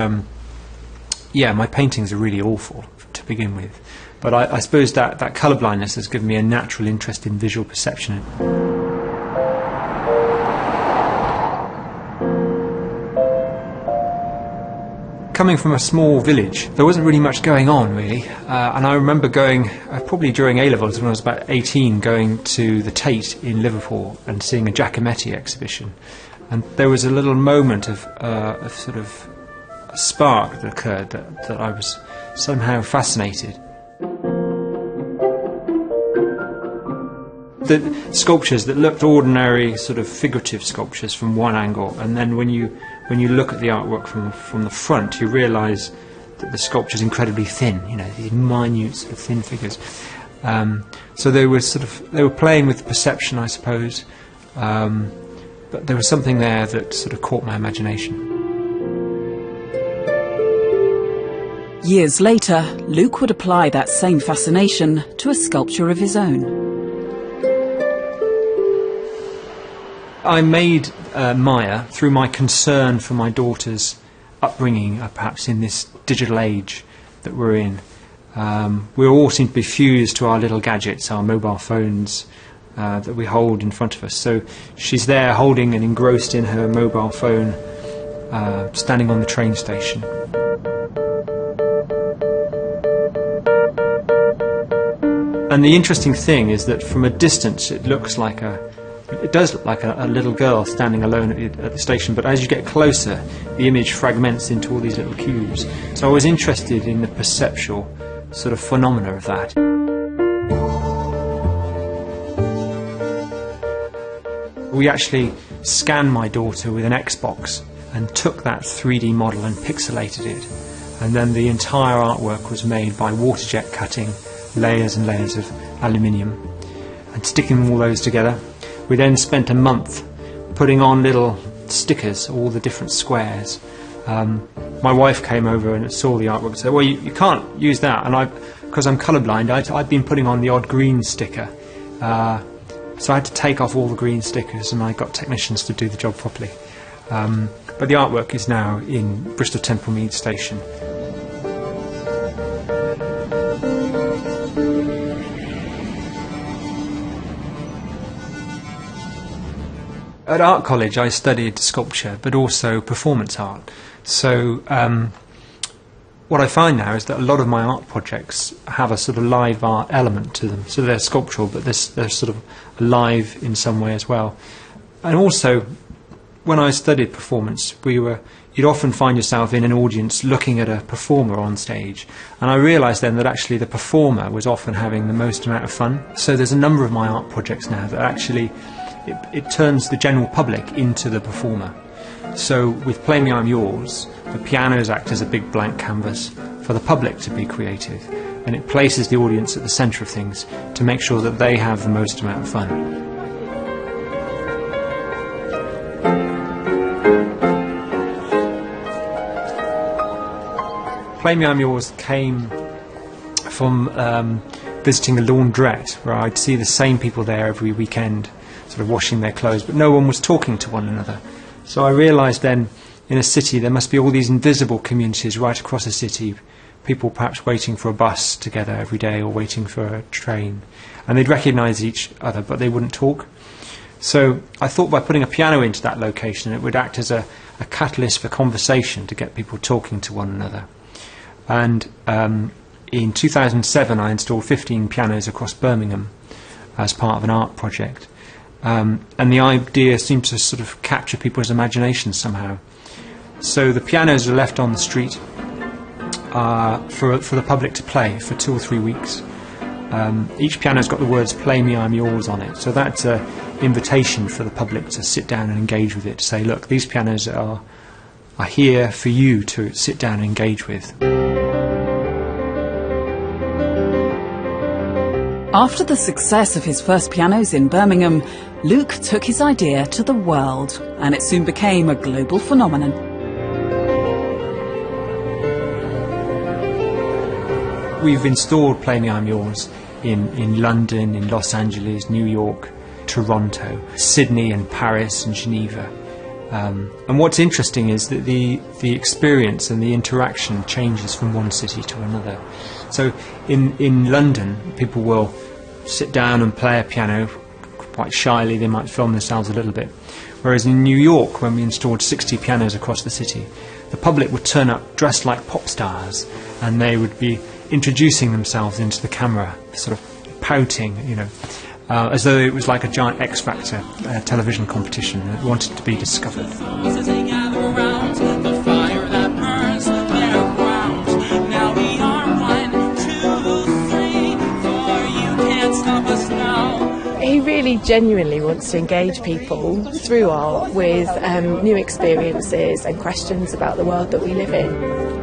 my paintings are really awful to begin with. But I suppose that colourblindness has given me a natural interest in visual perception. Coming from a small village, there wasn't really much going on, really. And I remember going, probably during A-levels when I was about 18, going to the Tate in Liverpool and seeing a Giacometti exhibition. And there was a little moment of sort of a spark that occurred that I was somehow fascinated. The sculptures that looked ordinary, sort of figurative sculptures from one angle, and then when you look at the artwork from the front, you realise that the sculpture's incredibly thin. These minute, sort of thin figures. So they were playing with perception, I suppose, but there was something there that sort of caught my imagination. Years later, Luke would apply that same fascination to a sculpture of his own. I made Maya through my concern for my daughter's upbringing, perhaps in this digital age that we're in. We all seem to be fused to our little gadgets, our mobile phones that we hold in front of us. So she's there holding and engrossed in her mobile phone, standing on the train station. And the interesting thing is that from a distance it does look like a little girl standing alone at the station, but as you get closer, the image fragments into all these little cubes. So I was interested in the perceptual sort of phenomena of that. We actually scanned my daughter with an Xbox and took that 3D model and pixelated it. And then the entire artwork was made by waterjet cutting layers and layers of aluminium and sticking all those together. We then spent a month putting on little stickers, all the different squares. My wife came over and saw the artwork and said, well, you can't use that. And because I'm colourblind, I'd been putting on the odd green sticker. So I had to take off all the green stickers and I got technicians to do the job properly. But the artwork is now in Bristol Temple Mead Station. At art college I studied sculpture but also performance art. So what I find now is that a lot of my art projects have a sort of live art element to them. So they're sculptural but they're sort of alive in some way as well. And also when I studied performance you'd often find yourself in an audience looking at a performer on stage, and I realised then that actually the performer was often having the most amount of fun. So there's a number of my art projects now that actually it turns the general public into the performer. So with Play Me I'm Yours, the pianos act as a big blank canvas for the public to be creative, and it places the audience at the centre of things to make sure that they have the most amount of fun. Play Me I'm Yours came from visiting a laundrette where I'd see the same people there every weekend, sort of washing their clothes, but no one was talking to one another. So I realised then in a city there must be all these invisible communities right across a city, people perhaps waiting for a bus together every day or waiting for a train, and they'd recognise each other but they wouldn't talk. So I thought by putting a piano into that location it would act as a catalyst for conversation to get people talking to one another. And in 2007 I installed 15 pianos across Birmingham as part of an art project. And the idea seemed to sort of capture people's imaginations somehow. So the pianos are left on the street for the public to play for 2 or 3 weeks. Each piano's got the words "Play Me I'm Yours" on it, so that's an invitation for the public to sit down and engage with it, to say, look, these pianos are are here for you to sit down and engage with. After the success of his first pianos in Birmingham, Luke took his idea to the world, and it soon became a global phenomenon. We've installed Play Me I'm Yours in London, in Los Angeles, New York, Toronto, Sydney and Paris and Geneva. And what's interesting is that the experience and the interaction changes from one city to another. So in London, people will sit down and play a piano quite shyly. They might film themselves a little bit. Whereas in New York, when we installed 60 pianos across the city, the public would turn up dressed like pop stars, and they would be introducing themselves into the camera, sort of pouting, you know, as though it was like a giant X Factor television competition that wanted to be discovered. He really genuinely wants to engage people through art with new experiences and questions about the world that we live in.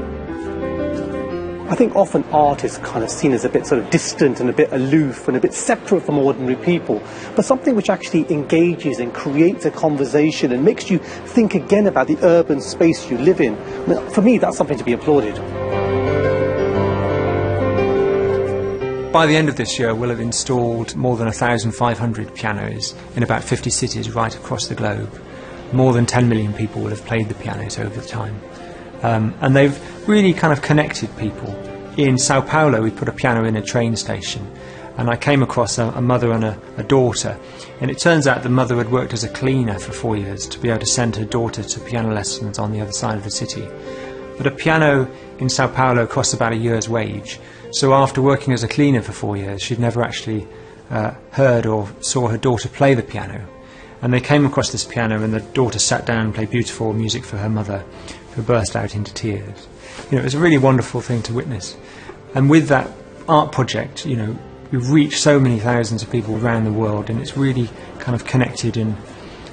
I think often art is kind of seen as a bit sort of distant and a bit aloof and a bit separate from ordinary people, but something which actually engages and creates a conversation and makes you think again about the urban space you live in. I mean, for me, that's something to be applauded. By the end of this year, we'll have installed more than 1,500 pianos in about 50 cities right across the globe. More than 10 million people will have played the pianos over the time. And they've really kind of connected people. In Sao Paulo, we put a piano in a train station, and I came across a mother and a daughter, and it turns out the mother had worked as a cleaner for 4 years to be able to send her daughter to piano lessons on the other side of the city. But a piano in Sao Paulo costs about a year's wage, so after working as a cleaner for 4 years, she'd never actually heard or saw her daughter play the piano. And they came across this piano, and the daughter sat down and played beautiful music for her mother, who burst out into tears. You know, it was a really wonderful thing to witness. And with that art project, you know, we've reached so many thousands of people around the world, and it's really kind of connected and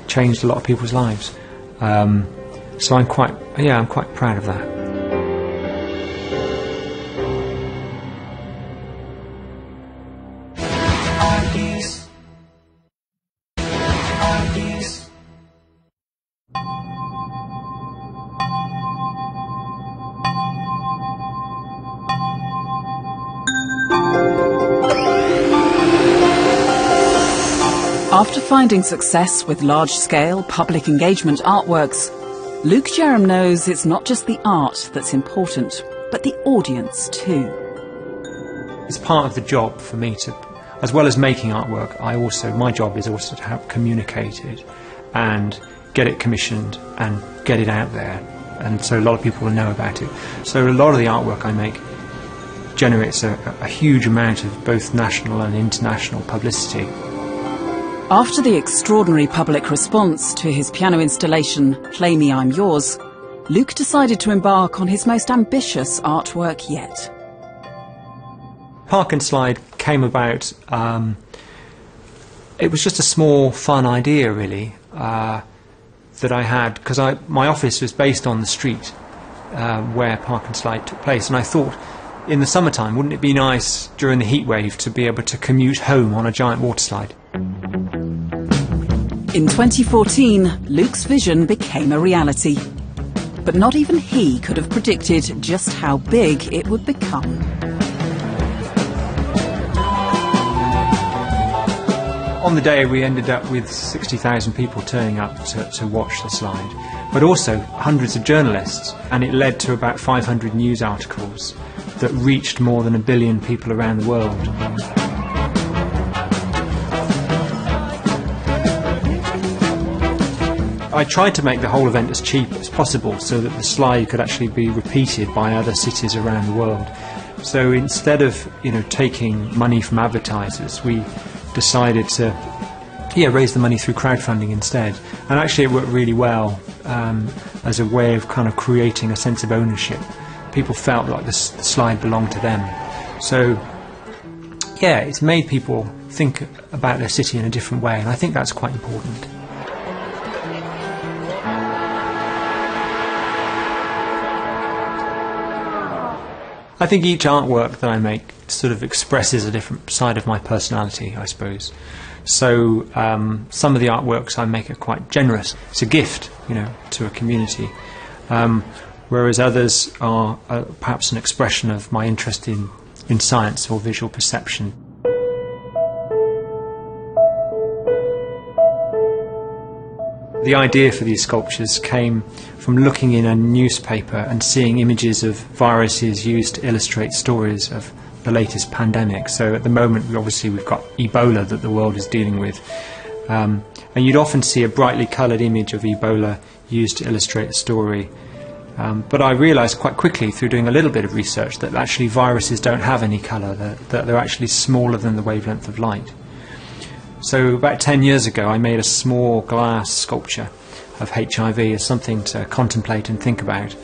changed a lot of people's lives. So I'm quite proud of that. After finding success with large-scale public engagement artworks, Luke Jerram knows it's not just the art that's important, but the audience too. It's part of the job for me to, as well as making artwork, my job is also to help communicate it and get it commissioned and get it out there, and so a lot of people will know about it. So a lot of the artwork I make generates a huge amount of both national and international publicity. After the extraordinary public response to his piano installation, Play Me I'm Yours, Luke decided to embark on his most ambitious artwork yet. Park and Slide came about, it was just a small, fun idea really, that I had, because my office was based on the street where Park and Slide took place, and I thought, in the summertime, wouldn't it be nice during the heat wave to be able to commute home on a giant water slide? In 2014, Luke's vision became a reality. But not even he could have predicted just how big it would become. On the day, we ended up with 60,000 people turning up to watch the slide, but also hundreds of journalists, and it led to about 500 news articles that reached more than 1 billion people around the world. I tried to make the whole event as cheap as possible so that the slide could actually be repeated by other cities around the world. So instead of, taking money from advertisers, we decided to raise the money through crowdfunding instead. And actually it worked really well as a way of kind of creating a sense of ownership. People felt like the slide belonged to them. So it's made people think about their city in a different way, and I think that's quite important. I think each artwork that I make sort of expresses a different side of my personality, I suppose. So some of the artworks I make are quite generous. It's a gift, you know, to a community. Whereas others are perhaps an expression of my interest in science or visual perception. The idea for these sculptures came from looking in a newspaper and seeing images of viruses used to illustrate stories of the latest pandemic. So at the moment, we've got Ebola that the world is dealing with. And you'd often see a brightly coloured image of Ebola used to illustrate a story. But I realised quite quickly through doing a little bit of research that actually viruses don't have any colour, that they're actually smaller than the wavelength of light. So about 10 years ago I made a small glass sculpture of HIV as something to contemplate and think about.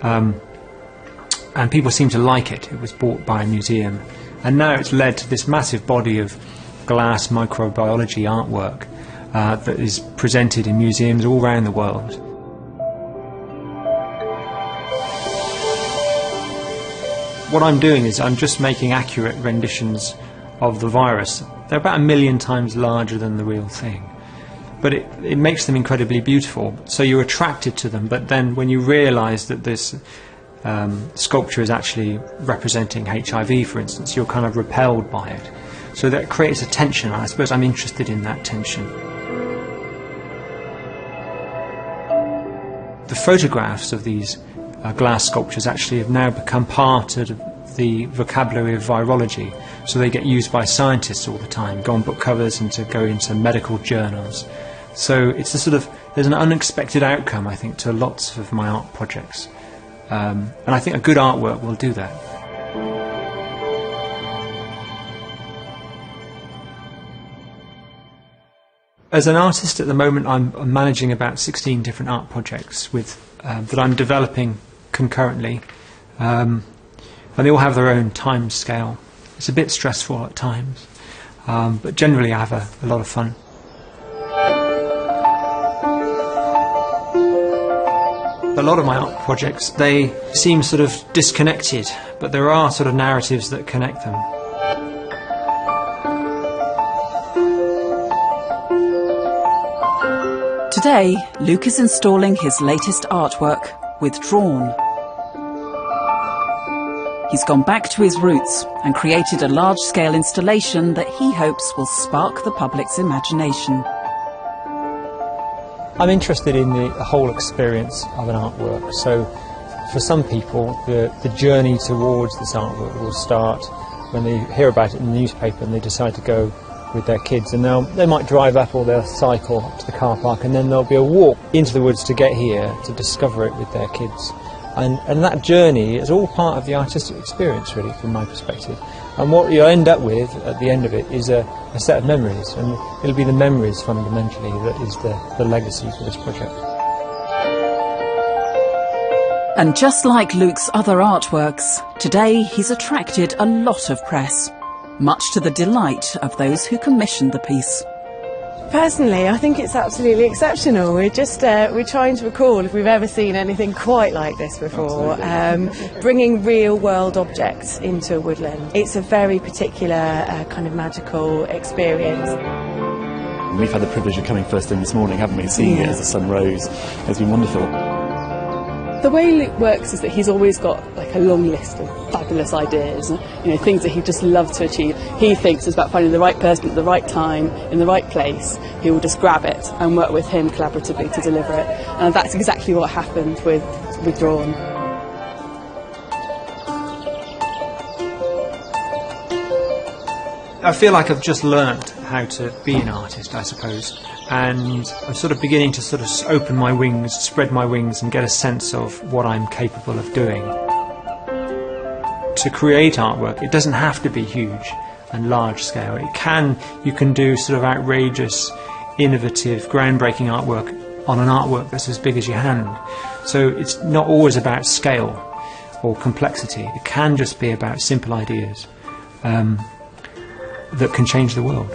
And people seemed to like it. It was bought by a museum. And now it's led to this massive body of glass microbiology artwork that is presented in museums all around the world. What I'm doing is I'm just making accurate renditions of the virus. They're about 1 million times larger than the real thing. But it makes them incredibly beautiful. So you're attracted to them, but then when you realise that this sculpture is actually representing HIV, for instance, you're kind of repelled by it. So that creates a tension. I suppose I'm interested in that tension. The photographs of these glass sculptures actually have now become part of the vocabulary of virology, so they get used by scientists all the time, go on book covers and to go into medical journals. So it's a sort of, there's an unexpected outcome, I think, to lots of my art projects, and I think a good artwork will do that. As an artist at the moment, I'm managing about 16 different art projects with that I'm developing concurrently. And they all have their own time scale. It's a bit stressful at times, but generally I have a lot of fun. A lot of my art projects, they seem sort of disconnected, but there are sort of narratives that connect them. Today, Luke is installing his latest artwork, Withdrawn. He's gone back to his roots and created a large-scale installation that he hopes will spark the public's imagination. I'm interested in the whole experience of an artwork. So for some people, the journey towards this artwork will start when they hear about it in the newspaper and they decide to go with their kids. And now they might drive up or they'll cycle up to the car park, and then there'll be a walk into the woods to get here to discover it with their kids. And that journey is all part of the artistic experience, really, from my perspective. And what you'll end up with at the end of it is a set of memories, and it'll be the memories fundamentally that is the legacy for this project. And just like Luke's other artworks, today he's attracted a lot of press, much to the delight of those who commissioned the piece. Personally, I think it's absolutely exceptional. We're trying to recall if we've ever seen anything quite like this before. Bringing real-world objects into a woodland. It's a very particular kind of magical experience. We've had the privilege of coming first thing this morning, haven't we? Seeing it as the sun rose. It's been wonderful. The way Luke works is that he's always got like a long list of fabulous ideas, things that he'd just love to achieve. He thinks it's about finding the right person at the right time, in the right place, who will just grab it and work with him collaboratively to deliver it. And that's exactly what happened with Withdrawn. I feel like I've just learned how to be an artist, I suppose, and I'm sort of beginning to sort of open my wings, spread my wings and get a sense of what I'm capable of doing. To create artwork, it doesn't have to be huge and large scale. You can do sort of outrageous, innovative, groundbreaking artwork on an artwork that's as big as your hand. So it's not always about scale or complexity. It can just be about simple ideas that can change the world.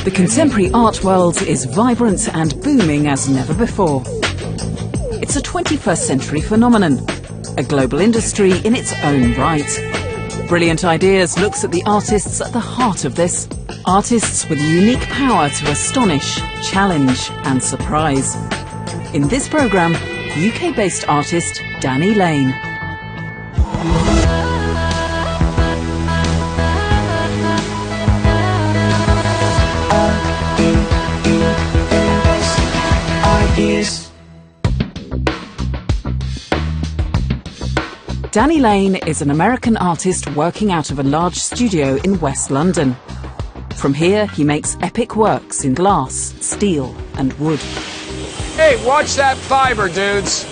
The contemporary art world is vibrant and booming as never before. It's a 21st century phenomenon, a global industry in its own right. Brilliant Ideas looks at the artists at the heart of this. Artists with unique power to astonish, challenge and surprise. In this programme, UK-based artist Danny Lane. Danny Lane is an American artist working out of a large studio in West London. From here, he makes epic works in glass, steel and wood. Hey, watch that fiber, dudes!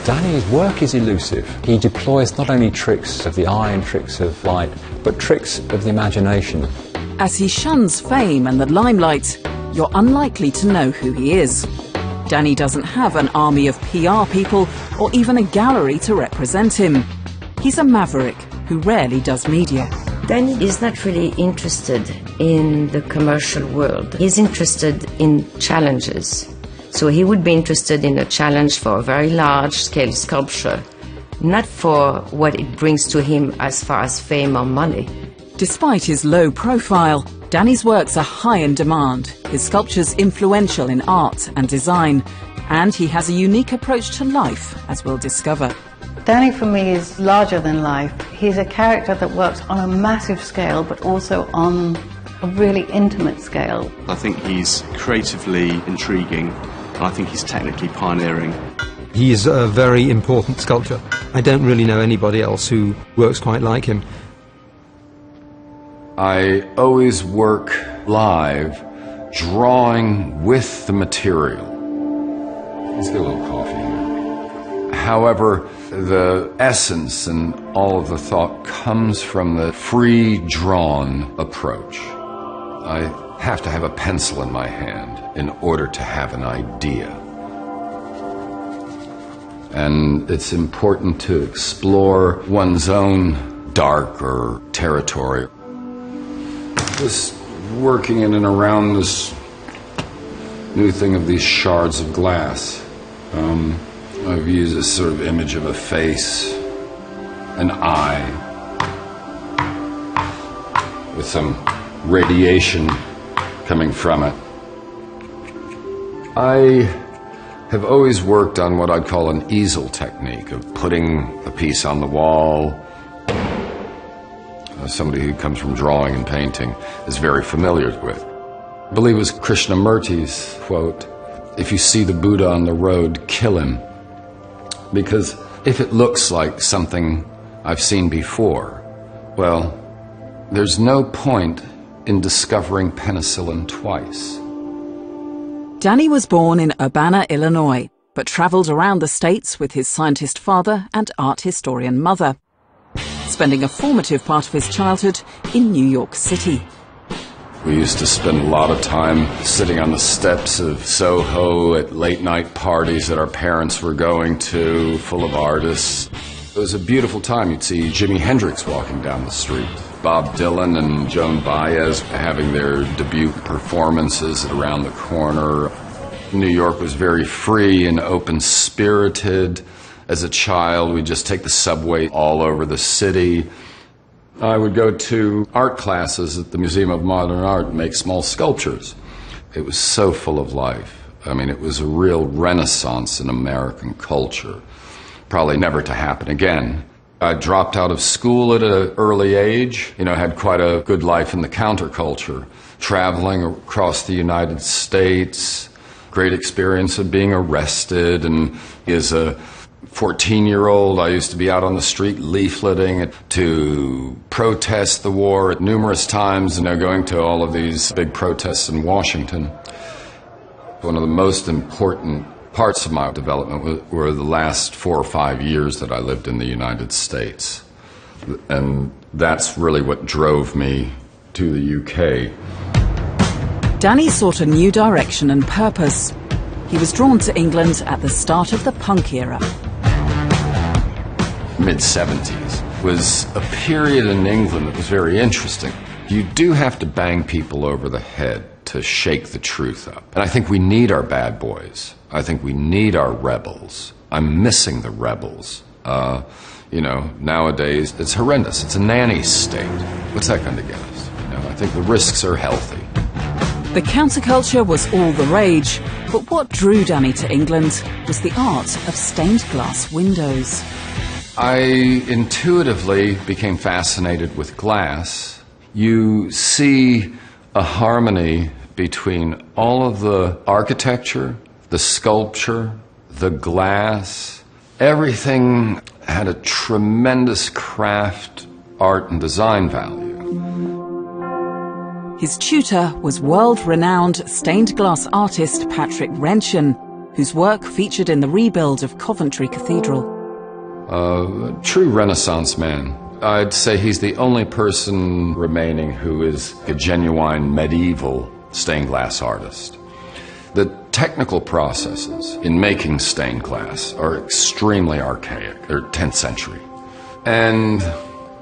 Danny's work is elusive. He deploys not only tricks of the eye and tricks of light, but tricks of the imagination. As he shuns fame and the limelight, you're unlikely to know who he is. Danny doesn't have an army of PR people or even a gallery to represent him. He's a maverick who rarely does media. Danny is not really interested in the commercial world. He's interested in challenges. So he would be interested in a challenge for a very large-scale sculpture, not for what it brings to him as far as fame or money. Despite his low profile, Danny's works are high in demand, his sculptures influential in art and design, and he has a unique approach to life, as we'll discover. Danny for me is larger than life. He's a character that works on a massive scale, but also on a really intimate scale. I think he's creatively intriguing, and I think he's technically pioneering. He is a very important sculptor. I don't really know anybody else who works quite like him. I always work live, drawing with the material. Let's get a little coffee here. However, the essence and all of the thought comes from the free-drawn approach. I have to have a pencil in my hand in order to have an idea. And it's important to explore one's own darker territory. Just working in and around this new thing of these shards of glass. I've used this sort of image of a face, an eye, with some radiation coming from it. I have always worked on what I'd call an easel technique of putting a piece on the wall. Somebody who comes from drawing and painting is very familiar with. I believe it was Krishnamurti's quote, "If you see the Buddha on the road, kill him." Because if it looks like something I've seen before, well, there's no point in discovering penicillin twice. Danny was born in Urbana, Illinois, but travelled around the States with his scientist father and art historian mother, spending a formative part of his childhood in New York City. We used to spend a lot of time sitting on the steps of Soho at late-night parties that our parents were going to, full of artists. It was a beautiful time. You'd see Jimi Hendrix walking down the street, Bob Dylan and Joan Baez having their debut performances around the corner. New York was very free and open-spirited. As a child, we'd just take the subway all over the city. I would go to art classes at the Museum of Modern Art and make small sculptures. It was so full of life. I mean, it was a real renaissance in American culture. Probably never to happen again. I dropped out of school at an early age, had quite a good life in the counterculture, traveling across the United States, great experience of being arrested, and as a 14-year-old, I used to be out on the street leafleting to protest the war at numerous times, going to all of these big protests in Washington. One of the most important parts of my development were the last 4 or 5 years that I lived in the United States. And that's really what drove me to the UK. Danny sought a new direction and purpose. He was drawn to England at the start of the punk era. Mid-70s was a period in England that was very interesting. You do have to bang people over the head to shake the truth up. And I think we need our bad boys. I think we need our rebels. I'm missing the rebels. Nowadays, it's horrendous. It's a nanny state. What's that going to get us? I think the risks are healthy. The counterculture was all the rage, but what drew Danny to England was the art of stained glass windows. I intuitively became fascinated with glass. You see a harmony between all of the architecture, the sculpture, the glass. Everything had a tremendous craft, art, and design value. His tutor was world-renowned stained glass artist Patrick Wrenchen, whose work featured in the rebuild of Coventry Cathedral. A true Renaissance man. I'd say he's the only person remaining who is a genuine medieval stained glass artist. The technical processes in making stained glass are extremely archaic. They're 10th century. And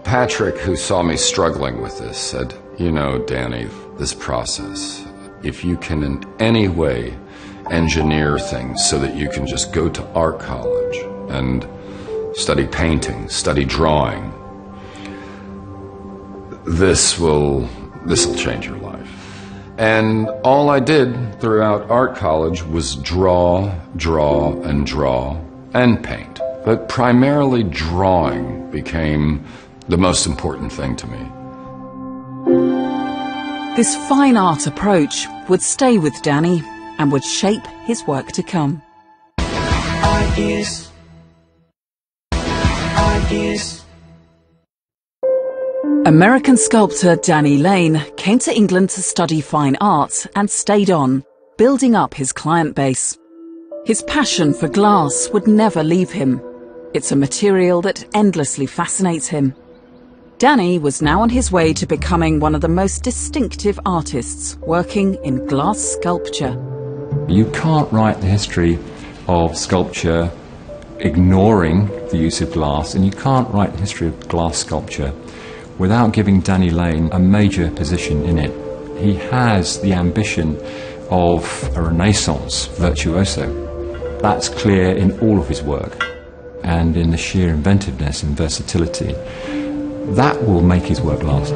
Patrick, who saw me struggling with this, said, Danny, this process, if you can in any way engineer things so that you can just go to art college and study painting, study drawing, this will change your life. And all I did throughout art college was draw, and paint. But primarily drawing became the most important thing to me. This fine art approach would stay with Danny and would shape his work to come. Ideas. American sculptor Danny Lane came to England to study fine art and stayed on, building up his client base. His passion for glass would never leave him. It's a material that endlessly fascinates him. Danny was now on his way to becoming one of the most distinctive artists working in glass sculpture. You can't write the history of sculpture ignoring the use of glass, and you can't write the history of glass sculpture without giving Danny Lane a major position in it. He has the ambition of a Renaissance virtuoso. That's clear in all of his work, and in the sheer inventiveness and versatility. That will make his work last.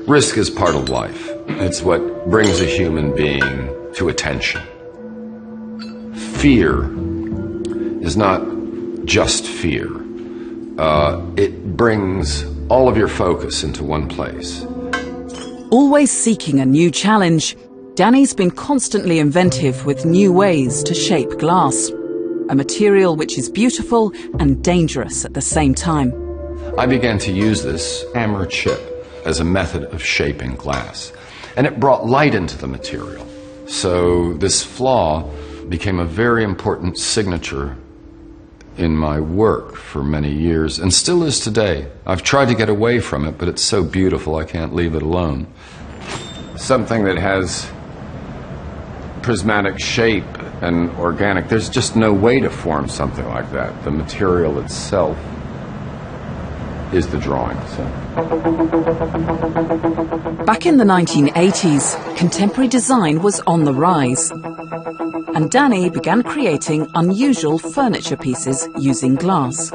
Risk is part of life. It's what brings a human being to attention. Fear is not just fear. It brings all of your focus into one place. Always seeking a new challenge, Danny's been constantly inventive with new ways to shape glass, a material which is beautiful and dangerous at the same time. I began to use this hammer chip as a method of shaping glass, and it brought light into the material. So this flaw became a very important signature in my work for many years, and still is today. I've tried to get away from it, but it's so beautiful I can't leave it alone. Something that has prismatic shape and organic, there's just no way to form something like that. The material itself is the drawing. So. Back in the 1980s, contemporary design was on the rise, and Danny began creating unusual furniture pieces using glass.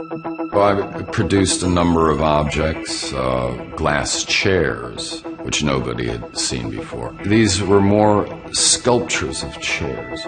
Well, I produced a number of objects, glass chairs, which nobody had seen before. These were more sculptures of chairs,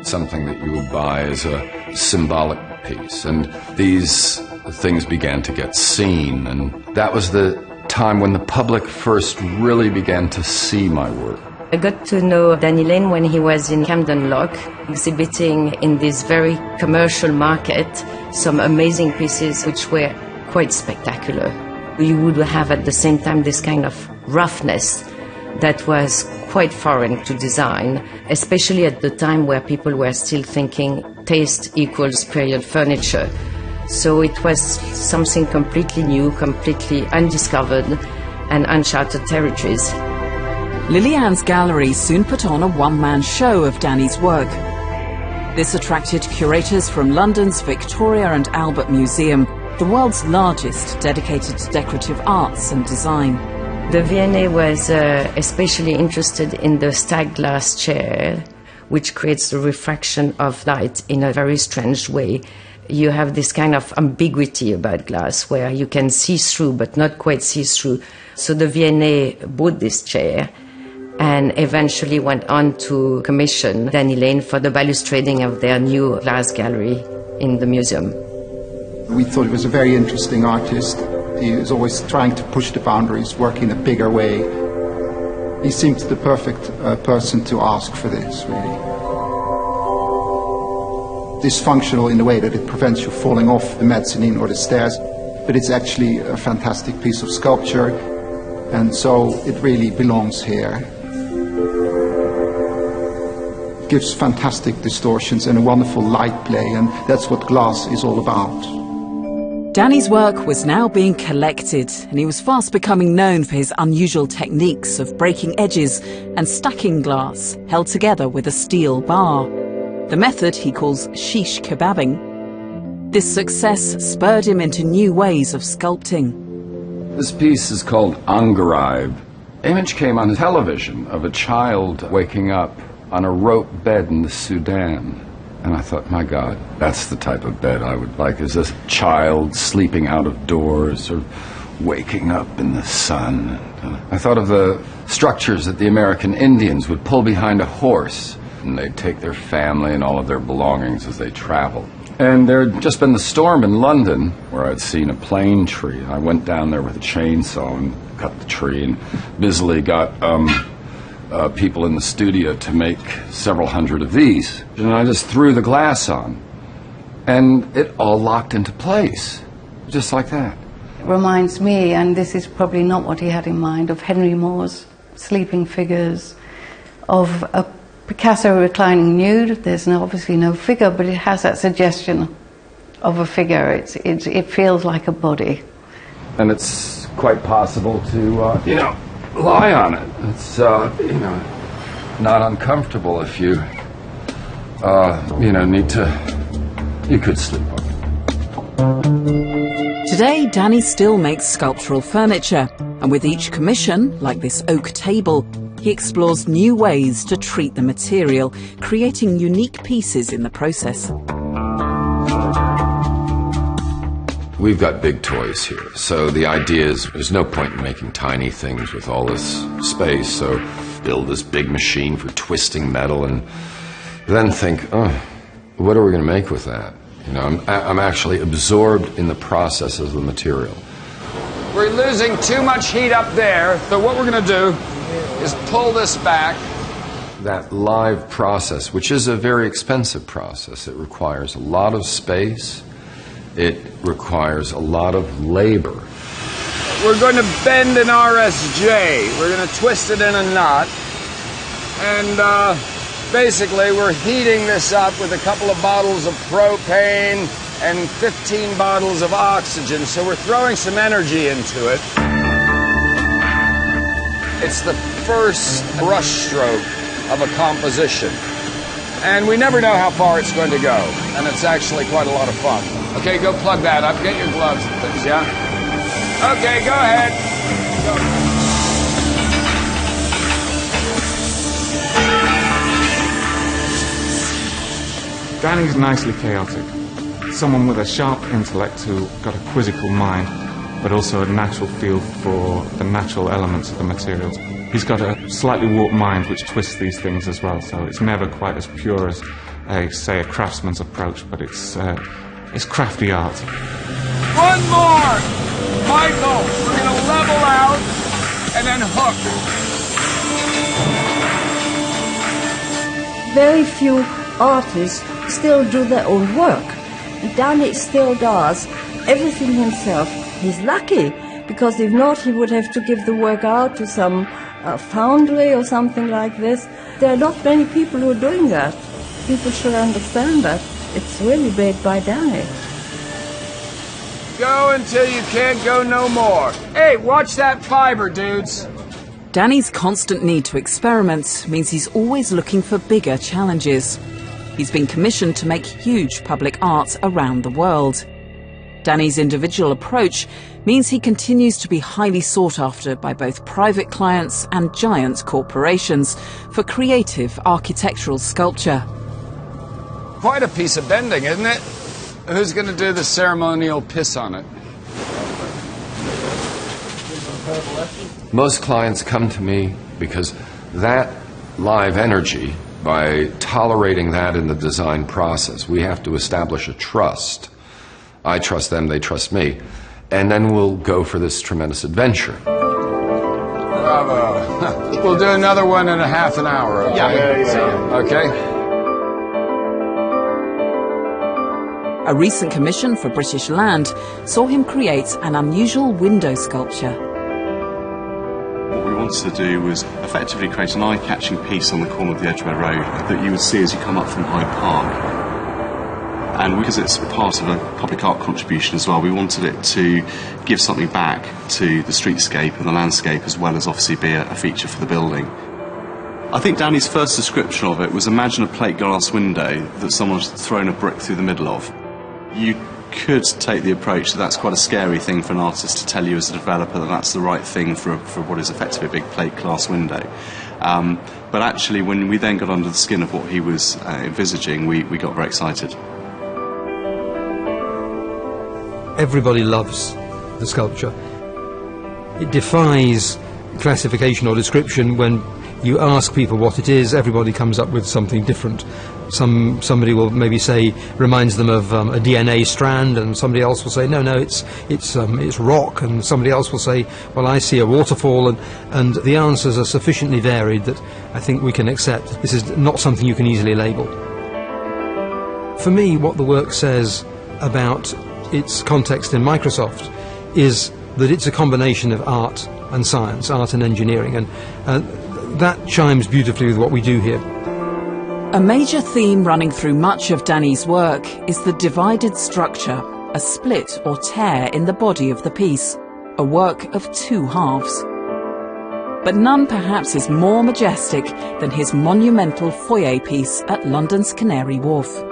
something that you would buy as a symbolic piece. And these things began to get seen, and that was the time when the public first really began to see my work. I got to know Danny Lane when he was in Camden Lock, exhibiting in this very commercial market some amazing pieces which were quite spectacular. You would have at the same time this kind of roughness that was quite foreign to design, especially at the time where people were still thinking taste equals period furniture. So it was something completely new, completely undiscovered and uncharted territories. Lillian's gallery soon put on a one-man show of Danny's work. This attracted curators from London's Victoria and Albert Museum, the world's largest dedicated to decorative arts and design. The V&A was especially interested in the stacked glass chair, which creates the refraction of light in a very strange way. You have this kind of ambiguity about glass where you can see through but not quite see through. So the V&A bought this chair and eventually went on to commission Danny Lane for the balustrading of their new glass gallery in the museum. We thought he was a very interesting artist. He was always trying to push the boundaries, work in a bigger way. He seemed the perfect person to ask for this, really. Dysfunctional in the way that it prevents you falling off the mezzanine or the stairs, but it's actually a fantastic piece of sculpture, and so it really belongs here. It gives fantastic distortions and a wonderful light play, and that's what glass is all about. Danny's work was now being collected, and he was fast becoming known for his unusual techniques of breaking edges and stacking glass held together with a steel bar. The method he calls shish kebabbing. This success spurred him into new ways of sculpting. This piece is called Angaraib. Image came on television of a child waking up on a rope bed in the Sudan. And I thought, my God, that's the type of bed I would like, is this child sleeping out of doors or waking up in the sun. I thought of the structures that the American Indians would pull behind a horse, and they'd take their family and all of their belongings as they traveled. And there had just been the storm in London where I'd seen a plane tree. I went down there with a chainsaw and cut the tree and busily got people in the studio to make several hundred of these. And I just threw the glass on, and it all locked into place, just like that. It reminds me, and this is probably not what he had in mind, of Henry Moore's sleeping figures, of a Picasso reclining nude. There's obviously no figure, but it has that suggestion of a figure. It feels like a body. And it's quite possible to, lie on it. It's, not uncomfortable if you, need to, you could sleep on it. Today, Danny still makes sculptural furniture, and with each commission, like this oak table, he explores new ways to treat the material, creating unique pieces in the process. We've got big toys here, so the idea is there's no point in making tiny things with all this space, so build this big machine for twisting metal and then think, oh, what are we going to make with that? I'm actually absorbed in the process of the material. We're losing too much heat up there, so what we're going to do is pull this back. That live process, which is a very expensive process, it requires a lot of space. It requires a lot of labor. We're going to bend an RSJ. We're going to twist it in a knot. And basically we're heating this up with a couple of bottles of propane and 15 bottles of oxygen. So we're throwing some energy into it. It's the first brush stroke of a composition. And we never know how far it's going to go. And it's actually quite a lot of fun. Okay, go plug that up. Get your gloves and things, yeah? Okay, go ahead. Go. Danny's nicely chaotic. Someone with a sharp intellect who got a quizzical mind, but also a natural feel for the natural elements of the materials. He's got a slightly warped mind which twists these things as well, so it's never quite as pure as, say, a craftsman's approach, but it's crafty art. One more! Michael, we're going to level out and then hook. Very few artists still do their own work. Danny still does everything himself. He's lucky, because if not, he would have to give the work out to some foundry or something like this. There are not many people who are doing that. People should understand that. It's really made by Danny. Go until you can't go no more. Hey, watch that fiber, dudes. Danny's constant need to experiment means he's always looking for bigger challenges. He's been commissioned to make huge public art around the world. Danny's individual approach means he continues to be highly sought after by both private clients and giant corporations for creative architectural sculpture. Quite a piece of bending, isn't it? Who's going to do the ceremonial piss on it? Most clients come to me because that live energy, by tolerating that in the design process, we have to establish a trust. I trust them, they trust me. And then we'll go for this tremendous adventure. Bravo. We'll do another one in a half an hour, okay? Yeah. Okay? A recent commission for British Land saw him create an unusual window sculpture. What we wanted to do was effectively create an eye-catching piece on the corner of the Edgware Road that you would see as you come up from Hyde Park. And because it's part of a public art contribution as well, we wanted it to give something back to the streetscape and the landscape, as well as obviously be a feature for the building. I think Danny's first description of it was, imagine a plate glass window that someone's thrown a brick through the middle of. You could take the approach that that's quite a scary thing for an artist to tell you as a developer, that that's the right thing for what is effectively a big plate glass window. But actually, when we then got under the skin of what he was envisaging, we got very excited. Everybody loves the sculpture. It defies classification or description. When you ask people what it is, everybody comes up with something different. Somebody will maybe say reminds them of a DNA strand, and somebody else will say no, it's rock, and somebody else will say, well, I see a waterfall, and the answers are sufficiently varied that I think we can accept this is not something you can easily label. For me, what the work says about its context in Microsoft is that it's a combination of art and science, art and engineering, and that chimes beautifully with what we do here. A major theme running through much of Danny's work is the divided structure, a split or tear in the body of the piece, a work of two halves. But none perhaps is more majestic than his monumental foyer piece at London's Canary Wharf.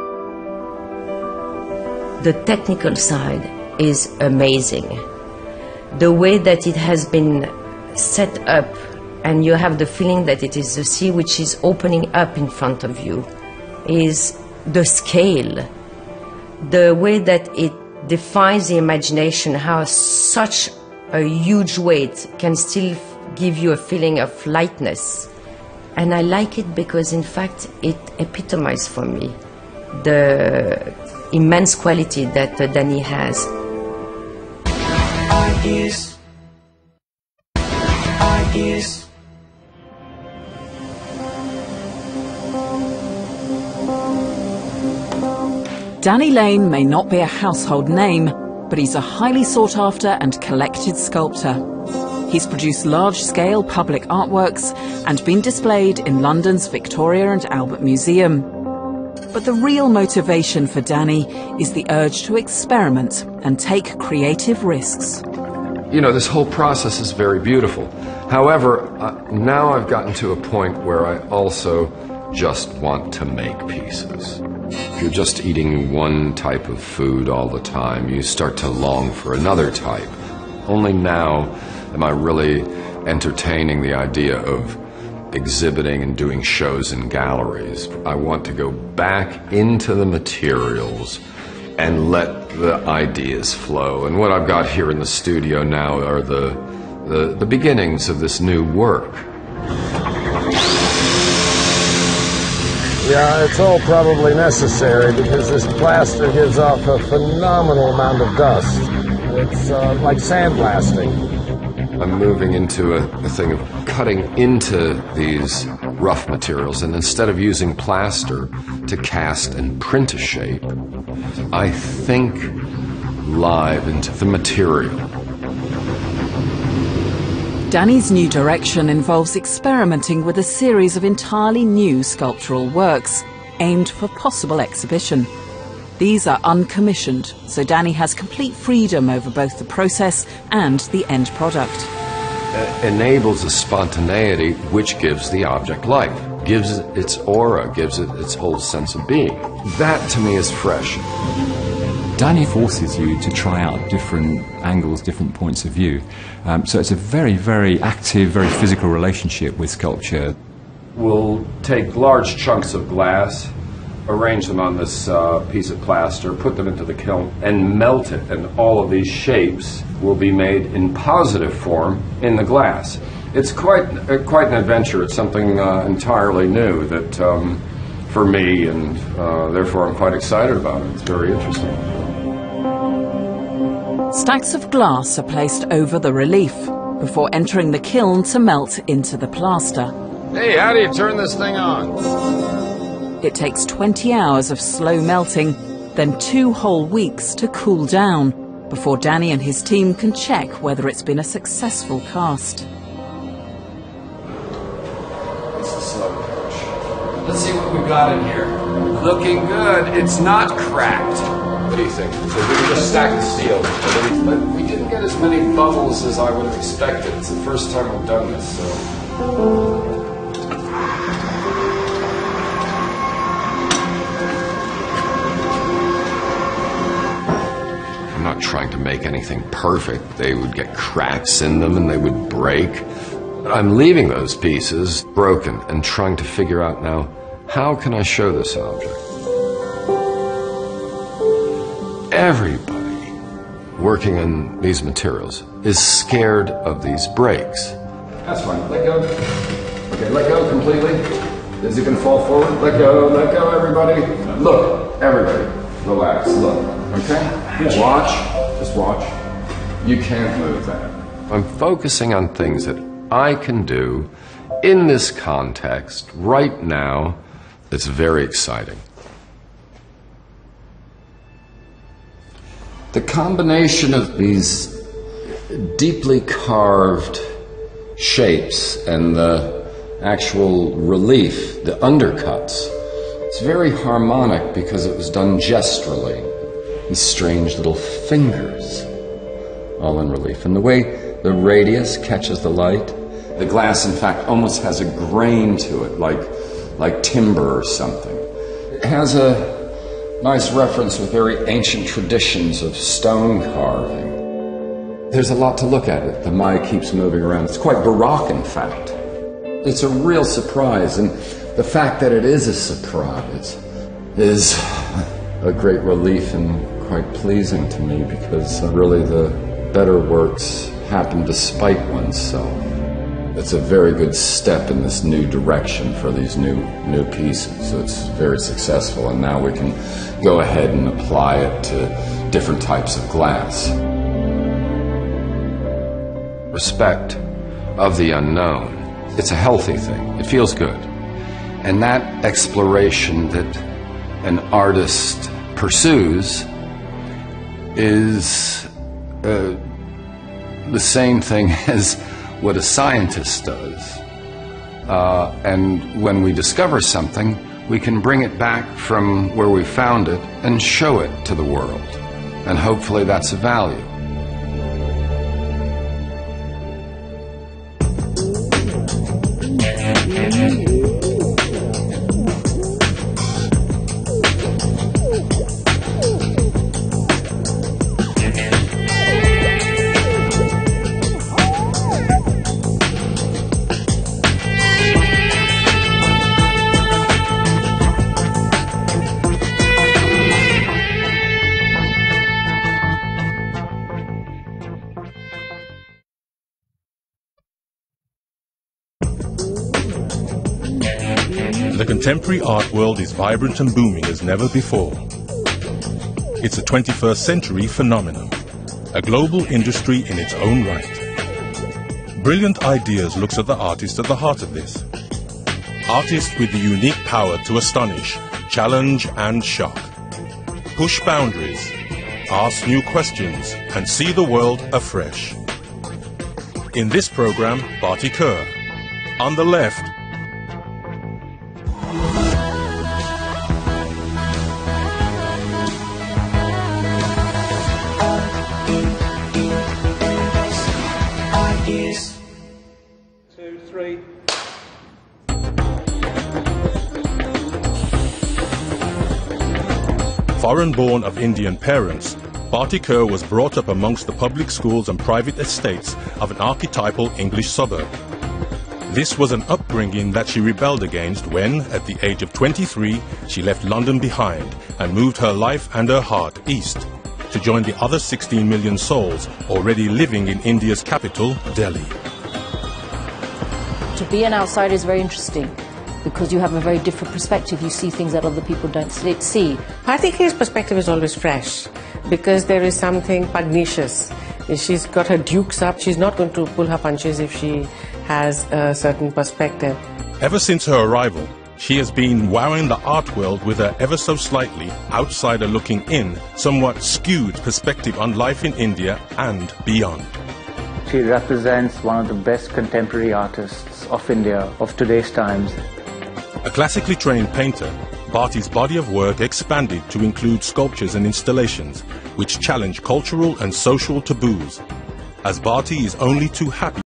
The technical side is amazing. The way that it has been set up, and you have the feeling that it is the sea which is opening up in front of you, is the scale. The way that it defies the imagination, how such a huge weight can still give you a feeling of lightness. And I like it because, in fact, it epitomizes for me the immense quality that Danny has. Ideas. Danny Lane may not be a household name, but he's a highly sought after and collected sculptor. He's produced large-scale public artworks and been displayed in London's Victoria and Albert Museum. But the real motivation for Danny is the urge to experiment and take creative risks. You know, this whole process is very beautiful. However, now I've gotten to a point where I also just want to make pieces. If you're just eating one type of food all the time, you start to long for another type. Only now am I really entertaining the idea of exhibiting and doing shows in galleries. I want to go back into the materials and let the ideas flow. And what I've got here in the studio now are the beginnings of this new work. Yeah, it's all probably necessary because this plaster gives off a phenomenal amount of dust. It's like sandblasting. I'm moving into a thing of cutting into these rough materials, and instead of using plaster to cast and print a shape, I think live into the material. Danny's new direction involves experimenting with a series of entirely new sculptural works aimed for possible exhibition. These are uncommissioned, so Danny has complete freedom over both the process and the end product. Enables a spontaneity which gives the object life, gives it its aura, gives it its whole sense of being. That to me is fresh. Danny forces you to try out different angles, different points of view. So it's a very, very active, very physical relationship with sculpture. We'll take large chunks of glass, arrange them on this piece of plaster, put them into the kiln, and melt it. And all of these shapes will be made in positive form in the glass. It's quite an adventure. It's something entirely new that, for me, and therefore I'm quite excited about it. It's very interesting. Stacks of glass are placed over the relief before entering the kiln to melt into the plaster. Hey, how do you turn this thing on? It takes 20 hours of slow melting, then 2 whole weeks to cool down, before Danny and his team can check whether it's been a successful cast. It's the slow coach. Let's see what we've got in here. Looking good. It's not cracked. What do you think? So we can just stack the steel. But we didn't get as many bubbles as I would have expected. It's the first time we've done this, so... Not trying to make anything perfect. They would get cracks in them and they would break. But I'm leaving those pieces broken and trying to figure out now, how can I show this object? Everybody working on these materials is scared of these breaks. That's fine. Let go. Okay, let go completely. Is it going to fall forward? Let go, everybody. Look, everybody, relax, look. Okay? Watch, just watch. You can't move that. I'm focusing on things that I can do in this context right now. It's very exciting. The combination of these deeply carved shapes and the actual relief, the undercuts, it's very harmonic because it was done gestually. These strange little fingers, all in relief. And the way the radius catches the light, the glass, in fact, almost has a grain to it, like timber or something. It has a nice reference with very ancient traditions of stone carving. There's a lot to look at it. The Maya keeps moving around. It's quite Baroque, in fact. It's a real surprise, and the fact that it is a surprise is a great relief and quite pleasing to me, because really the better works happen despite oneself. It's a very good step in this new direction for these new pieces. So it's very successful, and now we can go ahead and apply it to different types of glass. Respect of the unknown. It's a healthy thing. It feels good. And that exploration that an artist pursues is the same thing as what a scientist does. And when we discover something, we can bring it back from where we found it and show it to the world. And hopefully that's of value. The contemporary art world is vibrant and booming as never before. It's a 21st century phenomenon, a global industry in its own right. Brilliant Ideas looks at the artist at the heart of this. Artists with the unique power to astonish, challenge and shock. Push boundaries, ask new questions and see the world afresh. In this program, Barty Kerr. On the left, foreign-born of Indian parents, Bharti Kaur was brought up amongst the public schools and private estates of an archetypal English suburb. This was an upbringing that she rebelled against when, at the age of 23, she left London behind and moved her life and her heart east to join the other 16 million souls already living in India's capital, Delhi. To be an outsider is very interesting because you have a very different perspective. You see things that other people don't see. I think his perspective is always fresh because there is something pugnacious. She's got her dukes up. She's not going to pull her punches if she has a certain perspective. Ever since her arrival, she has been wowing the art world with her ever so slightly outsider-looking in, somewhat skewed perspective on life in India and beyond. She represents one of the best contemporary artists of India of today's times. A classically trained painter, Bharti's body of work expanded to include sculptures and installations which challenge cultural and social taboos, as Bharti is only too happy